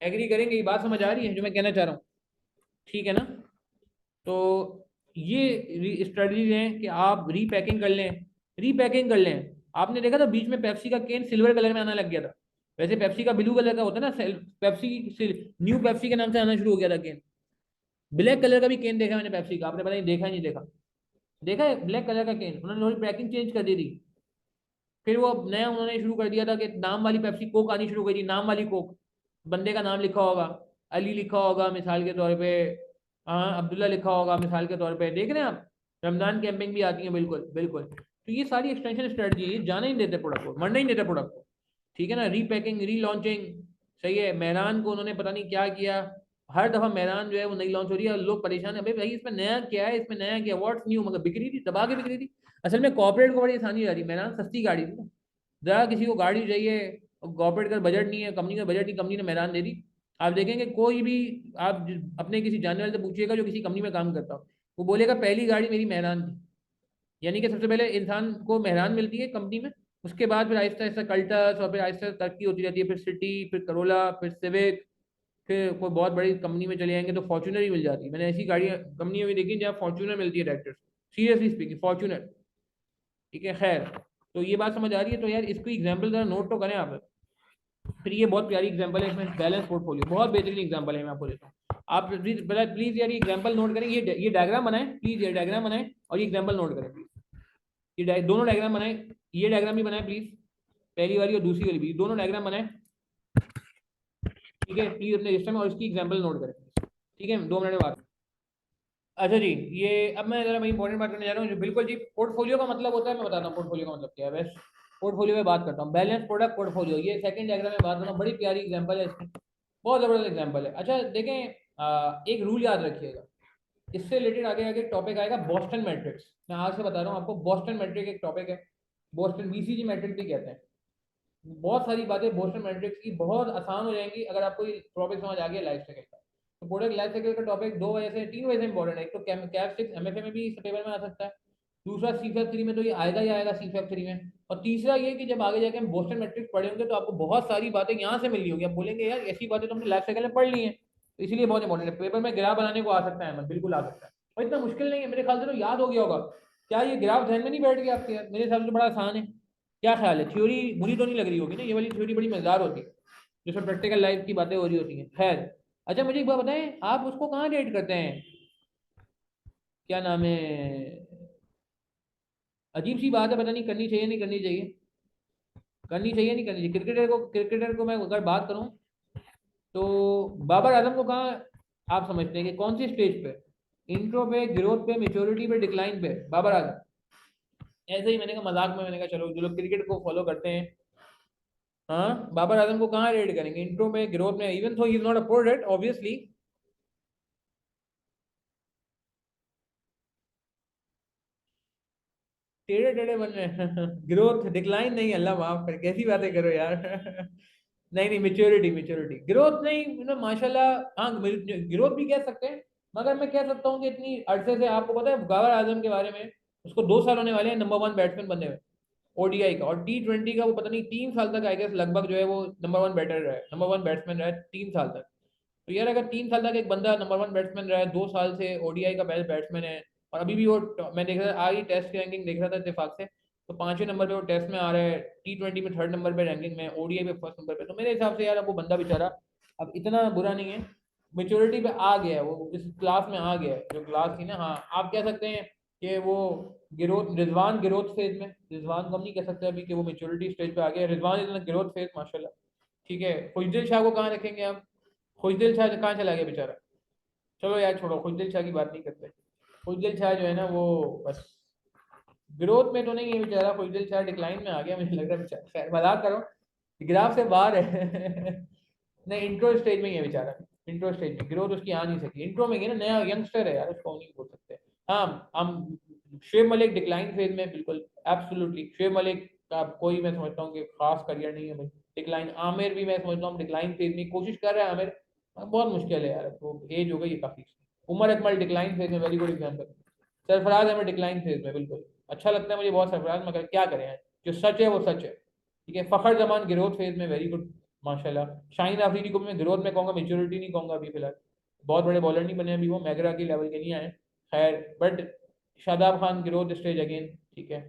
एग्री करेंगे? ये बात समझ आ रही है जो मैं कहना चाह रहा हूँ? ठीक है ना? तो ये स्ट्रेटजीज हैं कि आप रीपैकिंग कर लें, रीपैकिंग कर लें। आपने देखा था बीच में पेप्सी का केन सिल्वर कलर में आना लग गया था, वैसे पेप्सी का ब्लू कलर का होता है ना, पेप्सी न्यू पेप्सी के नाम से आना शुरू हो गया था केन। ब्लैक कलर का भी केन देखा मैंने पेप्सी का, आपने पता नहीं देखा ही नहीं देखा? देखा है ब्लैक कलर का केन, उन्होंने थोड़ी पैकिंग चेंज कर दी थी। फिर वो नया उन्होंने शुरू कर दिया था कि नाम वाली पेप्सी कोक आनी शुरू कर दी, नाम वाली कोक, बंदे का नाम लिखा होगा, अली लिखा होगा मिसाल के तौर पे, हाँ अब्दुल्ला लिखा होगा मिसाल के तौर पे। देख रहे हैं आप, रमजान कैंपिंग भी आती है, बिल्कुल बिल्कुल। तो ये सारी एक्सटेंशन स्ट्रेटजी है, ये जाने ही नहीं देते प्रोडक्ट को, मरने ही नहीं देते प्रोडक्ट को। ठीक है ना? रीपैकिंग, री लॉन्चिंग। सही है, मेहरान को उन्होंने पता नहीं क्या किया, हर दफा मेहरान जो है वो नई लॉन्च हो रही है, लोग परेशान है, भाई भाई इसमें नया क्या है, इसमें नया क्या, व्हाट्स न्यू, मगर बिक रही थी, दबा के बिक रही थी। असल में कॉर्पोरेट को बड़ी आसानी आ रही, मेहरान सस्ती गाड़ी थी ना, जरा किसी को गाड़ी चाहिए, कॉर्पोरेट का बजट नहीं है, कंपनी का बजट नहीं, कंपनी ने मेहरान दे दी। आप देखेंगे कोई भी, आप अपने किसी जानने वाले से पूछिएगा जो किसी कंपनी में काम करता हो, वो बोलेगा पहली गाड़ी मेरी मेहरान थी। यानी कि सबसे पहले इंसान को मेहरान मिलती है कंपनी में, उसके बाद फिर आहिस्ता आहिस्ता कल्टस, और फिर आहिस्ता तरक्की होती रहती है, फिर सिटी, फिर करोला, फिर सिविक, फिर कोई बहुत बड़ी कंपनी में चले जाएंगे तो फॉर्च्यूनर ही मिल जाती है। मैंने ऐसी गाड़ियाँ कंपनियाँ भी देखी जहाँ फॉर्च्यूनर मिलती है डायरेक्टर, सीरियसली स्पीकिंग, फॉर्च्यूनर। ठीक है, खैर। तो ये बात समझ आ रही है? तो यार इसको एग्जाम्पल जरा नोट तो करें आप। फिर ये बहुत प्यारी एग्जांपल है, इसमें बैलेंस पोर्टफोलियो बहुत बेहतरीन एग्जांपल है, मैं आपको देता हूँ। आप प्लीज यार ये एग्जांपल नोट करें, ये डायग्राम बनाएं प्लीज, ये डायग्राम बनाएं और ये एग्जांपल नोट करें प्लीज। ये दोनों डायग्राम बनाएं, ये डायग्राम भी बनाएं प्लीज, पहली वाली और दूसरी वाली भी, दोनों डायग्राम बनाएं। ठीक है, प्लीज अपने रजिस्टर में, और इसकी एग्जांपल नोट करें। ठीक है, 2 मिनट में बात। अच्छा जी, ये अब मैं जरा इंपॉर्टेंट बात करने जा रहा हूँ जो बिल्कुल जी पोर्टफोलियो का मतलब होता है, मैं बताता हूँ पोर्टफोलियो का मतलब क्या है। बस पोर्टफोलियो में बात करता हूँ, बैलेंस प्रोडक्ट पोर्टफोलियो, ये सेकंड डायग्राम में बात करता हूँ, बड़ी प्यारी एग्जांपल है इसमें, बहुत जबरदस्त एग्जांपल है। अच्छा देखें, एक रूल याद रखिएगा, इससे रिलेटेड आगे आगे टॉपिक आएगा बॉस्टन मैट्रिक्स। मैं आज से बता रहा हूँ आपको, बॉस्टन मैट्रिक एक टॉपिक है, बॉस्टन बीसीजी मैट्रिक भी कहते हैं। बहुत सारी बातें बोस्टन मैट्रिक्स की बहुत आसान हो जाएंगी अगर आपको ये टॉपिक समझ आ गया लाइफ साइकिल का। तो प्रोडक्ट लाइफ साइकिल का टॉपिक दो वजह से, तीन वजह से इंपॉर्टेंट है। एक तो कैप सिक्स एमएफए में भी इस पेपर में आ सकता है, दूसरा सीफेप 3 में तो ये आएगा ही आएगा सीफेप 3 में, और तीसरा ये कि जब आगे जाके हम बोस्टन मैट्रिक्स पढ़े होंगे तो आपको बहुत सारी बातें यहाँ से मिली होंगी, आप बोलेंगे यार ऐसी बातें तो हमने लाइफ साइकिल में पढ़ ली है। तो इसलिए बहुत इंपॉर्टेंट है, पेपर में ग्राफ बनाने को आ सकता है, बिल्कुल आ सकता है, और इतना मुश्किल नहीं है मेरे ख्याल से, तो याद हो गया होगा। क्या ये ग्राफ ध्यान में नहीं बैठ गया आपके यार? मेरे हिसाब से तो बड़ा आसान है। क्या ख्याल है, थ्योरी बुरी तो नहीं लग रही होगी ना? ये वाली थ्योरी बड़ी मजेदार होती है जिसमें प्रैक्टिकल लाइफ की बातें हो रही होती हैं। खैर, अच्छा मुझे एक बात बताएं, आप उसको कहाँ रेट करते हैं, क्या नाम है, अजीब सी बात है, पता नहीं करनी चाहिए नहीं करनी चाहिए, करनी चाहिए नहीं करनी चाहिए। क्रिकेटर को मैं अगर बात करूं तो बाबर आजम को कहाँ आप समझते हैं कि कौन सी स्टेज पे, इंट्रो पे, ग्रोथ पे, मेच्योरिटी पे, डिक्लाइन पे बाबर आजम? ऐसे ही मैंने कहा मजाक में, मैंने कहा चलो जो लोग क्रिकेट को फॉलो करते हैं, हाँ बाबर आजम को कहाँ रेड करेंगे, इंट्रो में, ग्रोथ में, इवन थो he is not a product obviously. टेढ़े टेढ़े बन रहे हैं ग्रोथ डिक्लाइन नहीं, अल्लाह माफ कर, कैसी बातें करो यार नहीं नहीं, मेच्योरिटी मेच्योरिटी, ग्रोथ नहीं, माशाल्लाह। हाँ ग्रोथ भी कह सकते हैं, मगर मैं कह सकता हूँ कि इतनी अरसे से, आपको पता है बाबर आजम के बारे में, उसको 2 साल होने वाले हैं नंबर 1 बैट्समैन बने हुए ओडीआई का, और T20 का वो पता नहीं 3 साल तक आई गेस लगभग जो है वो नंबर 1 बैटर रहा है, नंबर 1 बैट्समैन रहा है 3 साल तक। तो यार अगर 3 साल तक एक बंदा नंबर 1 बैट्समैन रहा है, 2 साल से ओडीआई का बेस्ट बैट्समैन है, और अभी भी वो मैं देख रहा था आज ही टेस्ट की रैंकिंग देख रहा था इत्तेफाक से, तो 5वें नंबर पे वो टेस्ट में आ रहा है, T20 में 3rd नंबर पे रैंकिंग में, ओडीआई पे 1st नंबर पे। तो मेरे हिसाब से यार अब वो बंदा बेचारा अब इतना बुरा नहीं है, मेच्योरिटी पे आ गया है, वो इस क्लास में आ गया है जो क्लास थी ना। हाँ आप कह सकते हैं कि वो ग्रोथ, रिजवान ग्रोथ फेज में, रिजवान को हम नहीं कह सकते अभी कि वो मेच्योरिटी स्टेज पे आ गया, रिजवान इज ग्रोथ फेज माशाल्लाह। ठीक है, खुशदिल शाह को कहाँ रखेंगे आप? खुशदिल शाह कहाँ चला गया बेचारा? चलो यार छोड़ो, खुशदिल शाह की बात नहीं करते। खुशदिल शाह जो है ना वो बस ग्रोथ में तो नहीं है बेचारा, खुशदिल शाह डिक्लाइन में आ गया मुझे लग रहा है बेचारा, खैर मजाक करो, ग्राफ से बाहर है नहीं इंट्रो स्टेज में ही है बेचारा, इंट्रो स्टेज में ग्रोथ उसकी आ नहीं सकी, इंट्रो में ही है ना, नया यंगस्टर है यार, उसको नहीं बोल सकते। हाँ हम शुएब मलिक डिक्लाइन फेज में बिल्कुल, एब्सोल्युटली शुएब मलिक का कोई मैं समझता हूँ कि खास करियर नहीं है भाई, डिक्लाइन। आमिर भी मैं समझता हूँ डिक्लाइन फेज में, कोशिश कर रहा है आमिर, बहुत मुश्किल है यार, वो एज हो गई है काफी। उमर अकमल डिक्लाइन फेज में, very good example. Sarfaraz Ahmed decline phase में बिल्कुल, अच्छा लगता है मुझे बहुत सरफराज, मगर क्या करें यार, जो सच है वो सच है। ठीक है, फखर जमान ग्रोथ फेज में, वेरी गुड माशाल्लाह। शाहीन अफरीदी को भी मैं ग्रोथ में कहूंगा, मेच्योरिटी नहीं कहूंगा अभी फिलहाल, बहुत बड़े बॉलर नहीं बने अभी, वो मैगरा के लेवल के नहीं आए, खैर but Shadab Khan growth stage again. ठीक है,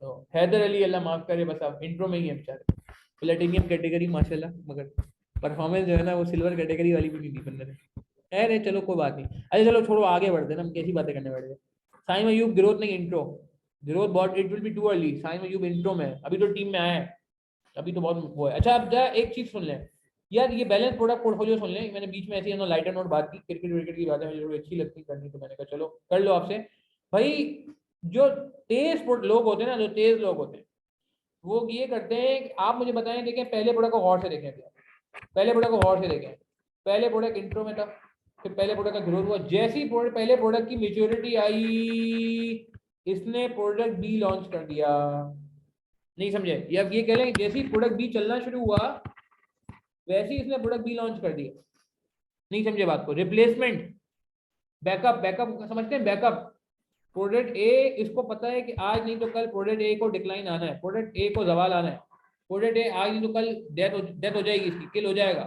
तो हैदर अली अल्लाह माफ करे बस आप इंट्रो में ही है बेचारे, प्लेटिनियम कैटेगरी माशाल्लाह, मगर परफॉर्मेंस जो है ना वो सिल्वर कैटेगरी वाली भी नहीं दी बंदे ने। है चलो कोई बात नहीं, अच्छा चलो छोड़ो आगे बढ़ते हैं ना, हम कैसी बातें करने बैठ गए। साइम अयूब ग्रोथ नहीं इंट्रो, ग्रोथ बहुत, it will be too early, Saim Ayub intro में, अभी तो टीम में आया है, अभी तो बहुत वो है। अच्छा अब जरा एक चीज सुन लें यार, ये बैलेंस प्रोडक्ट पोर्टफोलियो सुन लें, मैंने बीच में ऐसी ना लाइटर नोट बात की, क्रिकेट विकेट की बातें मुझे थोड़ी अच्छी लगती करनी, तो मैंने कहा चलो कर लो आपसे भाई। जो तेज लोग होते हैं ना, जो तेज लोग होते हैं, वो ये करते हैं कि आप मुझे बताएं, देखें पहले प्रोडक्ट को गौर से देखें भैया, पहले प्रोडक्ट को गौर से देखें, पहले प्रोडक्ट इंट्रो में था, फिर पहले प्रोडक्ट का ग्रोथ हुआ, जैसी प्रोडक्ट पहले प्रोडक्ट की मेच्योरिटी आई, इसने प्रोडक्ट बी लॉन्च कर दिया। नहीं समझे, या अब ये कह लें जैसे ही प्रोडक्ट बी चलना शुरू हुआ वैसे ही इसने प्रोडक्ट बी लॉन्च कर दिया। नहीं समझे बात को, रिप्लेसमेंट, बैकअप, बैकअप समझते हैं, बैकअप। प्रोडक्ट ए, इसको पता है कि आज नहीं तो कल प्रोडक्ट ए को डिक्लाइन आना है, प्रोडक्ट ए को जवाल आना है, प्रोडक्ट ए आज नहीं तो कल डेथ हो जाएगी, इसकी किल हो जाएगा।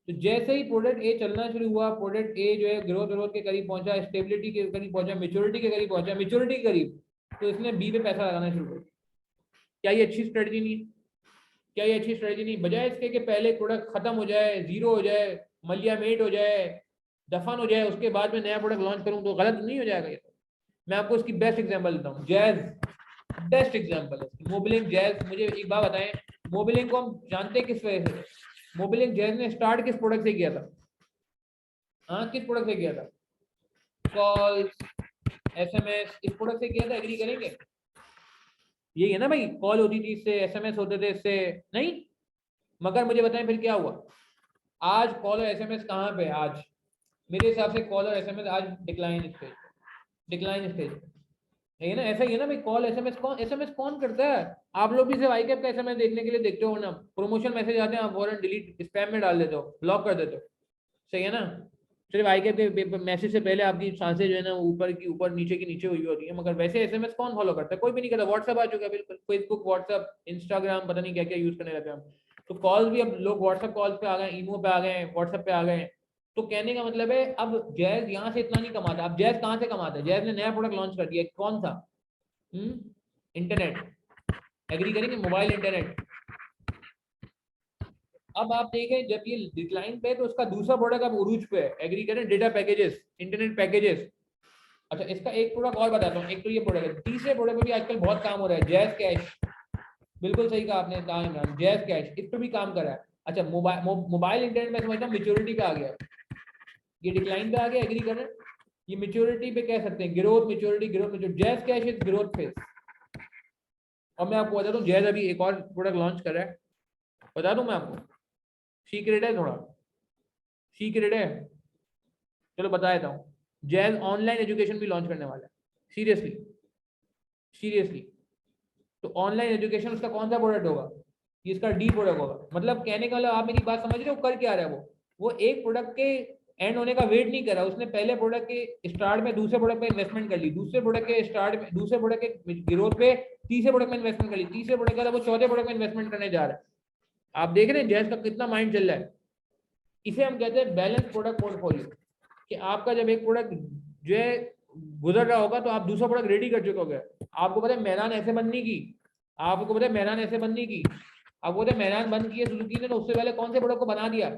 तो जैसे ही प्रोडक्ट ए चलना शुरू हुआ, प्रोडक्ट ए जो है ग्रोथ ग्रोथ के करीब पहुंचा, स्टेबिलिटी के करीब पहुंचा, मेच्योरिटी के करीब पहुंचा, मेच्योरिटी के करीब, तो इसने बी पे पैसा लगाना शुरू कर दिया। क्या ये अच्छी स्ट्रेटजी नहीं है? क्या ये अच्छी स्ट्रेटजी नहीं, बजाय इसके कि पहले प्रोडक्ट खत्म हो जाए, जीरो हो जाए, मलियामेट हो जाए, दफन हो जाए, उसके बाद में नया प्रोडक्ट लॉन्च करूं, तो गलत नहीं हो जाएगा ये? तो मैं आपको इसकी बेस्ट एग्जांपल देता हूँ, जैज बेस्ट एग्जांपल है, मोबिलिंग जैज। मुझे एक बात बताएं, मोबिलिंग को हम जानते किस वजह से? मोबिलिंग जैज ने स्टार्ट किस प्रोडक्ट से किया था? हाँ किस प्रोडक्ट से किया था? कॉल्स, SMS इस प्रोडक्ट से किया था, एग्री करेंगे? यही है ना भाई, कॉल होती थी इससे, SMS होते थे इससे, नहीं? मगर मुझे बताएं फिर क्या हुआ? आज कॉल और SMS कहाँ पे? आज मेरे हिसाब से कॉल और SMS आज डिक्लाइन स्टेज, डिक्लाइन स्टेज है ना? ऐसा ही है ना भाई, कॉल SMS कौन करता है? आप लोग भी सिर्फ आईकैप का SMS देखने के लिए देखते हो ना, प्रमोशन मैसेज आते हैं आप फौरन डिलीट स्पैम में डाल देते हो, ब्लॉक कर देते हो, सही है ना? सिर्फ आईकैप के मैसेज से पहले आपकी सांसें जो है ना ऊपर की ऊपर, नीचे की नीचे हुई होती है, मगर वैसे SMS कौन फॉलो करता है? कोई भी नहीं करता। व्हाट्सएप आ चुका है, बिल्कुल, फेसबुक, व्हाट्सएप, इंस्टाग्राम, पता नहीं क्या क्या यूज करने लगे हम। तो कॉल भी अब लोग व्हाट्सएप कॉल पे आ गए, ईमो पे आ गए, व्हाट्सएप पे आ गए। तो कहने का मतलब है अब जैज यहाँ से इतना नहीं कमाता। अब जैज कहाँ से कमाता है? जैज ने नया प्रोडक्ट लॉन्च कर दिया, कौन सा? इंटरनेट, एग्री करेंगे? Mobile internet. अब आप देखें जब ये डिक्लाइन पे है तो उसका दूसरा प्रोडक्ट अब उरूज पे है, एग्री करें? Data packages, internet packages. अच्छा, इसका एक प्रोडक्ट और बताता हूँ, एक तो ये प्रोडक्ट है, तीसरे प्रोडक्ट पे भी आजकल बहुत काम हो रहा है, जैज कैश। बिल्कुल सही कहा आपने, कहा इमरान, जैज कैश इस पे भी काम कर रहा है। अच्छा, मोबाइल इंटरनेट में समझता हूँ मेच्योरिटी पे आ गया, ये डिक्लाइन पे आ गया, एग्री करें? ये मेच्योरिटी पे कह सकते हैं, growth maturity, growth maturity, jazz cash is growth phase. और मैं आपको बता दूं, जैज अभी एक और प्रोडक्ट लॉन्च कर रहा है, बता दूं मैं आपको, सीक्रेट है, थोड़ा सीक्रेट है, चलो बता देता हूँ। जैज ऑनलाइन एजुकेशन भी लॉन्च करने वाला है, सीरियसली, सीरियसली। तो ऑनलाइन एजुकेशन उसका कौन सा प्रोडक्ट होगा? ये इसका डी प्रोडक्ट होगा। मतलब कहने का मतलब, आप मेरी बात समझ रहे हो, कर क्या रहा है वो एक प्रोडक्ट के एंड होने का वेट नहीं कर रहा, उसने पहले प्रोडक्ट के स्टार्ट में दूसरे प्रोडक्ट पे इन्वेस्टमेंट कर ली, दूसरे प्रोडक्ट के स्टार्ट में, दूसरे प्रोडक्ट के ग्रोथ पे तीसरे प्रोडक्ट में इन्वेस्टमेंट कर ली, तीसरे प्रोडक्ट का वो चौथे प्रोडक्ट में इन्वेस्टमेंट करने जा रहा है। आप देख रहे हैं जैज का कितना माइंड चल रहा है। इसे हम कहते हैं बैलेंस प्रोडक्ट पोर्टफोलियो, कि आपका जब एक प्रोडक्ट जो है गुजर रहा होगा तो आप दूसरा प्रोडक्ट रेडी कर चुके हो। आपको पता है मेहरान ऐसे बंद नहीं की, आपको पता है मेहरान ऐसे बंद नहीं की, आपको पता है मेहरान बंद की है सुजुकी ने, तो उससे पहले कौन से प्रोडक्ट को बना दिया?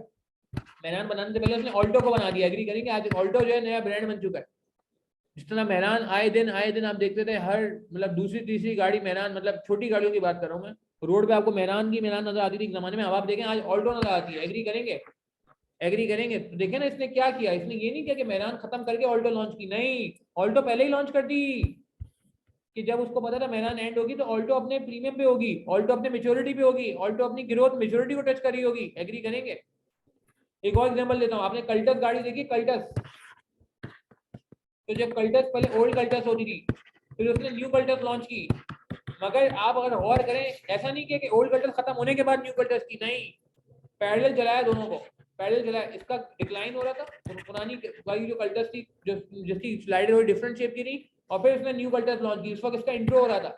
मेहरान बनाने से पहले उसने ऑल्टो को बना दिया, एग्री करेंगे? आज ऑल्टो जो है नया ब्रांड बन चुका है। जिस तरह मेहरान आए दिन आप देखते थे, हर मतलब दूसरी तीसरी गाड़ी मेहरान, मतलब छोटी गाड़ियों की बात कर रहा हूँ मैं, रोड पे आपको मेहरान नजर आती थी एक जमाने में, अब आप देखें आज ऑल्टो नजर आती है, एग्री करेंगे? एग्री करेंगे? तो देखे ना इसने क्या किया, इसने ये नहीं किया कि मेहरान खत्म करके ऑल्टो लॉन्च की, नहीं, ऑल्टो पहले ही लॉन्च कर दी, कि जब उसको पता था मेहरान एंड होगी तो ऑल्टो अपने प्रीमियम पे होगी, ऑल्टो अपने मेच्योरिटी पे होगी, ऑल्टो अपनी ग्रोथ मेच्योरिटी को टच करी होगी, एग्री करेंगे? एक और एग्जांपल देता हूँ, आपने कल्टस गाड़ी देखी, कल्टस? तो जब कल्टस पहले ओल्ड कल्टस होती थी, फिर उसने न्यू कल्टस लॉन्च की, मगर आप अगर गौर करें, ऐसा नहीं किया कि ओल्ड कल्टस खत्म होने के बाद न्यू कल्टस की, नहीं, पैरेलल चलाया दोनों को, पैरेलल चलाया। इसका डिक्लाइन हो रहा था, तो पुरानी वाली जो कल्टस थी, जो जिसकी स्लाइडर हुई डिफरेंट शेप की थी, और फिर उसने न्यू कल्टस लॉन्च की, उस वक्त इसका इंट्रो हो रहा था।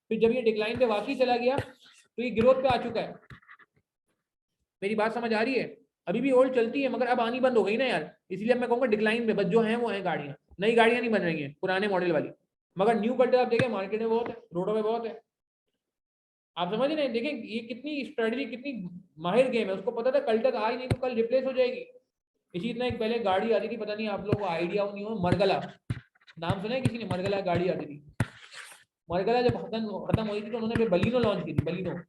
फिर जब ये डिक्लाइन पे वाकई चला गया तो ये ग्रोथ पे आ चुका है। मेरी बात समझ आ रही है? अभी भी ओल्ड चलती है, मगर अब आनी बंद हो गई ना यार, इसलिए मैं कहूँगा डिक्लाइन पे, बस जो है वो है गाड़ियाँ, नई गाड़ियाँ नहीं बन रही हैं पुराने मॉडल वाली। मगर न्यू कल्टस आप देखें मार्केट में बहुत है, रोडों में बहुत है। आप समझ रहे हैं? देखें ये कितनी स्ट्रेटजी, कितनी माहिर गेम है, उसको पता था कल्टस आज नहीं तो कल रिप्लेस हो जाएगी। इसी इतना एक पहले गाड़ी आती थी, पता नहीं आप लोगों को आइडिया हो नहीं हो, मरगला, नाम सुना है किसी ने? मरगला गाड़ी आती थी, मरगला जब खत्म हुई थी तो उन्होंने फिर बलिनो लॉन्च की थी, बलिनो,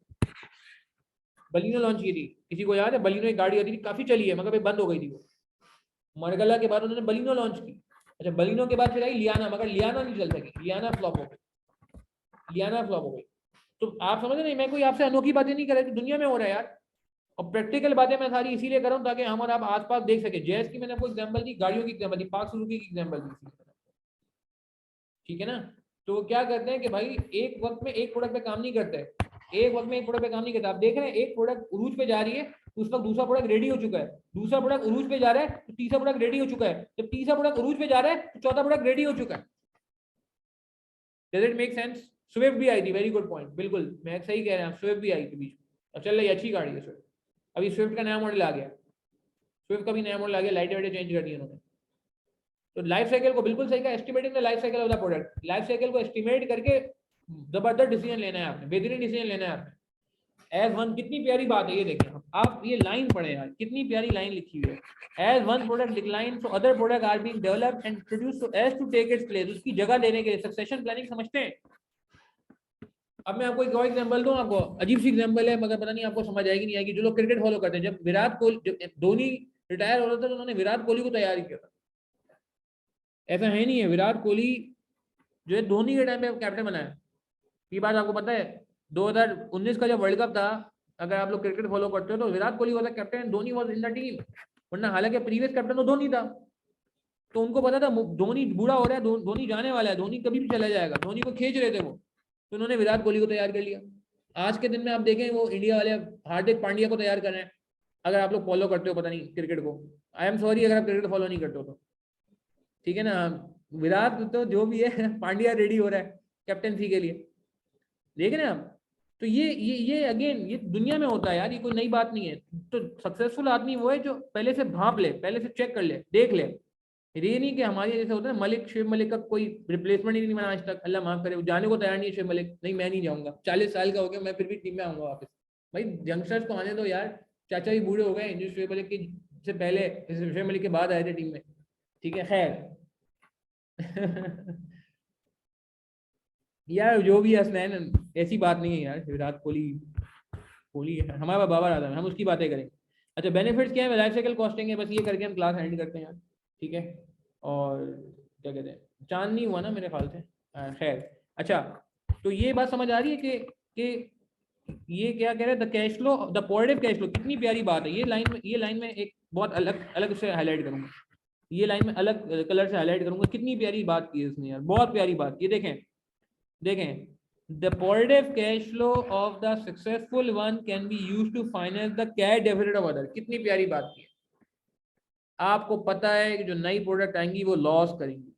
बलिनो लॉन्च की थी। किसी को याद है? बलिनो एक गाड़ी आती थी, काफी चली है, मगर फिर बंद हो गई थी वो। मरगला के बाद उन्होंने बलिनो लॉन्च की। अच्छा, बलिनो के बाद फिर आई लियाना, मगर लियाना नहीं चल सकी, लियाना फ्लॉप हो गई, लियाना फ्लॉप हो गई। तो आप समझ नहीं, मैं कोई आपसे अनोखी बातें नहीं कर रहा, दुनिया में हो रहा है यार, और प्रैक्टिकल बातें मैं सारी इसीलिए कर रहा हूँ ताकि हम और आप आसपास देख सके। जैस की मैंने आपको एग्जांपल दी, गाड़ियों की एग्जांपल दी, पार्क सुजुकी की एग्जांपल दी, ठीक है ना? तो वो क्या करते हैं कि भाई एक वक्त में एक प्रोडक्ट पे काम नहीं करते, एक वक्त में एक प्रोडक्ट पे काम नहीं करते। आप देख रहे हैं एक प्रोडक्ट उरूज पे जा रही है तो उस वक्त दूसरा प्रोडक्ट रेडी हो चुका है, दूसरा प्रोडक्ट उरूज पे जा रहा है तो तीसरा प्रोडक्ट रेडी हो चुका है, जब तीसरा प्रोडक्ट उरूज पे जा रहा है तो चौथा प्रोडक्ट रेडी हो चुका है। Does it make sense? Swift भी आई थी, वेरी गुड पॉइंट, बिल्कुल मैं सही कह रहा हूँ, स्विफ्ट भी आई थी बीच में, अब चल रही अच्छी गाड़ी है स्विफ्ट। अभी स्विफ्ट का नया मॉडल आ गया, स्विफ्ट का भी नया मॉडल आ गया, लाइटें वाइटें चेंज कर दी उन्होंने। तो लाइफ साइकिल को बिल्कुल सही का, estimating the life cycle of the product, life cycle को एस्टिमेट करके जबरदस्त डिसीजन लेना है आपने, बेहतरीन डिसीजन लेना है आपने। एज वन, कितनी प्यारी बात है ये, देखें आप ये लाइन पढ़े यार, कितनी प्यारी लाइन लिखी हुई है। As one product decline so other product are being developed and produced so as to take its place, उसकी जगह लेने के लिए सक्सेशन प्लानिंग समझते हैं। अब मैं आपको एक और एग्जांपल दूं, आपको अजीब सी एग्जांपल है मगर पता नहीं आपको समझ आएगी नहीं आएगी। जो लोग क्रिकेट फॉलो करते हैं, जब विराट कोहली, जब धोनी रिटायर हो रहा था तो उन्होंने विराट कोहली को तैयार किया था, ऐसा है नहीं है। विराट कोहली जो है धोनी के टाइम पे कैप्टन बनाया, ये बात आपको पता है। 2019 का जब वर्ल्ड कप था, अगर आप लोग क्रिकेट फॉलो करते हो तो Virat Kohli was captain, Dhoni was in the team, वरना हालांकि प्रीवियस कैप्टन तो धोनी था। तो उनको पता था धोनी बूढ़ा हो रहा है, धोनी जाने वाला है, धोनी कभी भी चला जाएगा, धोनी को खींच रहे थे वो, तो उन्होंने विराट कोहली को तैयार कर लिया। आज के दिन में आप देखें वो इंडिया वाले हार्दिक पांड्या को तैयार कर रहे हैं, अगर आप लोग फॉलो करते हो पता नहीं क्रिकेट को, आई एम सॉरी अगर आप क्रिकेट फॉलो नहीं करते हो तो, ठीक है ना। विराट तो जो भी है पांड्या रेडी हो रहा है कैप्टनसी के लिए, देख रहे हैं आप। तो ये अगेन ये दुनिया में होता है यार, ये कोई नई बात नहीं है। तो सक्सेसफुल आदमी वो है जो पहले से भांप ले, पहले से चेक कर ले, देख ले। ये नहीं कि हमारे जैसे होता है मलिक, शिव मलिक का कोई रिप्लेसमेंट ही नहीं बना आज तक, अल्लाह माफ करे, वो जाने को तैयार नहीं है शिव मलिक, नहीं मैं नहीं जाऊंगा, 40 साल का हो गया मैं फिर भी टीम में आऊंगा वापस। भाई यंगस्टर्स को आने दो यार, चाचा भी बूढ़े हो गए जो शिव मलिक की से पहले, शिव मलिक के बाद आए थे टीम में, ठीक है खैर। यार जो भी हसनैन, ऐसी बात नहीं है यार, विराट कोहली कोहली हमारा बाबर आदम है, हम उसकी बातें करेंगे। अच्छा बेनिफिट्स क्या है, लाइफ साइकिल कॉस्टिंग है, बस ये करके हम क्लास एंड करते हैं यार, ठीक है। और क्या कहते हैं, चांद नहीं हुआ ना मेरे ख्याल से, खैर। अच्छा तो ये बात समझ आ रही है कि ये क्या कह रहे हैं, the cash flow, the positive cash flow, कितनी प्यारी बात है। ये लाइन में एक बहुत अलग अलग से हाईलाइट करूंगा, ये लाइन में अलग कलर से हाईलाइट करूंगा, कितनी प्यारी बात की है इसने यार, बहुत प्यारी बात। ये देखें देखें, the positive cash flow of the successful one can be used to finance the cash deficit of other। कितनी प्यारी बात की है। आपको पता है कि जो नई प्रोडक्ट आएंगी वो लॉस करेंगी,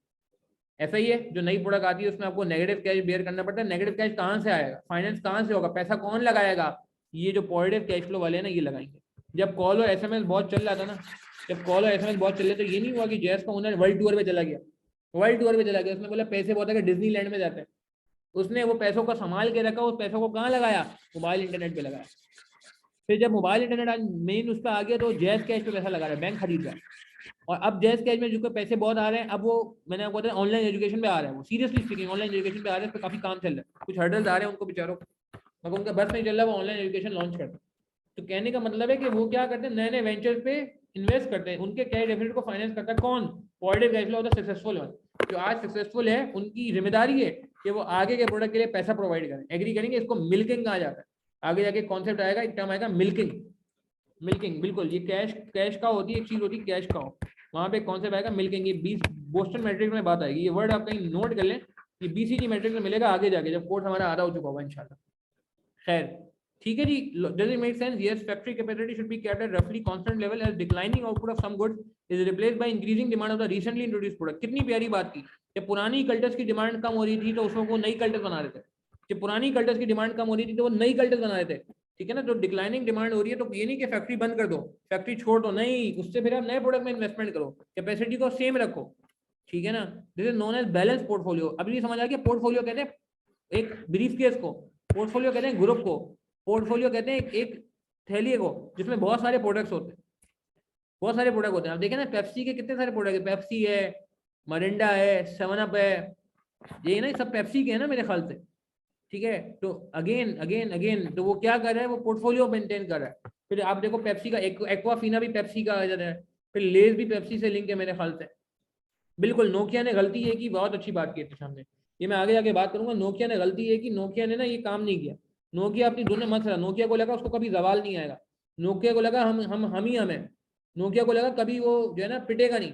ऐसा ही है। जो नई प्रोडक्ट आती है उसमें आपको नेगेटिव कैश बेयर करना पड़ता है। नेगेटिव कैश कहाँ से आएगा, फाइनेंस कहाँ से होगा, पैसा कौन लगाएगा, ये जो पॉजिटिव कैश फ्लो वाले हैं ना ये लगाएंगे। जब कॉल और एसएमएस बहुत चल रहा था ना, जब कॉल और एसएमएस बहुत चल रहे तो ये नहीं हुआ कि जैस का ओनर वर्ल्ड टूर पे चला गया, वर्ल्ड टूर पे चला गया, उसने बोला पैसे बहुत है डिज्नीलैंड में जाते हैं, उसने वो पैसों को संभाल के रखा, उस पैसों को कहाँ लगाया, मोबाइल इंटरनेट पे लगाया। फिर जब मोबाइल इंटरनेट आज मेन उस पर आ गया तो जैस कैश पे पैसा लगा रहा है, बैंक खरीद रहा है। और अब जैस कैश में जो पैसे बहुत आ रहे हैं, अब वो मैंने आपको बताया ऑनलाइन एजुकेशन पे आ रहे हैं, वो सीरियसली स्पीकिंग ऑनलाइन एजुकेशन पे आ रहे हैं, उस पर काफी काम चल रहा है, कुछ हर्डल्स आ रहे हैं उनको बेचारों, मगर उनका बस नहीं चल रहा, वो ऑनलाइन एजुकेशन लॉन्च करते हैं। तो कहने का मतलब है कि वो क्या करते हैं, नए नए वेंचर पे इन्वेस्ट करते हैं, उनके कैश डेफिसिट को फाइनेंस करता है कौन, positive cash flow of the successful one. जो आज सक्सेसफुल है उनकी जिम्मेदारी है कि वो आगे के प्रोडक्ट के लिए पैसा प्रोवाइड करें। एग्री करेंगे, इसको मिल्किंग कहा जाता है, आगे जाके कॉन्सेप्ट आएगा, एक टर्म आएगा मिल्किंग। मिल्किंग बिल्कुल, ये कैश का होती है, एक चीज होती है कैश का हो, वहां पे कॉन्सेप्ट आएगा मिल्किंग। ये 20 बोस्टन मैट्रिक्स में बात आएगी, ये वर्ड आप कहीं नोट कर लें, ये बीसीजी मैट्रिक्स में मिलेगा आगे जाके जब कोर्स हमारा आधा हो चुका होगा इंशाल्लाह। खैर ठीक है जी, does it make sense? Yes, factory capacity should be kept at roughly constant level as declining output of some goods is replaced by increasing demand of the recently introduced product। कितनी प्यारी बात की, जब पुरानी कल्टर्स की डिमांड कम हो रही थी तो उसमें वो नई कल्टर्स बना रहे थे, जब पुरानी कल्टर्स की डिमांड कम हो रही थी तो वो नई कल्टर्स बना रहे थे, ठीक है ना। तो डिक्लाइनिंग डिमांड हो रही है तो ये नहीं कि फैक्ट्री बंद कर दो, फैक्ट्री छोड़ दो, नहीं, उससे फिर आप नए प्रोडक्ट में इन्वेस्टमेंट करो, कैपेसिटी को सेम रखो, ठीक है ना। This is known as balance portfolio. अभी नहीं समझ आ गया, पोर्टफोलियो कहते हैं एक ब्रीफ केस को, पोर्टफोलियो कहते हैं ग्रुप को, पोर्टफोलियो कहते हैं एक थैली को जिसमें बहुत सारे प्रोडक्ट्स होते हैं, बहुत सारे प्रोडक्ट होते हैं। आप देखें ना पेप्सी के कितने सारे प्रोडक्ट है, पेप्सी है, मरिंडा है, 7 अप है, ये ना सब पेप्सी के है ना मेरे ख्याल से, ठीक है। तो अगेन अगेन अगेन तो वो क्या कर रहा है, वो पोर्टफोलियो मेंटेन कर रहा है। फिर आप देखो पेप्सी का एक्वाफीना भी पेप्सी का आ जाता है, फिर लेज भी पेप्सी से लिंक है मेरे ख्याल से। बिल्कुल, नोकिया ने गलती है कि बहुत अच्छी बात की है सामने, ये मैं आगे जाके बात करूंगा। नोकिया ने गलती है कि नोकिया ने ना ये काम नहीं किया, नोकिया अपनी धुन में मत रहा, नोकिया को लगा उसको कभी जवाल नहीं आएगा, नोकिया को लगा हम ही हम है, नोकिया को लगा कभी वो जो है ना पिटेगा नहीं।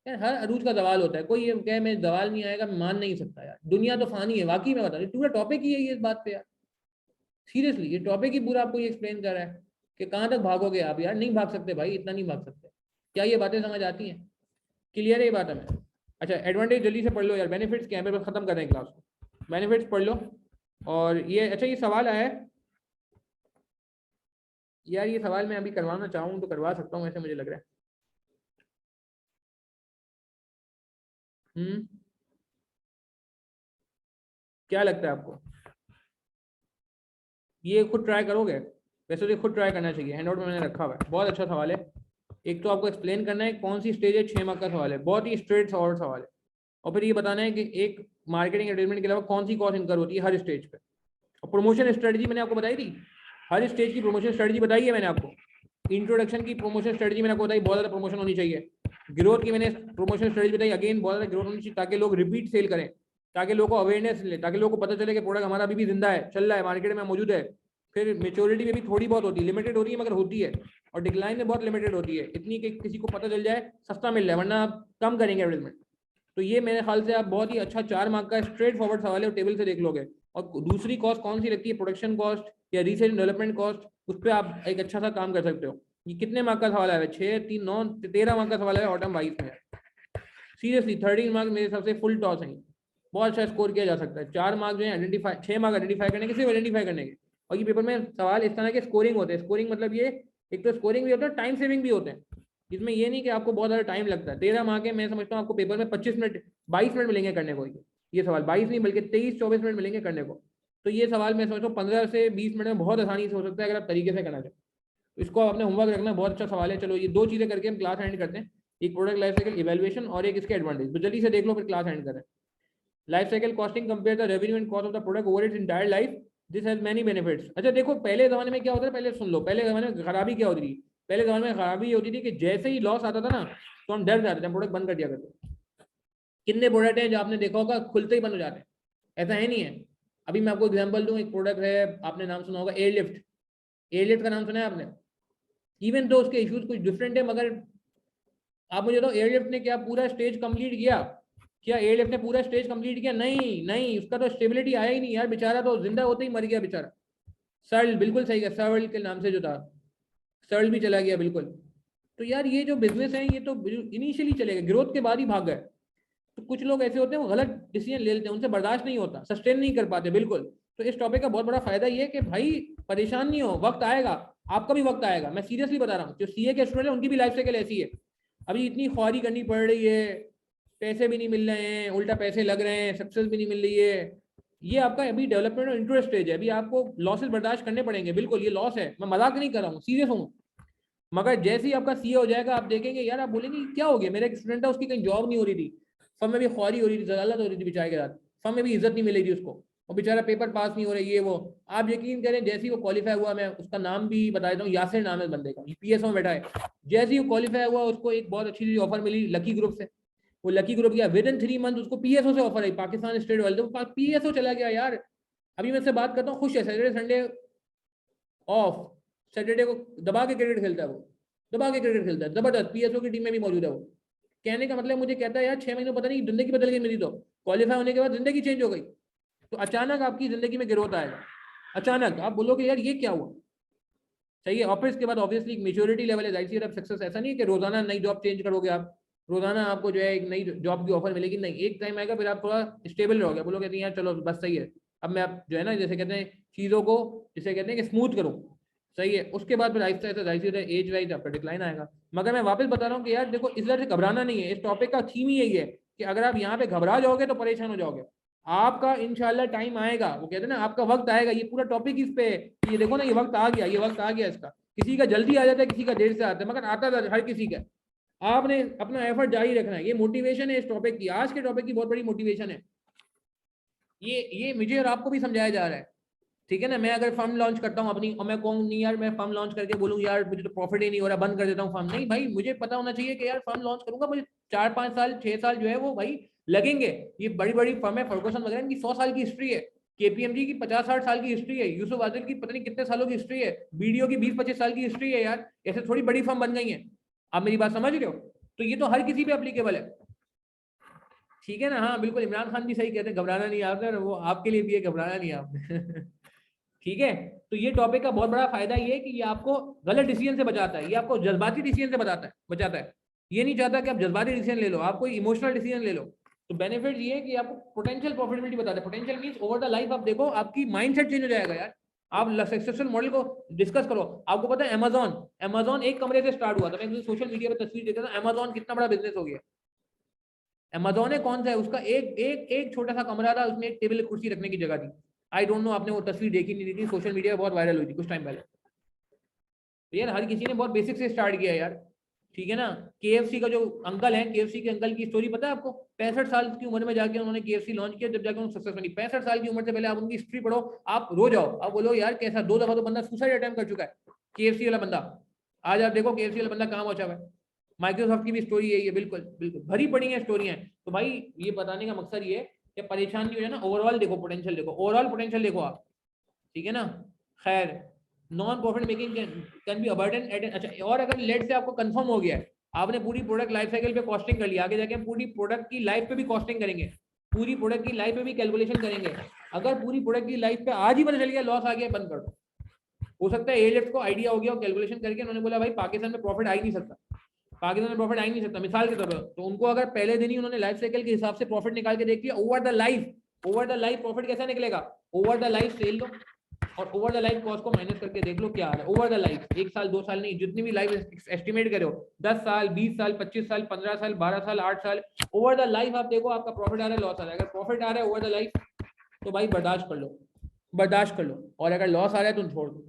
यार हर अरूज का जवाल होता है, कोई ये कहे मैं जवाल नहीं आएगा, मैं मान नहीं सकता यार, दुनिया तो फानी है, वाकई में बता रही, पूरा टॉपिक ही है ये इस बात पे यार, सीरियसली ये टॉपिक ही पूरा आपको ये एक्सप्लेन कर रहा है कि कहाँ तक भागोगे आप यार, नहीं भाग सकते भाई, इतना नहीं भाग सकते। क्या ये बातें समझ आती हैं, क्लियर है ये बात हमें। अच्छा एडवांटेज जल्दी से पढ़ लो यार, बेनिफिट्स क्या है, बस खत्म कर रहे हैं क्लास को, बेनिफिट्स पढ़ लो। और ये अच्छा ये सवाल आया है यार, ये सवाल मैं अभी करवाना चाहूँ तो करवा सकता हूँ, ऐसे मुझे लग रहा है। क्या लगता है आपको, ये खुद ट्राई करोगे? वैसे तो खुद ट्राई करना चाहिए, हैंडआउट में मैंने रखा हुआ है, बहुत अच्छा सवाल है। एक तो आपको एक्सप्लेन करना है कौन सी स्टेज है, 6 मार्क का सवाल है, बहुत ही स्ट्रेट फॉरवर्ड सवाल है। और फिर ये बताना है कि एक मार्केटिंग एडवर्टाइजमेंट के अलावा कौन सी कॉस्ट इनकर होती है हर स्टेज पे। और प्रमोशन स्ट्रेटजी मैंने आपको बताई थी, हर स्टेज की प्रमोशन स्ट्रेटजी बताई है मैंने आपको, इंट्रोडक्शन की प्रमोशन स्ट्रेटजी मैंने आपको बताई, बहुत ज्यादा प्रमोशन होनी चाहिए। ग्रोथ की मैंने प्रमोशन स्ट्रेटजी बताई, अगेन बहुत ज्यादा ग्रोथ होनी चाहिए ताकि लोग रिपीट सेल करें, ताकि लोगों को अवेयरनेस मिले, ताकि लोगों को पता चले कि प्रोडक्ट हमारा अभी भी जिंदा है, चल रहा है, मार्केट में मौजूद है। फिर मेच्योरिटी में भी थोड़ी बहुत होती है, लिमिटेड होती है मगर होती है, और डिक्लाइन में बहुत लिमिटेड होती है, इतनी कि किसी को पता चल जाए सस्ता मिल जाए, वरना आप कम करेंगे एडवर्टाइजमेंट। तो ये मेरे ख्याल से आप बहुत ही अच्छा 4 मार्क का स्ट्रेट फॉरवर्ड सवाल है, टेबल से देख लोगे। और दूसरी कॉस्ट कौन सी लगती है, प्रोडक्शन कॉस्ट या रिसर्च डेवलपमेंट कॉस्ट, उस पर आप एक अच्छा सा काम कर सकते हो। ये कितने मार्क का सवाल है? 6, 3, 9, 13 मार्क का सवाल है ऑटम 22 में। सीरियसली 13 मार्क मेरे हिसाब से फुल टॉस है, बहुत अच्छा स्कोर किया जा सकता है। 4 मार्क जो है आइडेंटिफाई, 6 मार्क आइडेंटिफाई करने के, सिर्फ आइडेंटिफाई करने के। और ये पेपर में सवाल इस तरह के स्कोरिंग होते हैं। स्कोरिंग मतलब ये, एक तो स्कोरिंग भी होता है, टाइम सेविंग भी होते हैं। इसमें ये नहीं कि आपको बहुत ज़्यादा टाइम लगता है। 13 मार्क है, मैं समझता हूँ आपको पेपर में 25 मिनट 22 मिनट मिलेंगे करने को। ये सवाल 22 नहीं बल्कि 23-24 मिनट मिलेंगे करने को। तो ये सवाल मैं समझता हूँ 15 से 20 मिनट में बहुत आसानी से हो सकता है अगर आप तरीके से करना चाहें। इसको आपने होमवर्क रखना, बहुत अच्छा सवाल है। चलो ये 2 चीज़ें करके हम क्लास एंड करते हैं, एक प्रोडक्ट लाइफ साइकिल इवैल्यूएशन और एक इसके एडवांटेज। तो जल्दी से देख लो फिर क्लास एंड करें। Life cycle costing compare the revenue and cost of the product over its entire life, this has many benefits. अच्छा देखो, पहले जमाने में क्या होता है, पहले सुन लो, पहले जमाने में खराबी क्या होती थी। पहले जमाने में खराबी ये होती थी कि जैसे ही लॉस आता था ना, तो हम डर जाते थे, प्रोडक्ट बंद कर दिया करते। कितने प्रोडक्ट हैं जो आपने देखा होगा खुलते ही बंद हो जाते हैं, ऐसा है नहीं है। अभी मैं आपको एग्जांपल दूं, एक प्रोडक्ट है, आपने नाम सुना होगा एयरलिफ्ट। एयरलिफ्ट का नाम सुना है आपने? इवन तो उसके इश्यूज कुछ डिफरेंट है, मगर आप मुझे तो एयरलिफ्ट ने क्या पूरा स्टेज कंप्लीट किया? क्या एयरलिफ्ट ने पूरा स्टेज कंप्लीट किया? नहीं नहीं, उसका तो स्टेबिलिटी आया ही नहीं यार, बेचारा तो जिंदा होते ही मर गया बेचारा। सर्ल, बिल्कुल सही है, सर्ल के नाम से जो था, सर्ल भी चला गया बिल्कुल। तो यार ये जो बिजनेस है ये तो इनिशियली चलेगा, ग्रोथ के बाद ही भाग गए। तो कुछ लोग ऐसे होते हैं वो गलत डिसीजन ले लेते हैं, उनसे बर्दाश्त नहीं होता, सस्टेन नहीं कर पाते बिल्कुल। तो इस टॉपिक का बहुत बड़ा फायदा ये है कि भाई परेशान नहीं हो, वक्त आएगा, आपका भी वक्त आएगा। मैं सीरियसली बता रहा हूँ, जो सीए के स्टूडेंट है उनकी भी लाइफ साइकिल ऐसी है। अभी इतनी ख्वारी करनी पड़ रही है, पैसे भी नहीं मिल रहे हैं, उल्टा पैसे लग रहे हैं, सक्सेस भी नहीं मिल रही है। ये आपका अभी डेवलपमेंट और इंट्रो स्टेज है, अभी आपको लॉसेस बर्दाश्त करने पड़ेंगे, बिल्कुल ये लॉस है, मैं मजाक नहीं कर रहा हूँ, सीरियस हूँ। मगर जैसे ही आपका सीए हो जाएगा, आप देखेंगे यार, आप बोलेंगे क्या हो गया, मेरा एक स्टूडेंट था उसकी कहीं जॉब नहीं हो रही थी, फर्म में भी ख्वारी हो रही थी, जलालत हो रही थी बेचारे के साथ, फर्म में भी इज्जत नहीं मिल रही थी उसको, और बेचारा पेपर पास नहीं हो रहा, ये वो। आप यकीन करें, जैसे ही वो क्वालिफाई हुआ, मैं उसका नाम भी बता देता हूँ, यासिर नाम है बंदे का, पीएसओ में बैठा है। जैसे ही वो क्वालिफाई हुआ, उसको एक बहुत अच्छी ऑफर मिली लकी ग्रुप से। वो लकी ग्रुप गया, विद इन 3 मंथ उसको पीएसओ से ऑफर आई, पाकिस्तान स्टेट वाले, तो पीएसओ चला गया यार। अभी मैं से बात करता हूँ, खुश है, सैटरडे संडे ऑफ, सैटरडे को दबा के क्रिकेट खेलता है वो, दबा के क्रिकेट खेलता है जबरदस्त, पीएसओ की टीम में भी मौजूद है वो। कहने का मतलब मुझे कहता है यार 6 महीने पता नहीं जिंदगी बदल गई मेरी, तो क्वालिफाई होने के बाद जिंदगी चेंज हो गई। तो अचानक आपकी जिंदगी में ग्रोथ आएगा, अचानक आप बोलोगे यार ये क्या हुआ। सही है, ऑफिस के बाद ऑब्वियसली एक मेच्योरिटी लेवल है, जाहिर सी बात सक्सेस ऐसा नहीं है कि रोजाना नई जॉब चेंज करोगे आप, रोजाना आपको जो है एक नई जॉब की ऑफर मिलेगी, नहीं, एक टाइम आएगा फिर आप थोड़ा स्टेबल रहोगे, बोलोगे नहीं यार चलो बस सही है, अब मैं आप जो है ना, जैसे कहते हैं चीज़ों को, जिसे कहते हैं कि स्मूथ करो, सही है। उसके बाद फिर आहिस्ता आहिस्ता जाहिर सी एज वाइज आपका डिक्लाइन आएगा। मगर मैं वापस बता रहा हूँ कि यार देखो, इस तरह से घबराना नहीं है, इस टॉपिक का थीम ही यही है कि अगर आप यहाँ पे घबरा जाओगे तो परेशान हो जाओगे। आपका इंशाल्लाह टाइम आएगा, वो कहते हैं ना आपका वक्त आएगा, ये पूरा टॉपिक इस पे है। ये देखो ना, ये वक्त आ गया, ये वक्त आ गया इसका। किसी का जल्दी आ जाता है, किसी का देर से आता है, मगर आता था हर किसी का। आपने अपना एफर्ट जारी रखना है, ये मोटिवेशन है इस टॉपिक की, आज के टॉपिक की बहुत बड़ी मोटिवेशन है। ये मुझे और आपको भी समझाया जा रहा है, ठीक है ना। मैं अगर फर्म लॉन्च करता हूँ अपनी, और मैं कहूँ नहीं यार, मैं फर्म लॉन्च करके बोलूँ यार मुझे तो प्रॉफिट ही नहीं हो रहा, बंद कर देता हूँ फर्म, नहीं भाई, मुझे पता होना चाहिए कि यार फर्म लॉन्च करूंगा, मुझे 4-5 साल 6 साल जो है वो भाई लगेंगे। ये बड़ी बड़ी फर्म है, फर्गुसन वगैरह, इनकी 100 साल की हिस्ट्री है, केपीएमजी की 50-60 साल की हिस्ट्री है, यूसुफ आदिल की पता नहीं कितने सालों की हिस्ट्री है, बीडीओ की 20-25 साल की हिस्ट्री है यार। ऐसे थोड़ी बड़ी फर्म बन गई है, आप मेरी बात समझ रहे हो? तो ये तो हर किसी पे अप्लीकेबल है, ठीक है ना। हाँ बिल्कुल, इमरान खान भी सही कहते हैं, घबराना नहीं आपने, वो आपके लिए भी है, घबराना नहीं आपने ठीक है। तो ये टॉपिक का बहुत बड़ा फायदा ये है कि ये आपको गलत डिसीजन से बचाता है, ये आपको जज्बाती डिसीजन से बचाता है। ये नहीं चाहता कि आप जज्बाती डिसीजन ले लो, आप कोई इमोशनल डिसीजन ले लो। तो बेनिफिट ये है कि आपको पोटेंशियल प्रॉफिटेबिलिटी बताता है। Potential means over the life आप देखो, आपकी माइंडसेट चेंज हो जाएगा यार। आप सक्सेसफुल मॉडल को डिस्कस करो। आपको पता है अमेजॉन एक कमरे से स्टार्ट हुआ था, मैं सोशल मीडिया पर तस्वीर देखा था, अमेजॉन कितना बड़ा बिजनेस हो गया। अमेजॉन है कौन सा है, उसका एक एक एक छोटा सा कमरा था, उसमें एक टेबल कुर्सी रखने की जगह थी। आई डोंट नो आपने वो तस्वीर देखी नहीं देखी, सोशल मीडिया पर बहुत वायरल हुई थी कुछ टाइम पहले। तो यार हर किसी ने बहुत बेसिक से स्टार्ट किया यार, ठीक है ना। केएफसी का जो अंकल है, केएफसी के अंकल की स्टोरी पता है आपको? 65 साल की उम्र में जाके उन्होंने केएफसी लॉन्च किया, जब जाके उन्होंने सक्सेस बनी। 65 साल की उम्र से पहले आप उनकी हिस्ट्री पढ़ो, आप रो जाओ, आप बोलो यार कैसा, 2 दफा तो बंदा सुसाइड अटेम्प्ट कर चुका है केएफसी वाला बंदा। आज आप देखो KFC वाला बंदा कहाँ पहुंचा हुआ है, माइक्रोसॉफ्ट की भी स्टोरी यही है, बिल्कुल बिल्कुल भरी पड़ी है स्टोरियां। तो भाई ये बताने का मकसद ये है कि परेशान नहीं हो जाए ना, ओवरऑल देखो, पोटेंशियल देखो, ओवरऑल पोटेंशियल देखो आप, ठीक है ना। खैर, non profit making can be a burden at, अच्छा, और अगर लेट से आपको कंफर्म हो गया है, आपने पूरी प्रोडक्ट लाइफ साइकिल पे कॉस्टिंग कर लिया, आगे जाके हम पूरी प्रोडक्ट की लाइफ पे भी कॉस्टिंग करेंगे, पूरी प्रोडक्ट की लाइफ पे भी कैलकुलेशन करेंगे। अगर पूरी प्रोडक्ट की लाइफ पे आज ही पता चल गया लॉस आ गया, बंद कर दो। हो सकता है एलिफ्ट को आइडिया हो गया और कैलकुलेशन करके उन्होंने बोला भाई पाकिस्तान में प्रॉफिट आ ही नहीं सकता, पाकिस्तान में प्रॉफिट आ ही नहीं सकता, मिसाल के तौर पर। तो उनको अगर पहले दिन ही उन्होंने लाइफ साइकिल के हिसाब से प्रॉफिट निकाल के देख लिया, ओवर द लाइफ प्रॉफिट कैसा निकलेगा, ओवर द लाइफ सेल लो और ओवर द लाइफ कॉस्ट को माइनस करके देख लो क्या आ रहा है। ओवर द लाइफ, 1 साल 2 साल नहीं, जितनी भी लाइफ एस्टिमेट करो, 10 साल 20 साल 25 साल 15 साल 12 साल 8 साल, ओवर द लाइफ आप देखो आपका प्रॉफिट आ रहा है लॉस आ रहा है। अगर प्रॉफिट आ रहा है ओवर द लाइफ तो भाई बर्दाश्त कर लो, बर्दाश्त कर लो, और अगर लॉस आ रहा है तो छोड़ दो,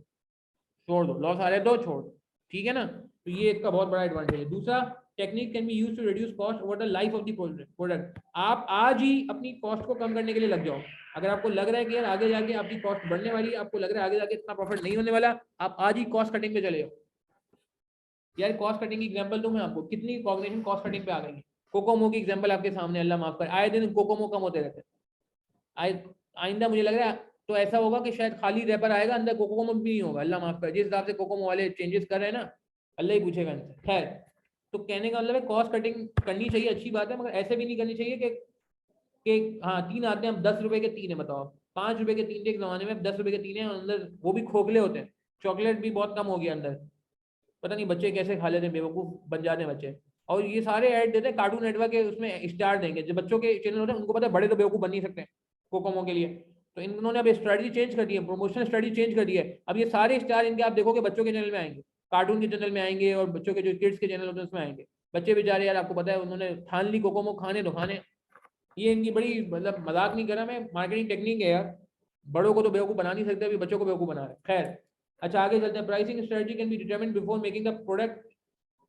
छोड़ दो, लॉस आ रहा है तो छोड़ दो, ठीक है ना। तो ये इसका बहुत बड़ा एडवांटेज है। दूसरा, technique can be used to reduce cost over the life of the product. आप आज ही अपनी कॉस्ट को कम करने के लिए लग जाओ। अगर आपको लग रहा है कि यार आगे जाके आपकी कॉस्ट बढ़ने वाली है, आपको लग रहा है आगे जाके इतना प्रॉफिट नहीं होने वाला, आप आज ही कॉस्ट कटिंग पे चले जाओ। यार कॉस्ट कटिंग की एग्जांपल दूं मैं आपको, कितनी ऑर्गेनाइजेशन कॉस्ट कटिंग पे आ गई है। कोकोमो की एग्जांपल आपके सामने, अल्लाह माफ कर, आए दिन कोकोमो कम होते रहते हैं। आइंदा मुझे लग रहा है तो ऐसा होगा कि शायद खाली रैपर आएगा, अंदर कोकोमो भी नहीं होगा, अल्लाह माफ कर। जिस हिसाब से कोकोमो वाले चेंजेस कर रहे हैं ना, अल्लाह ही पूछेगा इनसे। खैर, तो कहने का मतलब है कॉस्ट कटिंग करनी चाहिए, अच्छी बात है, मगर ऐसे भी नहीं करनी चाहिए कि हाँ 3 आते हैं, हम 10 रुपए के 3 है, बताओ 5 रुपए के 3 थे एक जमाने में, 10 रुपए के 3 है, अंदर वो भी खोखले होते हैं। चॉकलेट भी बहुत कम हो गया अंदर, पता नहीं बच्चे कैसे खा लेते हैं, बेवकूफ बन जाते हैं बच्चे। और ये सारे ऐड देते हैं कार्टून नेटवर्क के, उसमें स्टार देंगे, जो बच्चों के चैनल होते हैं उनको पता है बड़े तो बेवकूफ बन नहीं सकते कोकोमो के लिए। तो इन्होंने अब स्ट्रेटजी चेंज कर दी है, प्रमोशनल स्ट्रेटजी चेंज कर दी है। अब ये सारे स्टार इनके आप देखोगे बच्चों के चैनल में आएंगे, कार्टून के चैनल में आएंगे, और बच्चों के जो किड्स के चैनल होते हैं उसमें आएंगे। बच्चे बेचारे यार आपको पता है उन्होंने ठान ली कोकोमो खाने तो खाने। ये इनकी बड़ी, मतलब मजाक नहीं कर रहा मैं, मार्केटिंग टेक्निक है यार। बड़ों को तो बेवकूफ बना नहीं सकते, अभी बच्चों को बेवकूफ बना रहे। खैर, अच्छा आगे चलते हैं। Pricing strategy can be determined before making the product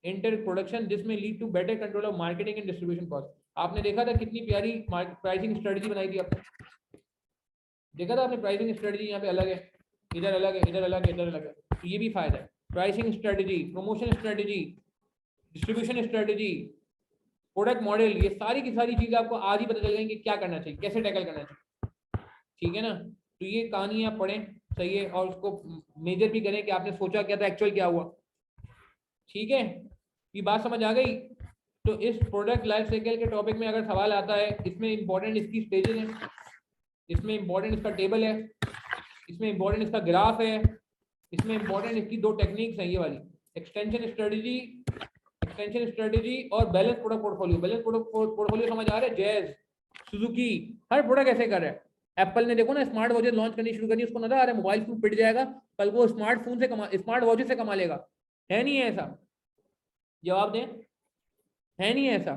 inter production, this may lead to better control of marketing and distribution cost. आपने देखा था कितनी प्यारी प्राइसिंग स्ट्रेटजी बनाई थी आपने, देखा था आपने प्राइसिंग स्ट्रेटजी, यहाँ पे अलग है, इधर अलग है, इधर अलग है, इधर अलग है। तो ये भी फायदा है। Pricing strategy, promotion strategy, distribution strategy, product model, ये सारी की सारी चीजें आपको आज ही पता चल जाएंगी क्या करना चाहिए, कैसे टैकल करना चाहिए, ठीक है ना। तो ये कहानी आप पढ़ें, सही है, और उसको मेजर भी करें कि आपने सोचा क्या था, एक्चुअल क्या हुआ, ठीक है। ये बात समझ आ गई। तो इस प्रोडक्ट लाइफ साइकिल के टॉपिक में अगर सवाल आता है, इसमें इंपॉर्टेंट इसकी स्टेजेस हैं, इसमें इंपॉर्टेंट इसका टेबल है, इसमें इंपॉर्टेंट इसका ग्राफ है, इसमें इंपॉर्टेंट इसकी 2 टेक्निक्स हैं, ये वाली एक्सटेंशन स्ट्रेटजी और balance product portfolio. Balance product portfolio समझ आ रहा है, जैज, सुजुकी, हर प्रोडक्ट ऐसे कर रहा है। एप्पल ने देखो ना स्मार्ट वॉचेस लॉन्च करनी शुरू करनी, उसको नजर आ रहा है मोबाइल फोन पिट जाएगा, कल को स्मार्टफोन से स्मार्ट वॉचेस से कमा लेगा, है नहीं है ऐसा? जवाब दें, है नहीं है ऐसा?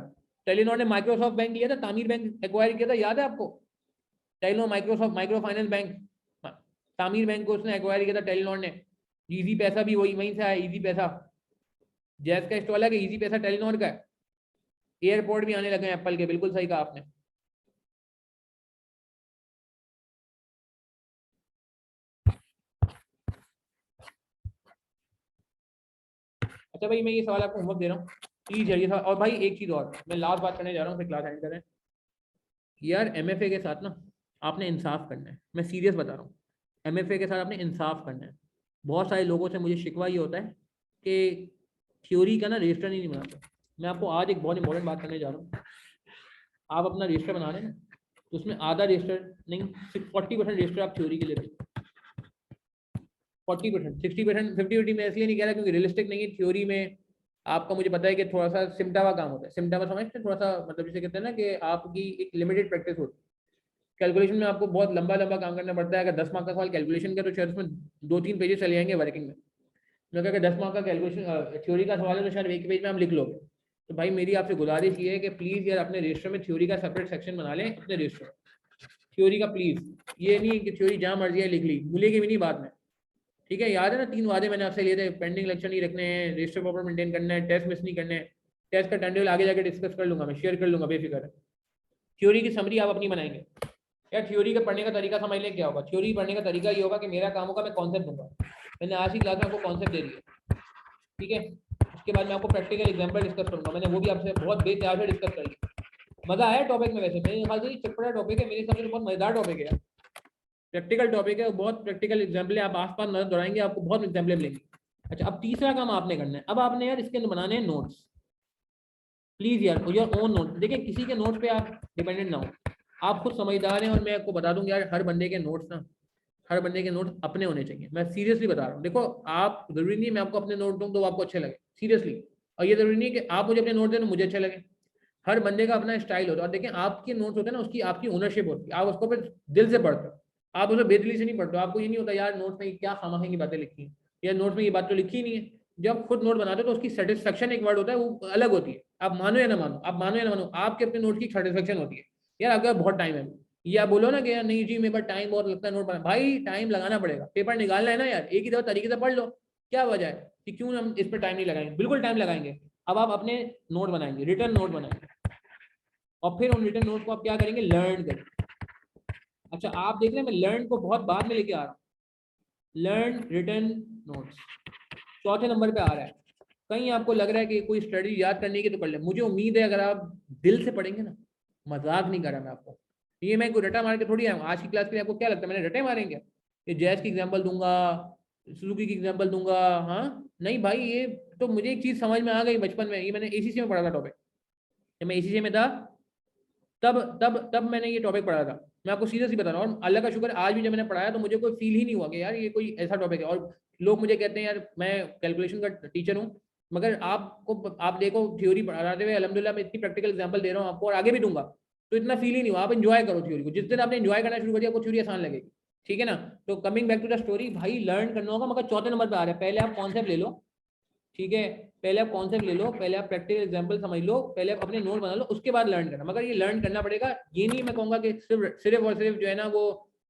टेलीनॉर ने माइक्रोसॉफ्ट बैंक लिया था, तामीर बैंक एक्वायर किया था, याद है आपको? Telenor Microsoft micro finance bank, तामीर बैंक को उसने एक्वायर किया था टेलीनॉर ने। इजी पैसा भी वहीं से आया, इजी पैसा, जैज का स्टॉल है कि इजी पैसा टेलीनॉर का है। एयरपोर्ट भी आने लगे हैं एप्पल के, बिल्कुल सही कहा आपने। अच्छा भाई, मैं ये सवाल आपको होमवर्क दे रहा हूँ, प्लीज यार ये सवाल। और भाई एक चीज और, मैं लास्ट बात करने जा रहा हूँ, फिर क्लास एंड करें। यार एमएफए के साथ ना आपने इंसाफ करना है, मैं सीरियस बता रहा हूँ। एमएफए के साथ आपने इंसाफ करना है। बहुत सारे लोगों से मुझे शिकवा ये होता है कि थ्योरी का ना रजिस्टर नहीं बनाते। मैं आपको आज एक बहुत इंपॉर्टेंट बात करने जा रहा हूँ। आप अपना रजिस्टर बना रहे हैं ना, तो उसमें आधा रजिस्टर नहीं, सिर्फ 40% रजिस्टर आप थ्योरी के लिए रखें। 40%, 60%, 50-50 में इसलिए नहीं कह रहा क्योंकि रियलिस्टिक नहीं है थ्योरी में। आपका मुझे पता है कि थोड़ा सा सिमटा हुआ काम होता है, सिमटा हुआ समझते हैं, थोड़ा सा मतलब जिसे कहते हैं ना कि आपकी एक लिमिटेड प्रैक्टिस होती है। कैलकुलेशन में आपको बहुत लंबा लंबा काम करना पड़ता है। अगर 10 मार्क का सवाल कैलकुलेशन का, तो शायद उसमें 2-3 पेजेस चले जाएंगे वर्किंग में। मैं अगर 10 मार्क का कैलकुलेशन थ्योरी का सवाल है तो शायद एक पेज में आप लिख लोगे। तो भाई मेरी आपसे गुजारिश ये है कि प्लीज़ यार अपने रजिस्टर में थ्योरी का सेपरेट सेक्शन बना लें अपने रजिस्टर, थ्योरी का प्लीज़। ये नहीं कि थ्योरी जहाँ मर्जी है लिख ली, भूलेगी भी नहीं बाद में, ठीक है। याद है ना 3 वादे मैंने आपसे लिए थे, पेंडिंग लेक्चर नहीं रखने हैं, रजिस्टर प्रॉपर मेंटेन करना है, टेस्ट मिस नहीं करने हैं। टेस्ट का टाइम टेबल आगे जाके डिस्कस कर लूंगा, मैं शेयर कर लूंगा, बेफिक्र। थ्योरी की समरी आप अपनी बनाएंगे। यार थ्योरी का पढ़ने का तरीका समझ लें क्या होगा। थ्योरी पढ़ने का तरीका ये होगा कि मेरा काम होगा मैं कॉन्सेप्ट दूंगा, मैंने आज ही क्लास में आपको कॉन्सेप्ट दे दिया, ठीक है। उसके बाद मैं आपको प्रैक्टिकल एग्जांपल डिस्कस करूंगा, मैंने वो भी आपसे बहुत बेतहाशा से डिस्कस करी। मजा आया टॉपिक में? वैसे मेरे ख्याल से ये चटपटा टॉपिक है, मेरे हिसाब से बहुत मजेदार टॉपिक है, प्रैक्टिकल टॉपिक है, बहुत प्रैक्टिकल एग्जाम्पल है, आप आसपास नजर दौड़ाएंगे आपको बहुत एग्जाम्पल मिलेंगे। अच्छा, अब तीसरा काम आपने करना है, अब आपने यार इसके अंदर बनाने हैं नोट्स। प्लीज यार योर ओन नोट, देखिए किसी के नोट पे आप डिपेंडेंट ना हो, आप खुद समझदार हैं। और मैं आपको बता दूंगा यार, हर बंदे के नोट्स ना, हर बंदे के नोट अपने होने चाहिए। मैं सीरियसली बता रहा हूँ, देखो आप जरूरी नहीं मैं आपको अपने नोट दूँ तो आपको अच्छे लगे, सीरियसली। और ये जरूरी नहीं कि आप मुझे अपने नोट दें तो मुझे अच्छे लगे। हर बंदे का अपना स्टाइल होता है। और देखें, आपके नोट्स होते हैं ना, उसकी आपकी ओनरशिप होती है, आप उसको फिर दिल से पढ़ते हो, आप उसे बेदली से नहीं पढ़ते हो। आपको ये नहीं होता यार नोट्स में क्या खामखा की बातें लिखी हैं, या नोट्स में ये बात तो लिखी ही नहीं है। जब खुद नोट बनाते हो तो उसकी सेटिस्फेक्शन एक वर्ड होता है, वो अलग होती है। आप मानो या ना मानो, आप मानो या ना मानो, आपके अपने नोट की सेटिस्फेक्शन होती है। यार अगर बहुत टाइम है, ये आप बोलो ना कि यार नहीं जी मेरे पास टाइम बहुत लगता है नोट बना, भाई टाइम लगाना पड़ेगा, पेपर निकालना है ना यार, एक ही दफा तरीके से पढ़ लो। क्या वजह है कि क्यों हम इस पर टाइम नहीं लगाएंगे? बिल्कुल टाइम लगाएंगे। अब आप अपने नोट बनाएंगे, रिटर्न नोट बनाएंगे, और फिर उन रिटर्न नोट को आप क्या करेंगे, लर्न करेंगे। अच्छा आप देख रहे हैं मैं लर्न को बहुत बाद में लेके आ रहा हूँ, लर्न रिटर्न नोट्स चौथे नंबर पे आ रहा है। कहीं आपको लग रहा है कि कोई स्टडी याद करने की तो कर ले, मुझे उम्मीद है अगर आप दिल से पढ़ेंगे ना, मजाक नहीं कर रहा मैं आपको, ये मैं कोई रटा मार के थोड़ी आया हूँ आज की क्लास के लिए। आपको क्या लगता है मैंने रटे मारेंगे? ये जैज की एग्जांपल दूंगा, सुजुकी की एग्जांपल दूंगा, हाँ नहीं भाई, ये तो मुझे एक चीज समझ में आ गई बचपन में, ये मैंने एसीसी में पढ़ा था टॉपिक, जब मैं एसीसी में था तब मैंने ये टॉपिक पढ़ा था। मैं आपको सीरियसली बता रहा हूँ, और अल्लाह का शुक्र आज भी जब मैंने पढ़ाया तो मुझे कोई फील ही नहीं हुआ कि यार ये कोई ऐसा टॉपिक है। और लोग मुझे कहते हैं यार मैं कैलकुलेशन का टीचर हूँ, मगर आपको आप देखो थ्योरी पढ़ाते हुए अल्हम्दुलिल्लाह मैं इतनी प्रैक्टिकल एग्जांपल दे रहा हूँ आपको, और आगे भी दूंगा, तो इतना फील ही नहीं हुआ। आप एंजॉय करो थ्योरी को, जिस दिन आपने एंजॉय करना शुरू कर दिया आपको थ्योरी आसान लगेगी। ठीक है ना? तो coming back to the story, भाई लर्न करना होगा, मगर चौथे नंबर पर आ रहा है। पहले आप कॉन्सेप्ट ले लो, ठीक है, पहले आप कॉन्सेप्ट ले लो, पहले आप प्रैक्टिकल एग्जांपल समझ लो, पहले आप अपने नोट बना लो, उसके बाद लर्न करना। मगर ये लर्न करना पड़ेगा, ये नहीं मैं कहूंगा कि सिर्फ और सिर्फ जो है ना वो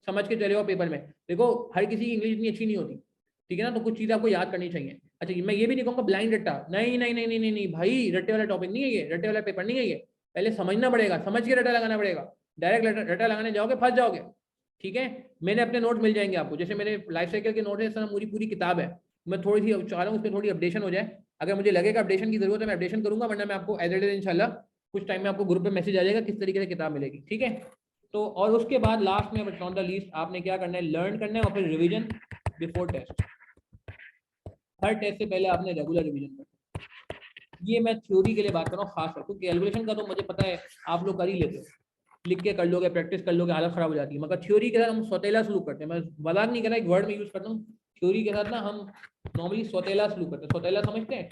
समझ के चले हो पेपर में। देखो हर किसी की इंग्लिश इतनी अच्छी नहीं होती, ठीक है ना, तो कुछ चीज़ें आपको याद करनी चाहिए। अच्छा मैं ये भी नहीं कहूँगा ब्लाइंड रट्टा, नहीं नहीं नहीं नहीं नहीं नहीं भाई, रट्टे वाला टॉपिक नहीं है ये, रट्टे वाला पेपर नहीं है ये। पहले समझना पड़ेगा, समझ के रट्टा लगाना पड़ेगा, डायरेक्ट रट्टा लगाने जाओगे फंस जाओगे। ठीक है, मैंने अपने नोट मिल जाएंगे आपको, जैसे मेरे लाइफ साइकिल के नोट है, इस तरह पूरी पूरी किताब है। मैं थोड़ी सी चाह रहा हूँ उसमें थोड़ी अपडेशन हो जाए, अगर मुझे लगेगा अपडेशन की जरूरत है मैं अपडेशन करूंगा, वरना मैं आपको एज इट इज इंशाल्लाह कुछ टाइम में आपको ग्रुप पे मैसेज आ जाएगा किस तरीके से किताब मिलेगी। ठीक है, तो और उसके बाद लास्ट में बट नॉट द लीस्ट आपने क्या करना है, लर्न करना है और फिर रिवीजन बिफोर टेस्ट। हर टेस्ट से पहले आपने रेगुलर रिवीजन करना। ये मैं थ्योरी के लिए बात कर रहा हूँ खास कर, क्योंकि कैलकुलेशन का तो मुझे पता है आप लोग कर ही लेते हो, लिख के कर लोगे, प्रैक्टिस कर लोगे, हालत खराब हो जाती है। मगर थ्योरी के साथ हम सौतेला सलूक करते हैं, मैं मजाक नहीं कर रहा, एक वर्ड में यूज करता हूँ, थ्योरी के साथ ना हम नॉर्मली सौतेला सलूक करते हैं। सौतेला समझते हैं?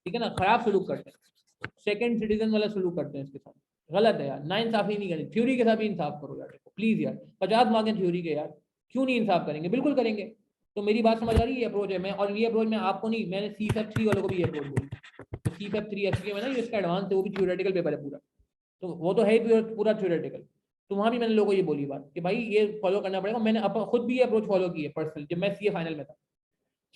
ठीक है ना, खराब सलूक करते हैं, सेकंड सिटीजन वाला सलूक करते हैं इसके साथ। गलत है यार, ना इंसाफी नहीं करनी, थ्योरी के साथ भी इंसाफ करो यार, देखो प्लीज यार, 50 मांगे थ्योरी के यार, क्यों नहीं इंसाफ करेंगे, बिल्कुल करेंगे। तो मेरी बात समझ आ रही है, ये अप्रोच है। मैं और ये अप्रोच मैं आपको नहीं, मैंने CFEP 3 वालों को भी ये अप्रोच बोली। तो CFEP 3 एक्चुअली में ना ये इसका एडवांस है, वो भी थ्योरेटिकल पेपर है पूरा, तो वो तो है ही पूरा थ्योरेटिकल। तो वहां भी मैंने लोगों को ये बोली बात कि भाई ये फॉलो करना पड़ेगा, मैंने खुद भी ये अप्रोच फॉलो की है पर्सनल, जब मैं CA फाइनल में था।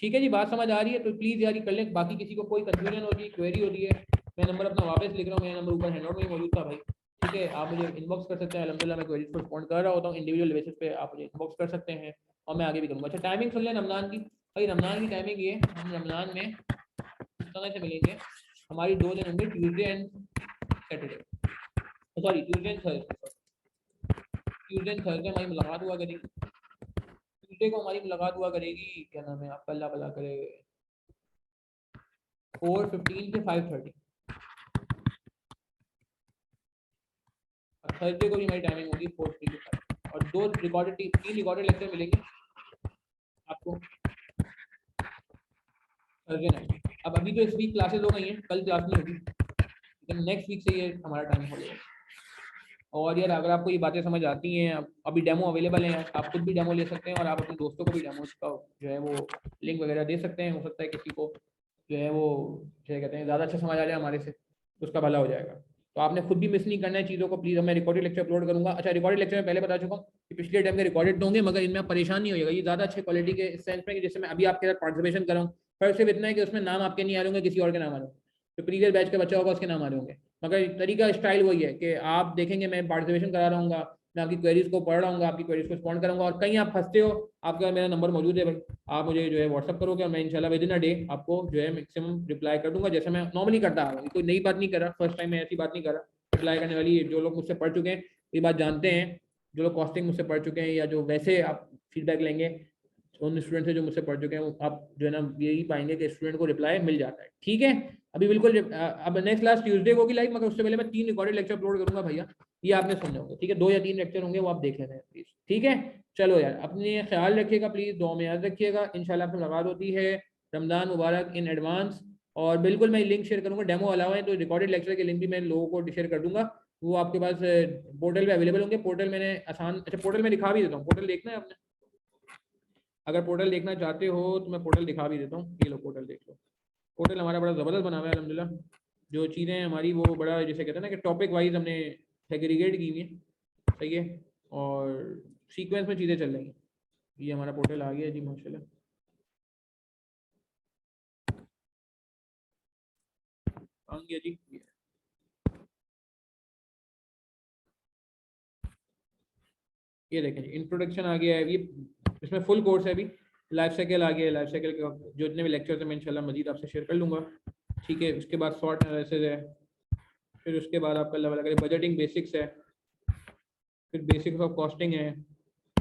ठीक है जी, बात समझ आ रही है? तो प्लीज यार ये कर लें, बाकी किसी को कोई कंफ्यूजन होती है, क्वेरी होती है, मैं नंबर अपना वापस लिख रहा हूँ, मेरा नंबर ऊपर हैंडआउट में ही मौजूद था भाई। ठीक है, आप मुझे इनबॉक्स कर सकते हैं, अलहमदिल्ला मैं क्वेरीज को रिस्पॉन्ड कर रहा होता हूँ इंडिविजुअल बेसिस पे, आप मुझे इनबॉक्स कर सकते हैं और मैं आगे भी करूँगा। अच्छा टाइमिंग सुन लें रमजान की, भाई रमजान की टाइमिंग ये, हम रमजान में इस तरह से मिलेंगे, हमारी 2 दिन होंगे, Tuesday and Saturday, sorry Tuesday and Thursday, Tuesday and Thursday हमारी मुलाकात हुआ करेगी। ट्यूजडे को हमारी मुलाकात हुआ करेगी, क्या नाम है आपका, अल्लाह भला करे, 4:15 से 5:30। और थर्सडे को भी हमारी टाइमिंग होगी 4:30 से 5, और 3 रिकॉर्डेड लेक्चर मिलेंगे आपको थर्सडे नाइट। अब अभी तो इस वीक क्लासेस हो गई हैं, कल क्लास नहीं होगी, लेकिन नेक्स्ट वीक से ये हमारा टाइमिंग हो जाएगा। और यार अगर आपको ये बातें समझ आती हैं, अभी डेमो अवेलेबल है, आप खुद भी डेमो ले सकते हैं और आप अपने दोस्तों को भी डेमो का जो है वो लिंक वगैरह दे सकते हैं। हो सकता है किसी को जो है वो क्या कहते हैं ज़्यादा अच्छा समझ आ जाए हमारे से, तो उसका भला हो जाएगा। तो आपने खुद भी मिस नहीं करना है चीज़ों को, प्लीज़। मैं रिकॉर्डेड लेक्चर अपलोड करूँगा। अच्छा रिकॉर्डेड लेक्चर में पहले बता चुका हूँ कि पिछले टाइम के रिकॉर्डेड होंगे, मगर इनमें आप परेशान नहीं होगा, ये ज़्यादा अच्छे क्वालिटी के इस सेंस में कि जैसे मैं अभी आपके साथ पार्टिसिपेशन कर रहा हूँ, फर्क सिर्फ इतना है कि उसमें नाम आपके नहीं आ रहे होंगे, किसी और के नाम आ रहे होंगे, जो प्रीवियस बैच का बच्चा होगा उसके नाम आ रहे होंगे, मगर तरीका स्टाइल वही है कि आप देखेंगे मैं पार्टिसिपेशन करा रहा हूँ, मैं आपकी क्वेरीज को पढ़ रहा हूँ, आपकी क्वेरीज को रिस्पॉन्ड करूँगा। और कहीं आप फंसते हो, आपका मेरा नंबर मौजूद है भाई, आप मुझे जो है व्हाट्सअप करोगे और मैं इंशाल्लाह विद इन अ डे आपको जो है मैक्सिमम रिप्लाई कर दूंगा, जैसे मैं नॉर्मली करता आ रहा हूँ। कोई नई बात नहीं कर रहा, फर्स्ट टाइम मैं ऐसी बात नहीं कर रहा। रिप्लाई करने वाली जो लोग मुझसे पढ़ चुके हैं ये बात जानते हैं, जो लोग कॉस्टिंग मुझसे पढ़ चुके हैं या जो वैसे आप फीडबैक लेंगे उन स्टूडेंट से जो मुझसे पढ़ चुके हैं, आप जो है ना यही पाएंगे कि स्टूडेंट को रिप्लाई मिल जाता है। ठीक है, अभी बिल्कुल अब नेक्स्ट क्लास ट्यूसडे होगी लाइव, मगर उससे पहले मैं 3 रिकॉर्डेड लेक्चर अपलोड करूंगा भैया, ये आपने सुनने होंगे। ठीक है, 2 या 3 लेक्चर होंगे, वो आप देख लेना प्लीज। ठीक है, चलो यार, अपने ख्याल रखिएगा प्लीज, दुआ में याद रखिएगा। इंशाल्लाह आपसे मुलाकात होती है। रमजान मुबारक इन एडवांस। और बिल्कुल मैं लिंक शेयर करूंगा, डेमो अलावा है तो रिकॉर्डेड लेक्चर के लिंक भी मैं लोगों को शेयर कर दूंगा, वो आपके पास पोर्टल पे अवेलेबल होंगे। पोर्टल मैंने आसान, अच्छा पोर्टल में दिखा भी देता हूँ, पोर्टल देखना है आपने, अगर पोर्टल देखना चाहते हो तो मैं पोर्टल दिखा भी देता हूँ। ये लो पोर्टल देख लो, पोर्टल हमारा बड़ा ज़बरदस्त बना हुआ है अल्हम्दुलिल्लाह। जो चीज़ें हैं हमारी वो बड़ा जैसे कहते हैं ना कि टॉपिक वाइज हमने सेग्रीगेट की हुई है, सही है, और सीक्वेंस में चीज़ें चल रही हैं। ये हमारा पोर्टल आ गया जी माशाल्लाह। आ गया जी, ये देखें जी इंट्रोडक्शन आ गया है। ये इसमें फुल कोर्स है अभी। लाइफ साइकिल आ गया है, लाइफ साइकिल के जो जितने भी लेक्चर्स हैं मैं इंशाल्लाह मजीद आपसे शेयर कर लूँगा। ठीक है, उसके बाद शॉर्ट एनालिसिस है, फिर उसके बाद आपका लेवल अगर बजटिंग बेसिक्स है, फिर बेसिक्स ऑफ कॉस्टिंग है,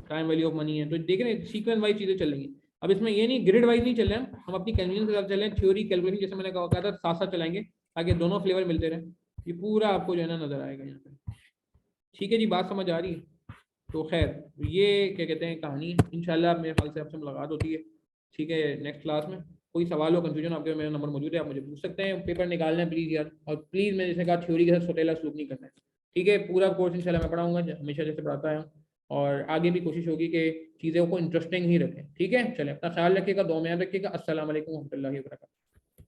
टाइम वैल्यू ऑफ मनी है। तो देख रहे हैं सीक्वेंस वाइज चीज़ें चल रही हैं। अब इसमें ये नहीं ग्रिड वाइज नहीं चल रहे हैं, हम अपनी कन्वीनियंस के साथ चल रहे हैं। थ्योरी कैलकुलेशन जैसे मैंने कहा था साथ साथ चलाएंगे ताकि दोनों फ्लेवर मिलते रहे। ये पूरा आपको जो है ना नजर आएगा यहाँ पे। ठीक है जी, बात समझ आ रही है? तो खैर ये क्या कहते हैं कहानी है। इंशाल्लाह मेरे ख्याल से आपसे मुलाकात होती है। ठीक है, नेक्स्ट क्लास में कोई सवाल हो कन्फ्यूजन आपके, मेरा नंबर मौजूद है, आप मुझे पूछ सकते हैं। पेपर निकालना है प्लीज़ यार, और प्लीज़ मैंने जैसे कहा थ्योरी के साथ सोटेला सलूक नहीं करना है। ठीक है, पूरा कोर्स इंशाल्लाह मैं पढ़ाऊंगा हमेशा जैसे पढ़ाता है, और आगे भी कोशिश होगी कि चीज़ों को इंटरेस्टिंग ही रखें। ठीक है, चलें, अपना ख्याल रखिएगा, दुआ में याद रखिएगा। अस्सलाम वालेकुम रहमतुल्लाहि व बरकातहू।